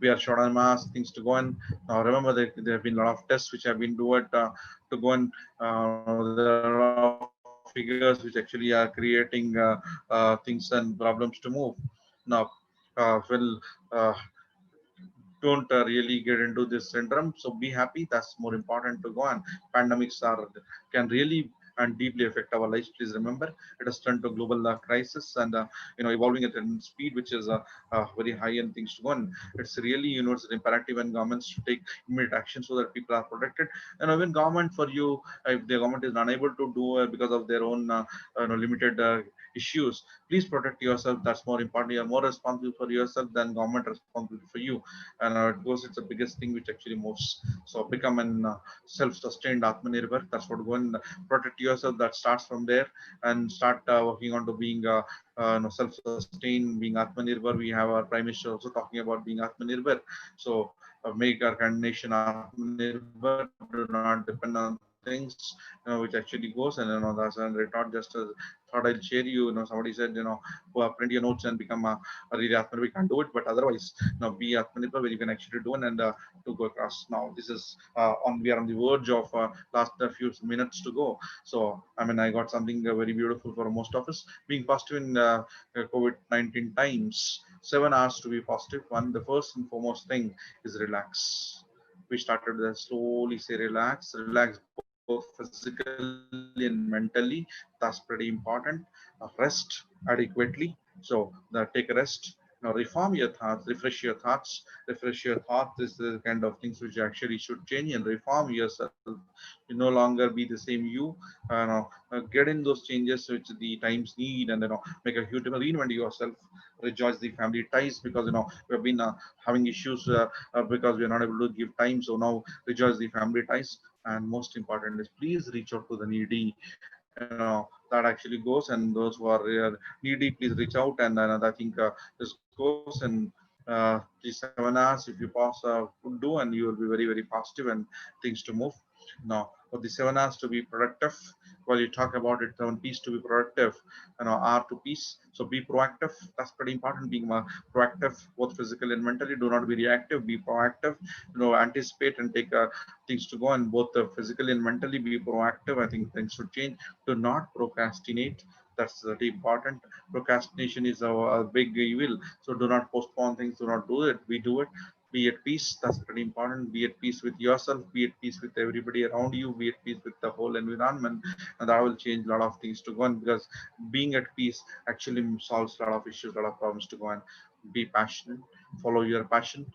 we are short on mass things to go on. Remember that there have been a lot of tests which have been doing to go on. There are a lot of figures which actually are creating things and problems to move. Now, well, don't really get into this syndrome. So be happy. That's more important to go on. Pandemics are can really and deeply affect our lives. Please remember, it has turned to global crisis, and evolving at a speed which is very high and things to go on. It's really it's an imperative and governments to take immediate action so that people are protected. And even government for you, if the government is unable to do because of their own limited issues, please protect yourself. That's more important. You're more responsible for yourself than government responsible for you. And it goes, it's the biggest thing which actually moves. So become an self-sustained Atmanirbhar. That's what go and protect yourself. That starts from there, and start working on to being self-sustained, being Atmanirbhar. We have our Prime Minister also talking about being Atmanirbhar. So make our nation Atmanirbhar. Do not depend on things which actually goes. And that's and retort just as thought I'll share you. Somebody said who have plenty of notes and become a really Atmanirbhar. We can't do it, but otherwise be Atmanirbhar where you can actually do it, and to go across. Now this is on we are on the verge of last few minutes to go. So I mean, I got something very beautiful for most of us. Being positive in COVID-19 times, 7 hours to be positive. One, the first and foremost thing is relax. We started with slowly say relax both physically and mentally. That's pretty important. Rest adequately. So take a rest. Reform your thoughts, refresh your thoughts. This is the kind of things which actually should change and reform yourself. You no longer be the same you. Get in those changes which the times need, and make a huge reinvent yourself. Rejoice the family ties, because we have been having issues because we are not able to give time. So now rejoice the family ties. And most important is, please reach out to the needy. That actually goes, and those who are needy, please reach out. And I think this goes, and these 7 hours, if you pass do, and you will be very, very positive and things to move. Now for the 7 hours to be productive, while you talk about it, 7 P's to be productive, R to peace. So be proactive. That's pretty important. Being proactive, both physically and mentally. Do not be reactive. Be proactive. Anticipate and take things to go, and both physically and mentally be proactive. I think things should change. Do not procrastinate. That's very important. Procrastination is a big evil. So do not postpone things. Do not do it. We do it. Be at peace. That's pretty important. Be at peace with yourself. Be at peace with everybody around you. Be at peace with the whole environment, and that will change a lot of things to go on, because being at peace actually solves a lot of issues, a lot of problems to go on. Be passionate. Follow your passion.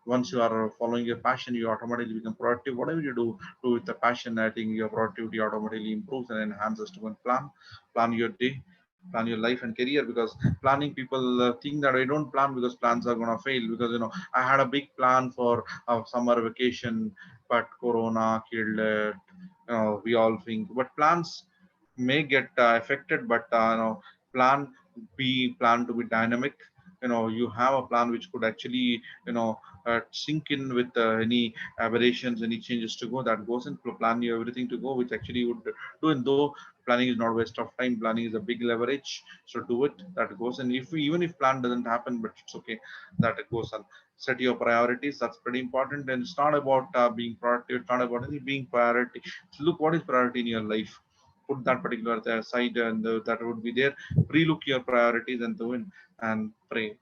Once you are following your passion, you automatically become productive. Whatever you do with the passion. I think your productivity automatically improves and enhances. To go and plan your day, plan your life and career. Because planning, people think that I don't plan because plans are going to fail. Because I had a big plan for summer vacation, but corona killed it. We all think, but plans may get affected, but plan plan to be dynamic. You have a plan which could actually sink in with any aberrations, any changes to go. That goes in. Plan you everything to go, which actually would do. And though planning is not waste of time, planning is a big leverage. So do it. That goes. And if even if plan doesn't happen, but it's okay, that it goes on. Set your priorities. That's pretty important. And it's not about being productive. It's not about any being priority. Look what is priority in your life. Put that particular side, and that would be there. Pre-look your priorities and do it, and pray.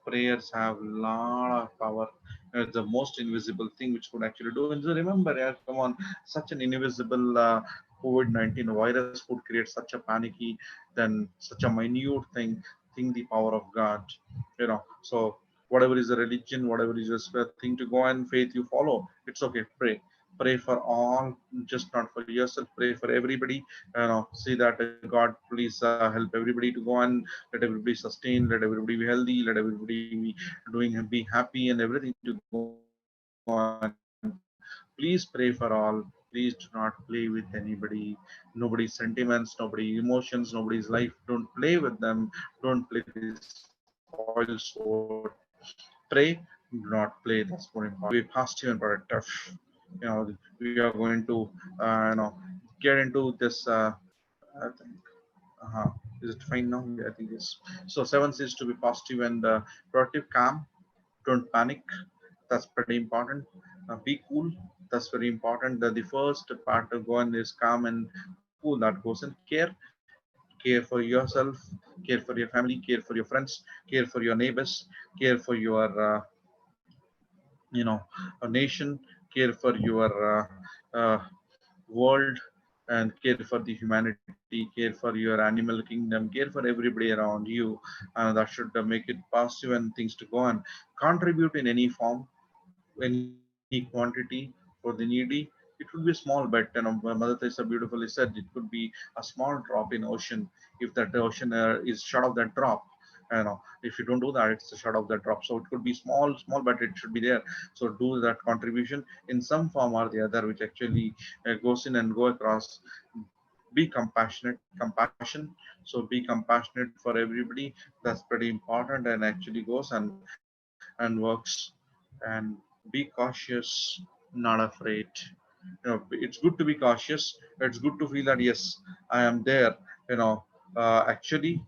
Prayers have a lot of power. It's the most invisible thing which could actually do. And so remember, yeah, come on, such an invisible COVID-19 virus would create such a panicky, then such a minute thing. Think the power of God. So whatever is the religion, whatever is the thing to go and faith you follow, it's okay. Pray for all, just not for yourself. Pray for everybody. See that God, please help everybody to go on. Let everybody sustain. Let everybody be healthy. Let everybody be happy and everything to go on. Please pray for all. Please do not play with anybody. Nobody's sentiments, nobody emotions, nobody's life. Don't play with them. Don't play this spoil sport. Pray, do not play. That's more important. Be positive and productive. We are going to get into this. I think. Is it fine now? Yeah, I think yes. So 7 is to be positive and productive, calm. Don't panic. That's pretty important. Be cool. That's very important. The first part of going is calm and cool. That goes in care. Care for yourself. Care for your family. Care for your friends. Care for your neighbors. Care for your a nation. Care for your uh, world. and care for the humanity, care for your animal kingdom, care for everybody around you. That should make it positive and things to go on. Contribute in any form, any quantity for the needy. It would be a small bet. Mother Teresa beautifully said it could be a small drop in ocean. If that ocean is short of that drop, if you don't do that, it's a short of that drop. So it could be small, but it should be there. So do that contribution in some form or the other, which actually goes in and go across. Be compassionate, compassion. So be compassionate for everybody. That's pretty important, and actually goes and works. And be cautious, not afraid. It's good to be cautious. It's good to feel that yes, I am there. Actually,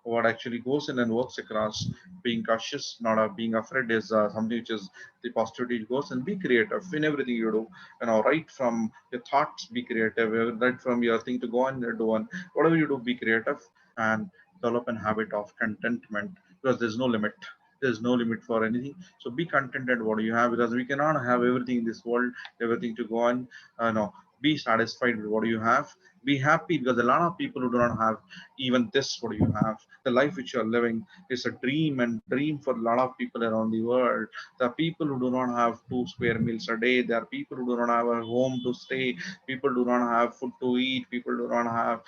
what actually goes in and works across. Being cautious, not being afraid, is something which is the positivity goes. And be creative in everything you do. Right from your thoughts, be creative. Right from your thing to go and do, and whatever you do, be creative and develop an habit of contentment, because there's no limit. There's no limit for anything. So be contented what you have, because we cannot have everything in this world, everything to go on. No, be satisfied with what you have. Be happy, because a lot of people who do not have even this what you have. The life which you are living is a dream, and dream for a lot of people around the world. There are people who do not have 2 square meals a day. There are people who do not have a home to stay. People do not have food to eat. People do not have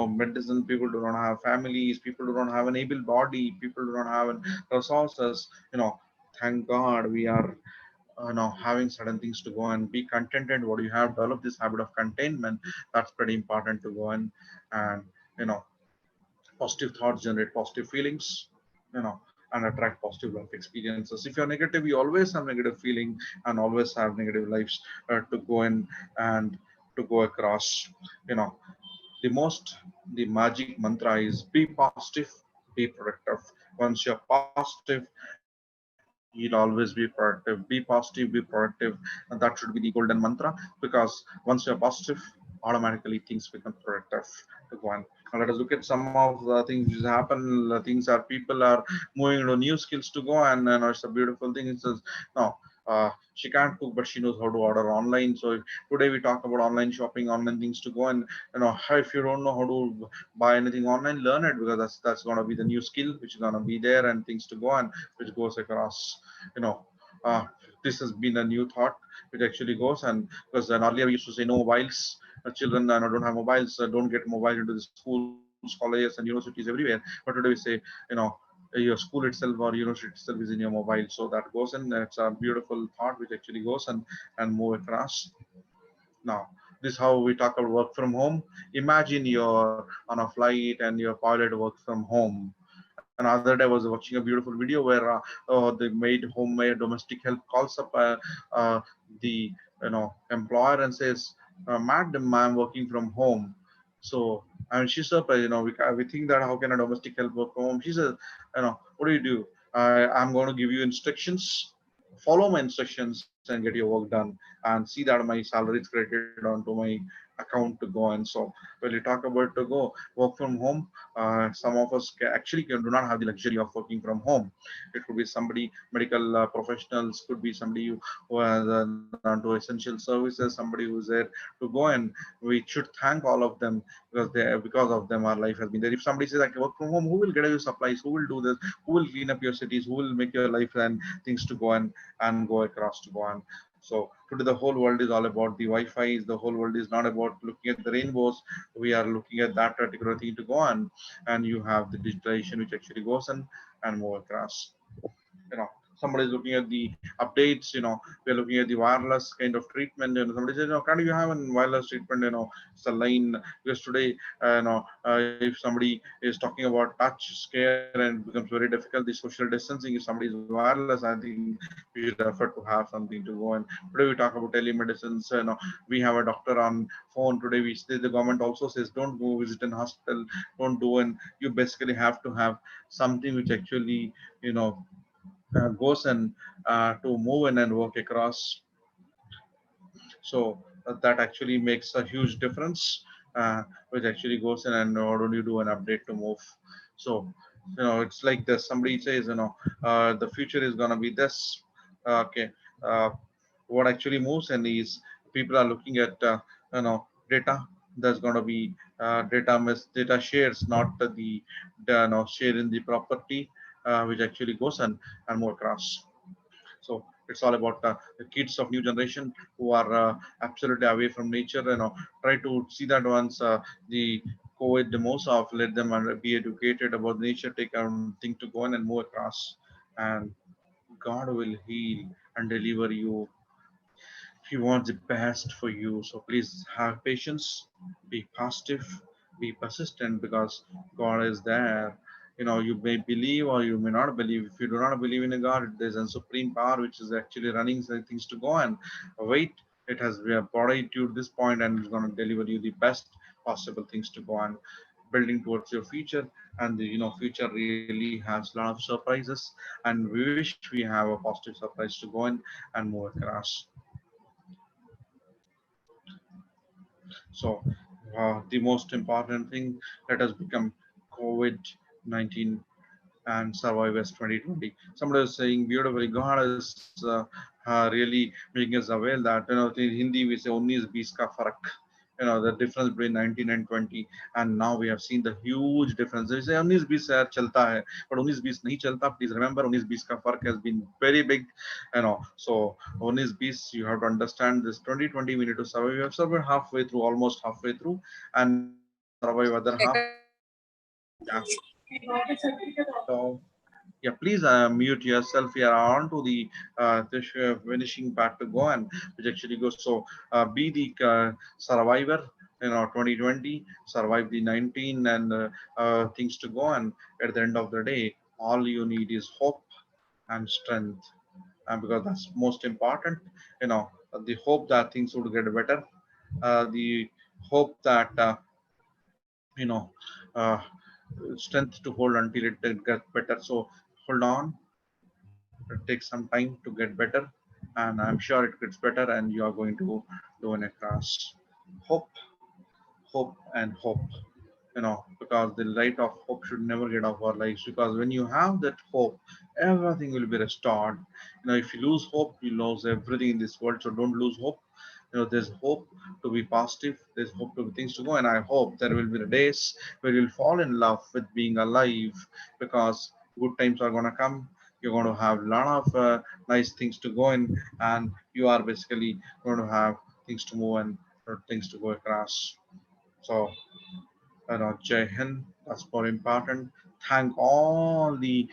medicine. People do not have families. People do not have an able body. People do not have resources. Thank God we are now having certain things to go and be contented what you have. Develop this habit of containment. That's pretty important to go and you know positive thoughts generate positive feelings, you know and attract positive life experiences. If you're negative, you always have negative feeling and always have negative lives to go in and to go across. you know the most the magic mantra is be positive, be productive. Once you're positive, you'll always be productive. Be positive, be productive. And that should be the golden mantra, because once you're positive, automatically things become productive to go on. Now let us look at some of the things which happen. Things are people are moving into new skills to go, and it's a beautiful thing. It says no. She can't cook, but she knows how to order online. So today we talk about online shopping, online things to go, and if you don't know how to buy anything online, learn it, because that's going to be the new skill which is going to be there, and things to go and which goes across. you know uh, this has been a new thought which actually goes. And because then earlier we used to say no mobiles. Children don't have mobiles, don't get mobile into the schools, colleges, and universities everywhere. But today we say, you know your school itself or university itself is in your mobile. So that goes in. It's a beautiful thought which actually goes and move across. Now, this is how we talk about work from home. Imagine you're on a flight and your pilot works from home. Another day I was watching a beautiful video where they made homemade domestic help calls up uh, the employer and says, "Madam, I'm working from home." So I mean, she's surprised. We think that how can a domestic help work from home? She says, "What do you do? I'm going to give you instructions. Follow my instructions and get your work done, and see that my salary is credited onto my account to go." And so when you talk about to go work from home, some of us do not have the luxury of working from home. It could be somebody medical professionals, could be somebody who has onto essential services, somebody who's there to go. And we should thank all of them, because of them our life has been there. If somebody says I can work from home, who will get you supplies, who will do this, who will clean up your cities, who will make your life and things to go and go across to go on. So today the whole world is all about the Wi-Fi. The whole world is not about looking at the rainbows. We are looking at that particular thing to go on, and you have the digitalization which actually goes and move across. you know Somebody is looking at the updates. We're looking at the wireless kind of treatment, and somebody says, can you have a wireless treatment? It's a line. Because today if somebody is talking about touch scare and it becomes very difficult, the social distancing, if somebody is wireless, I think we should effort to have something to go. And today we talk about telemedicine. So, we have a doctor on phone. Today the government also says don't go visit an hospital, don't do. And you basically have to have something which actually goes and to move in and work across. So that actually makes a huge difference, which actually goes in and what do you do an update to move. So it's like this. Somebody says, the future is going to be this. Okay. uh, what actually moves in is people are looking at data. there's going to be data shares, not the no, share in the property, which actually goes and more across. So it's all about the kids of new generation who are absolutely away from nature. Try to see that once the COVID demos off, let them be educated about nature, take a thing to go in and move across, and God will heal and deliver you. He wants the best for you. So please have patience, be positive, be persistent, because God is there. You may believe or you may not believe. If you do not believe in a God, there's a supreme power which is actually running things to go and wait. It has brought you to this point and it's going to deliver you the best possible things to go on, building towards your future. And the future really has a lot of surprises, and we wish we have a positive surprise to go in and move across. So, the most important thing, let us become COVID-19 and survive as 2020. Somebody was saying beautifully, God is really making us aware that, in Hindi we say, 19-20 ka farak. The difference between 19 and 20, and now we have seen the huge difference. They say 19-20 yaar chalta hai, but 19-20 nahi chalta. Please remember, 19-20 ka fark has been very big. So 19-20, you have to understand this. 2020 we need to survive. We have survived halfway through, almost halfway through, and now we need to survive other half. Yeah. So yeah, please mute yourself. We are on to the finishing part to go, and which actually goes. So be the survivor. 2020 survive the 19 and things to go, and at the end of the day, all you need is hope and strength, because that's most important. The hope that things would get better, the hope that you know uh, strength to hold until it gets better. So hold on, it takes some time to get better, and I'm sure it gets better, and you are going to do an across. Hope, hope, and hope. Because the light of hope should never get off our lives. Because when you have that hope, everything will be restored. If you lose hope, you lose everything in this world. So don't lose hope. There's hope to be positive. There's hope to be things to go, and I hope there will be the days where you'll fall in love with being alive, because good times are gonna come. You're going to have a lot of nice things to go in, and you are basically going to have things to move and things to go across. So Jai Hind, that's more important. Thank all the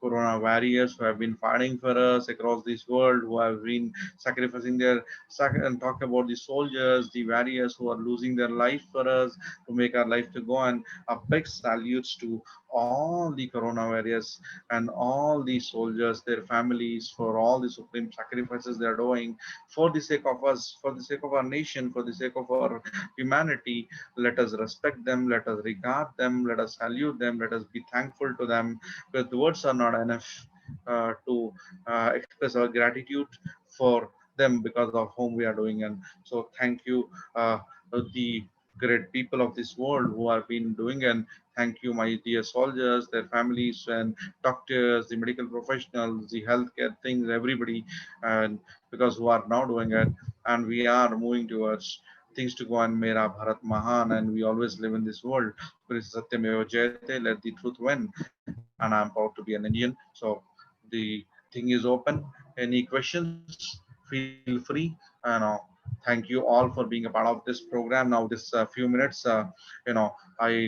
Corona warriors who have been fighting for us across this world, who have been sacrificing their and talk about the soldiers, the warriors who are losing their life for us to make our life to go. And a big salutes to all the Corona warriors and all the soldiers, their families, for all the supreme sacrifices they are doing for the sake of us, for the sake of our nation, for the sake of our humanity. Let us respect them, let us regard them, let us salute them, let us be thankful to them, because the words are not enough to express our gratitude for them, because of whom we are doing. And so thank you, the great people of this world who have been doing, and thank you, my dear soldiers, their families, and doctors, the medical professionals, the healthcare things, everybody, and because who are now doing it. And we are moving towards things to go on. Mera Bharat Mahan, and we always live in this world. Satyameva Jayate, let the truth win. And I'm proud to be an Indian. So the thing is open. Any questions? Feel free. Thank you all for being a part of this program. Now, this few minutes, I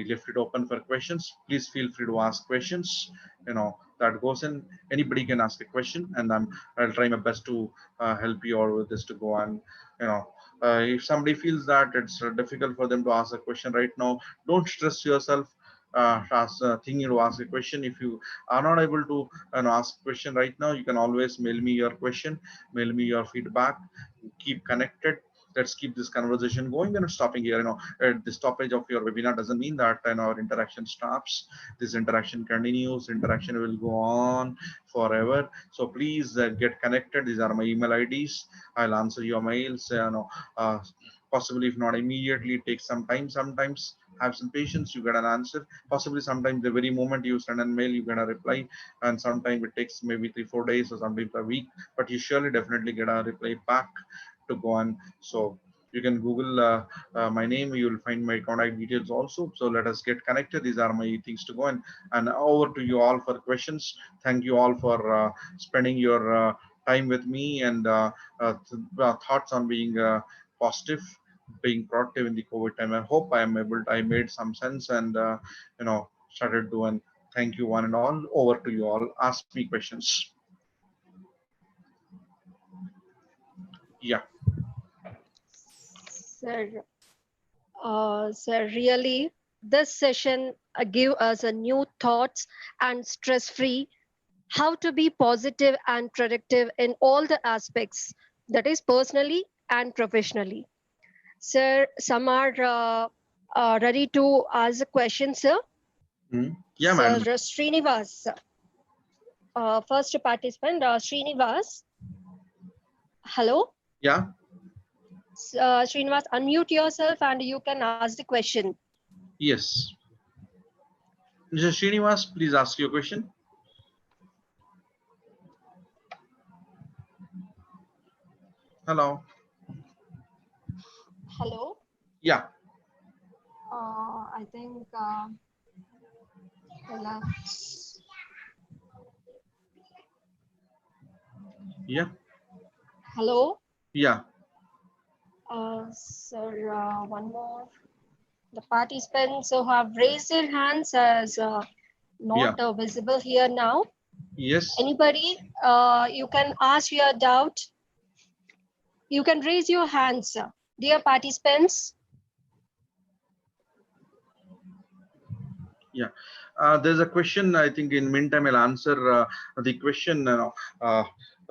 left it open for questions. Please feel free to ask questions. That goes in. Anybody can ask a question, and I'll try my best to help you all with this to go on. You know, if somebody feels that it's difficult for them to ask a question right now, don't stress yourself. Thinking to ask a question. If you are not able to ask a question right now, you can always mail me your question, mail me your feedback. Keep connected. Let's keep this conversation going and stopping here. At the stoppage of your webinar doesn't mean that our interaction stops. This interaction continues. Interaction will go on forever. So please get connected. These are my email IDs. I'll answer your mails. Uh, Possibly, if not immediately, it takes some time. Sometimes have some patience, you get an answer. Possibly sometimes the very moment you send an mail, you get a reply, and sometimes it takes maybe 3-4 days or sometimes a week, but you surely definitely get a reply back to go on. So You can Google my name. You will find my contact details also. So let us get connected. These are my things to go and over to you all for questions. Thank you all for spending your time with me and thoughts on being positive, being productive in the COVID time. I hope I made some sense and started doing. Thank you one and all. Over to you all. Ask me questions. Yeah. Sir, sir, really, this session give us a new thoughts and stress-free how to be positive and productive in all the aspects, that is personally and professionally. Sir, some are ready to ask a question, sir. Yeah, Sir madam. Srinivas, first participant, Srinivas. Hello, Yeah. Srinivas, unmute yourself and you can ask the question. Yes. Mr. Srinivas, please ask your question. Hello. Hello. Yeah. I think let's. Yeah. Hello. Yeah. Sir, one more. The participants who have raised their hands as not Yeah. visible here now. Yes. Anybody, you can ask your doubt. You can raise your hands, dear participants. Yeah. There's a question. I think in meantime I'll answer the question.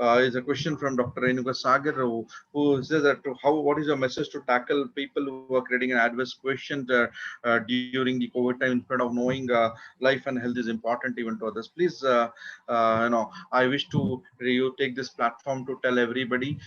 Is a question from Dr. Renuka Sagar who says that what is your message to tackle people who are creating an adverse quotient during the COVID time instead of knowing life and health is important even to others. Please, I wish to you take this platform to tell everybody,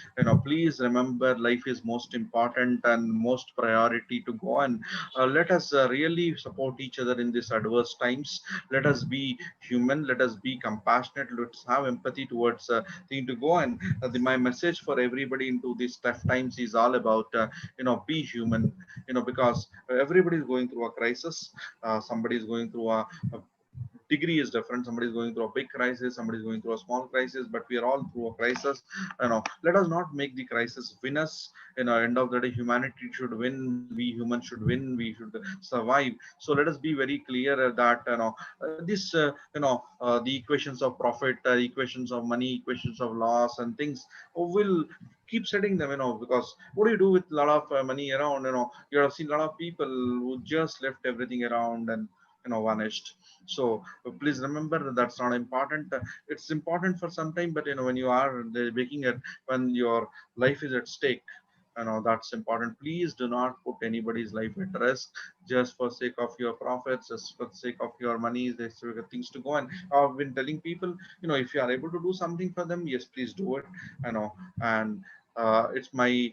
please remember life is most important and most priority to go and let us really support each other in these adverse times. Let us be human. Let us be compassionate. Let's have empathy towards thing to go. And my message for everybody into these tough times is all about be human. Because everybody is going through a crisis. Somebody is going through a degree is different. Somebody is going through a big crisis, somebody is going through a small crisis, but we are all through a crisis. Let us not make the crisis win us. End of the day, humanity should win, we humans should win, we should survive. So let us be very clear that this the equations of profit, equations of money, equations of loss and things will keep setting them, because what do you do with a lot of money around? You have seen a lot of people who just left everything around and vanished. So please remember that's not important. It's important for some time, but when you are making it, when your life is at stake, that's important. Please do not put anybody's life at risk just for sake of your profits, just for the sake of your money. There's things to go. And I've been telling people, if you are able to do something for them, yes, please do it. And it's my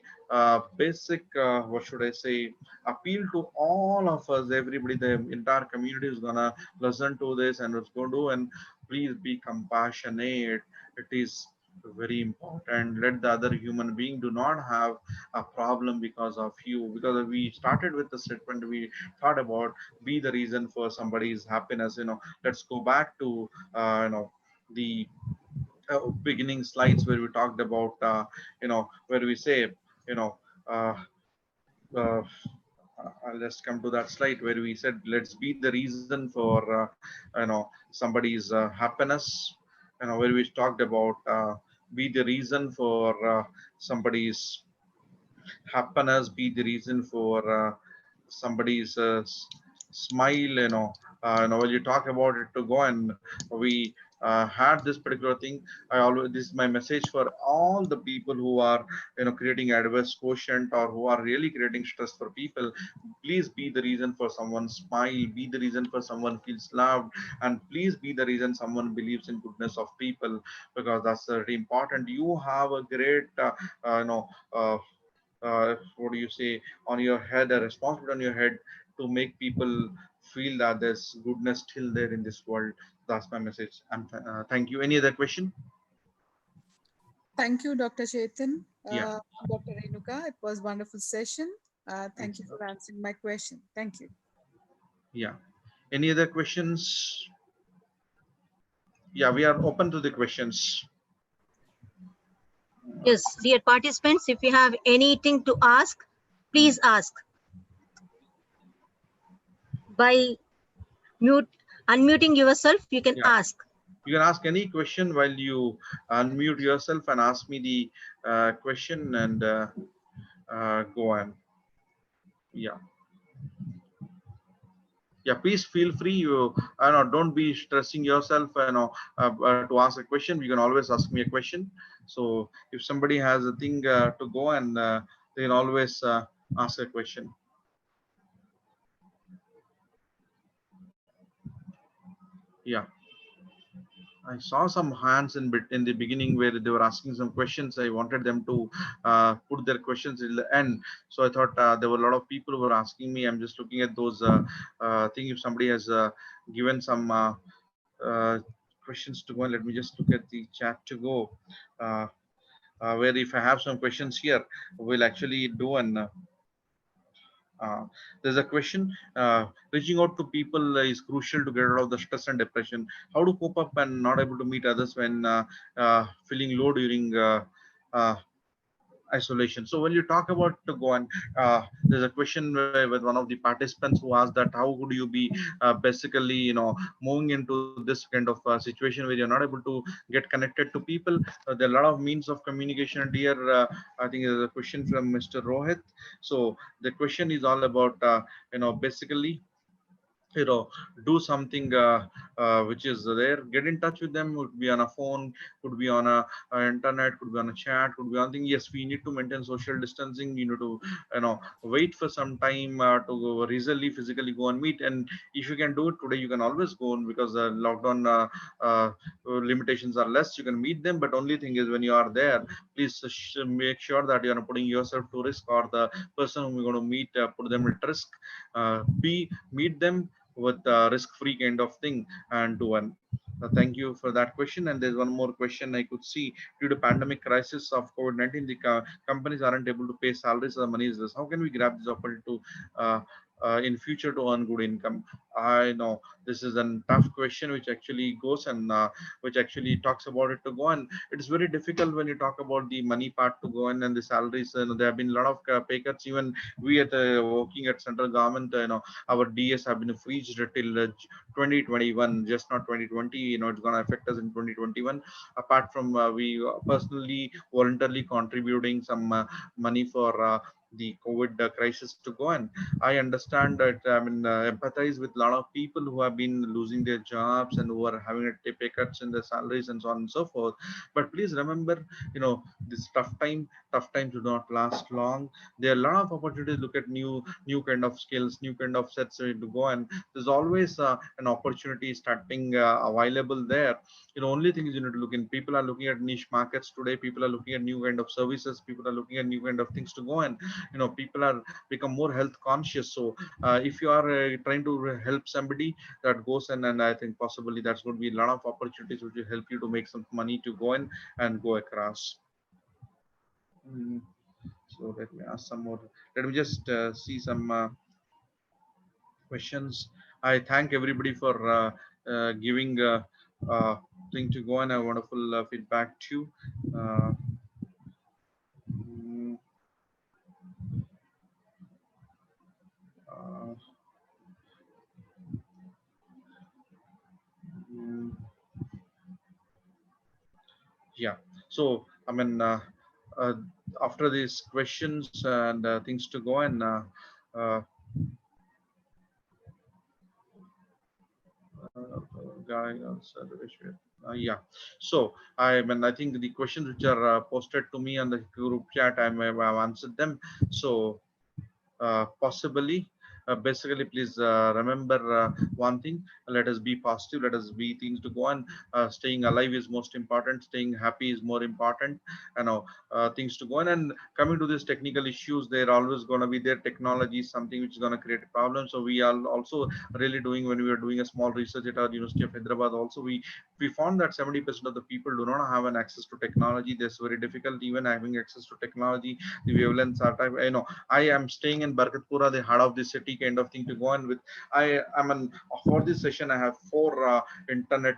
basic what should I say, appeal to all of us, everybody, the entire community is gonna listen to this and it's going to do. And please be compassionate. It is very important. Let the other human being do not have a problem because of you. Because we started with the statement, we thought about be the reason for somebody's happiness. Let's go back to the beginning slides where we talked about where we say uh, uh, let's come to that slide where we said let's be the reason for somebody's happiness, where we talked about be the reason for somebody's happiness, be the reason for somebody's smile. When you talk about it to go, and we had this particular thing. I always, this is my message for all the people who are creating adverse quotient or who are really creating stress for people. Please be the reason for someone's smile, be the reason for someone feels loved, and please be the reason someone believes in goodness of people, because that's very important. You have a great uh, what do you say, on your head, a responsibility on your head to make people feel that there's goodness still there in this world. That's my message. And thank you. Any other question? Thank you, Dr. Chetan. Yeah. Dr. Renuka, it was a wonderful session. Thank you you. for answering my question. Thank you. Yeah. Any other questions? Yeah, we are open to the questions. Yes, dear participants, if you have anything to ask, please ask by unmuting yourself. You can Yeah. ask. You can ask any question while you unmute yourself and ask me the question and go on. Yeah. Yeah, please feel free. You know, don't be stressing yourself. To ask a question, you can always ask me a question. So if somebody has a thing to go, and they can always ask a question. Yeah. I saw some hands in the beginning where they were asking some questions. I wanted them to put their questions in the end. So I thought there were a lot of people who were asking me. I'm just looking at those thing. If somebody has given some questions to go, and let me just look at the chat to go. Uh, where if I have some questions here, we'll actually do an. There's a question. Reaching out to people is crucial to get out of the stress and depression. How to cope up and not able to meet others when feeling low during uh, isolation? So when you talk about to go on, there's a question with one of the participants who asked that how could you be basically, moving into this kind of situation where you're not able to get connected to people. There are a lot of means of communication, and here I think there's a question from Mr. Rohit. So the question is all about basically, you know do something which is there. Get in touch with them. Could be on a phone, could be on a internet, could be on a chat, could be on thing. Yes, we need to maintain social distancing. We need to wait for some time to go really physically go and meet. And if you can do it today, you can always go on, because the lockdown limitations are less. You can meet them, but only thing is, when you are there, please make sure that you are not putting yourself to risk, or the person whom you're going to meet put them at risk. Be meet them with risk-free kind of thing, and do one. Thank you for that question. And there's one more question I could see. Due to pandemic crisis of COVID-19, the companies aren't able to pay salaries, or the money is less. How can we grab this opportunity to in future to earn good income? I know this is a tough question, which actually goes and which actually talks about it to go. And it's very difficult when you talk about the money part to go in, and the salaries. There have been a lot of pay cuts. Even we at working at central government, our DS have been freezed till 2021, just not 2020. It's going to affect us in 2021. Apart from we personally voluntarily contributing some money for the COVID crisis to go. And I understand that, I mean, empathize with a lot of people who have been losing their jobs and who are having a pay cuts in their salaries and so on and so forth. But please remember, this tough times do not last long. There are a lot of opportunities. Look at new kind of skills, new kind of sets to go, and there's always an opportunity starting available there. Only thing is, you need to look in. People are looking at niche markets today. People are looking at new kind of services. People are looking at new kind of things to go, and people are become more health conscious. So if you are trying to help somebody, that goes in, and I think possibly that's going to be a lot of opportunities which will help you to make some money to go in and go across. So let me ask some more. Let me just see some questions. I thank everybody for giving thing to go, and a wonderful feedback too. Mm, uh, mm, yeah. So I mean, uh, after these questions and things to go, and uh, guy answer yeah. So I think the questions which are posted to me on the group chat, I may have answered them. So possibly basically, please remember one thing: let us be positive, let us be things to go on. Staying alive is most important. Staying happy is more important. You know, things to go on. And coming to these technical issues, they're always going to be there. Technology is something which is going to create a problem. So we are also really doing, when we were doing a small research at our University of Hyderabad, also we found that 70% of the people do not have an access to technology. That's very difficult even having access to technology. The wavelengths are type, I am staying in Barkatpura, the heart of the city, kind of thing to go on with. I mean, for this session I have four internet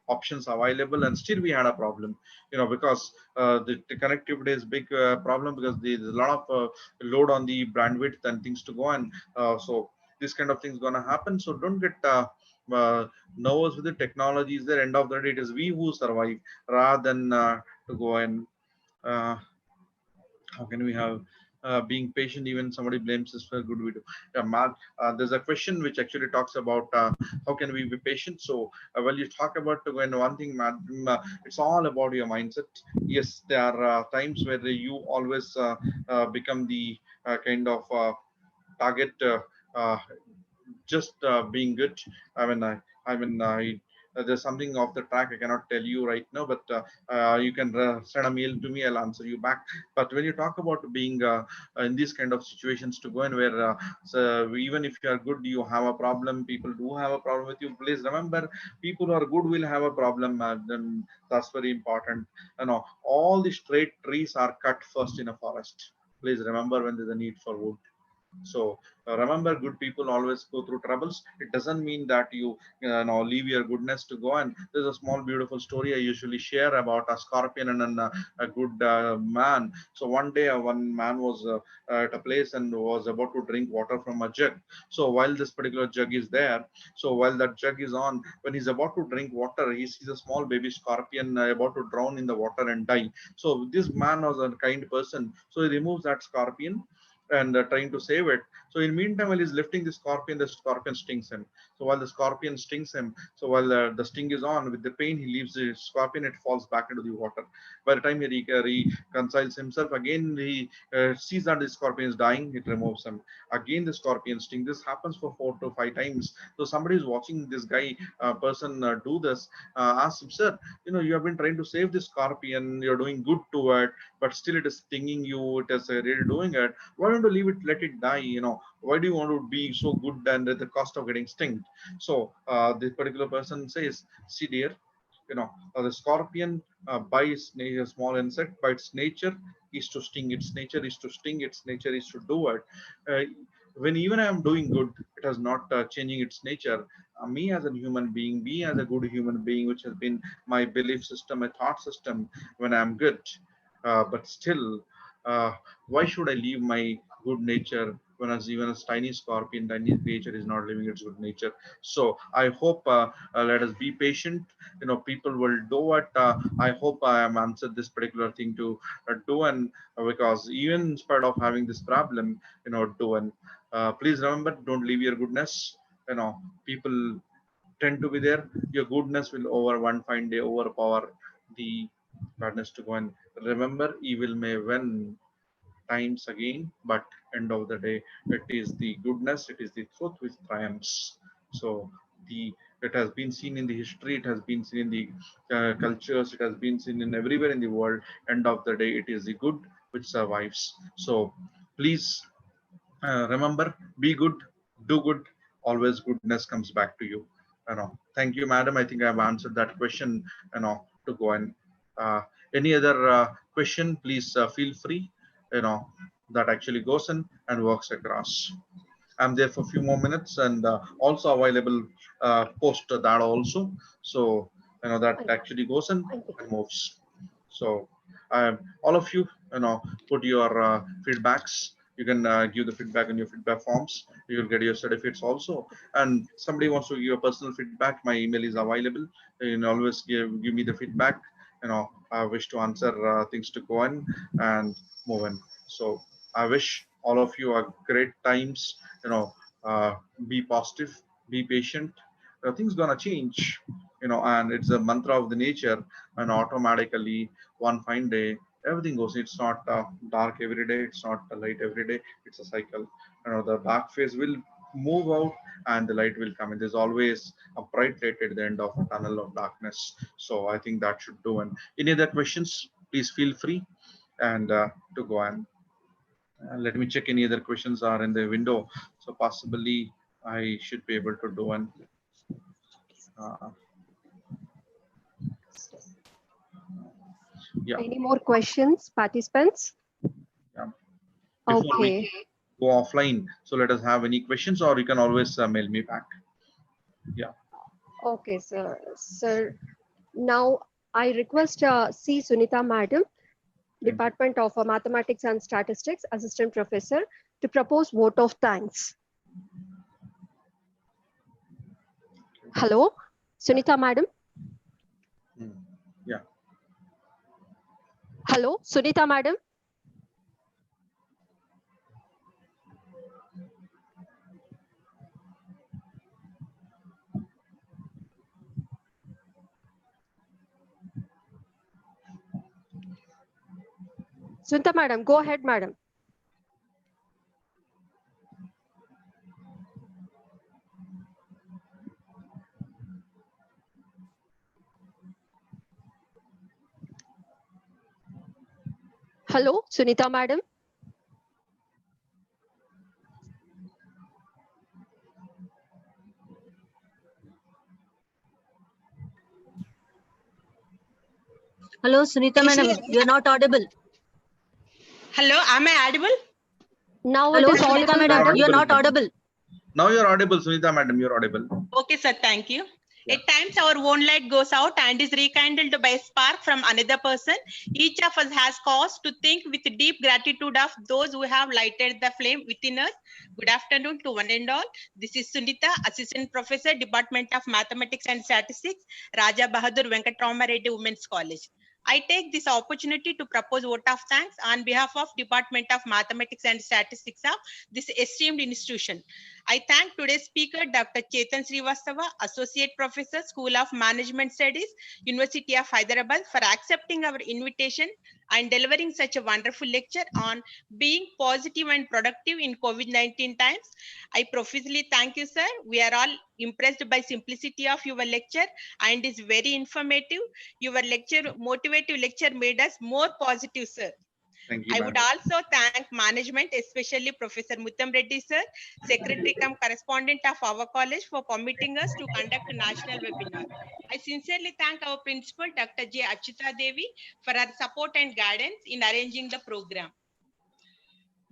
options available, and still we had a problem, because the connectivity is big problem, because there's a lot of load on the bandwidth and things to go on. So this kind of things gonna happen. So don't get nervous with the technology. Is the end of the day, it is we who survive, rather than to go and uh, how can we have being patient even somebody blames us for good we do. Yeah, Mark, there's a question which actually talks about how can we be patient. So well, you talk about when one thing, madam, it's all about your mindset. Yes, there are times where you always become the kind of target, uh, just being good. I mean, there's something off the track. I cannot tell you right now, but you can send a mail to me. I'll answer you back. But when you talk about being in these kind of situations to go in where so even if you are good, you have a problem. People do have a problem with you. Please remember, people who are good will have a problem. Then that's very important. All the straight trees are cut first in a forest. Please remember when there's a need for wood. So remember, good people always go through troubles. It doesn't mean that you leave your goodness to go. And there's a small beautiful story I usually share about a scorpion and a good man. So one day one man was at a place and was about to drink water from a jug. So while this particular jug is there, so while that jug is on, when he's about to drink water, he sees a small baby scorpion about to drown in the water and die. So this man was a kind person, so he removes that scorpion and trying to save it. So in meantime, while he's lifting the scorpion stings him. So while the scorpion stings him, so while the sting is on, with the pain, he leaves the scorpion, it falls back into the water. By the time he reconciles himself, again he sees that the scorpion is dying, it removes him. Again the scorpion sting. This happens for 4 to 5 times. So somebody is watching this guy, person do this, asks him, sir, you have been trying to save the scorpion, you're doing good to it, but still it is stinging you, it is really doing it. Why don't you leave it, let it die? Why do you want to be so good and at the cost of getting stinged? So this particular person says, see dear, the scorpion by its nature, small insect, by its nature is to sting. Its nature is to sting. Its nature is to do it. Uh, when even I am doing good, it is not changing its nature. Me as a human being, me as a good human being, which has been my belief system, my thought system, when I am good. But still, uh, why should I leave my good nature when as even a tiny scorpion, tiny creature is not living its good nature? So I hope let us be patient. People will do it. I hope I am answered this particular thing to do, and because even in spite of having this problem, do. And please remember, don't leave your goodness. People tend to be there. Your goodness will over one fine day overpower the badness to go. And remember, evil may win times again, but end of the day, it is the goodness, it is the truth which triumphs. So the it has been seen in the history, it has been seen in the cultures, it has been seen in everywhere in the world. End of the day, it is the good which survives. So please remember, be good, do good, always goodness comes back to you. Thank you, madam. I think I have answered that question. To go and any other question, please feel free. That actually goes in and works across. I'm there for a few more minutes and also available post that also. So that actually goes in and moves. So all of you, put your feedbacks. You can give the feedback in your feedback forms. You will get your certificates also. And somebody wants to give your personal feedback, my email is available. You can always give me the feedback. I wish to answer things to go in and move in. So I wish all of you a great times. Uh, be positive, be patient. Things gonna change. And it's a mantra of the nature, and automatically one fine day everything goes. It's not dark every day, it's not light every day, it's a cycle. the dark phase will move out and the light will come in. There's always a bright light at the end of a tunnel of darkness. So I think that should do. And any other questions, please feel free and to go on. Let me check any other questions are in the window. So possibly I should be able to do one. Yeah. Any more questions, participants? Yeah. Before Okay. we go offline, so let us have any questions, or you can always mail me back. Yeah. Okay, sir. Sir, now I request C. Sunita Madam, Department of Mathematics and Statistics, Assistant Professor, to propose vote of thanks. Hello, Sunita Madam. Yeah. Hello, Sunita Madam. Sunita Madam, go ahead, Madam. Hello, Sunita Madam. Hello, Sunita Madam, you're not audible. Hello, am I audible? Now Hello, it is Sunita audible, Madam, Madam. you're not audible. Now you're audible, Sunita Madam, you're audible. Okay, sir, thank you. Yeah. At times, our own light goes out and is rekindled by a spark from another person. Each of us has cause to think with deep gratitude of those who have lighted the flame within us. Good afternoon to one and all. This is Sunita, Assistant Professor, Department of Mathematics and Statistics, Raja Bahadur Venkatrama Reddy Women's College. I take this opportunity to propose vote of thanks on behalf of Department of Mathematics and Statistics of this esteemed institution. I thank today's speaker, Dr. Chetan Srivastava, Associate Professor, School of Management Studies, University of Hyderabad, for accepting our invitation and delivering such a wonderful lecture on being positive and productive in COVID-19 times. I profusely thank you, sir. We are all impressed by simplicity of your lecture and is very informative. Your motivative lecture made us more positive, sir. Thank you, I would also thank management, especially Professor Muttam Reddy, sir, Secretary cum Correspondent of our college, for permitting us to conduct a national webinar. I sincerely thank our principal, Dr. J. Achita Devi, for her support and guidance in arranging the program.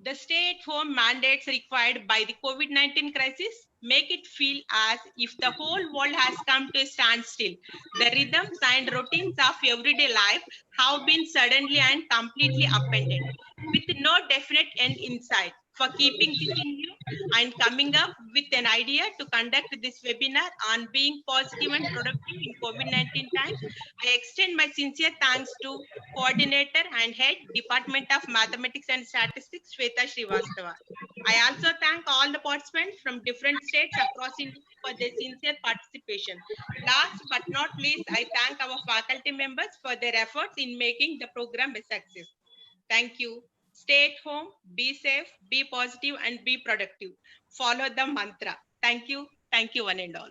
The stay-at-home mandates required by the COVID-19 crisis make it feel as if the whole world has come to a standstill. The rhythms and routines of everyday life have been suddenly and completely upended, with no definite end in sight. For keeping this in view and coming up with an idea to conduct this webinar on being positive and productive in COVID-19 times, I extend my sincere thanks to Coordinator and Head, Department of Mathematics and Statistics, Shweta Srivastava. I also thank all the participants from different states across India for their sincere participation. Last but not least, I thank our faculty members for their efforts in making the program a success. Thank you. Stay at home, be safe, be positive, and be productive. Follow the mantra. Thank you. Thank you, one and all.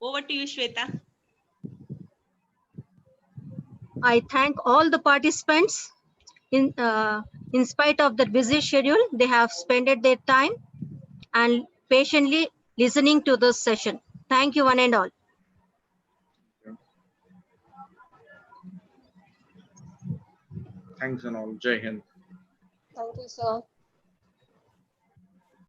Over to you, Shweta. I thank all the participants. In spite of their busy schedule, they have spent their time and patiently listening to this session. Thank you, one and all. Thanks and all. Jai Hind. Thank you, sir.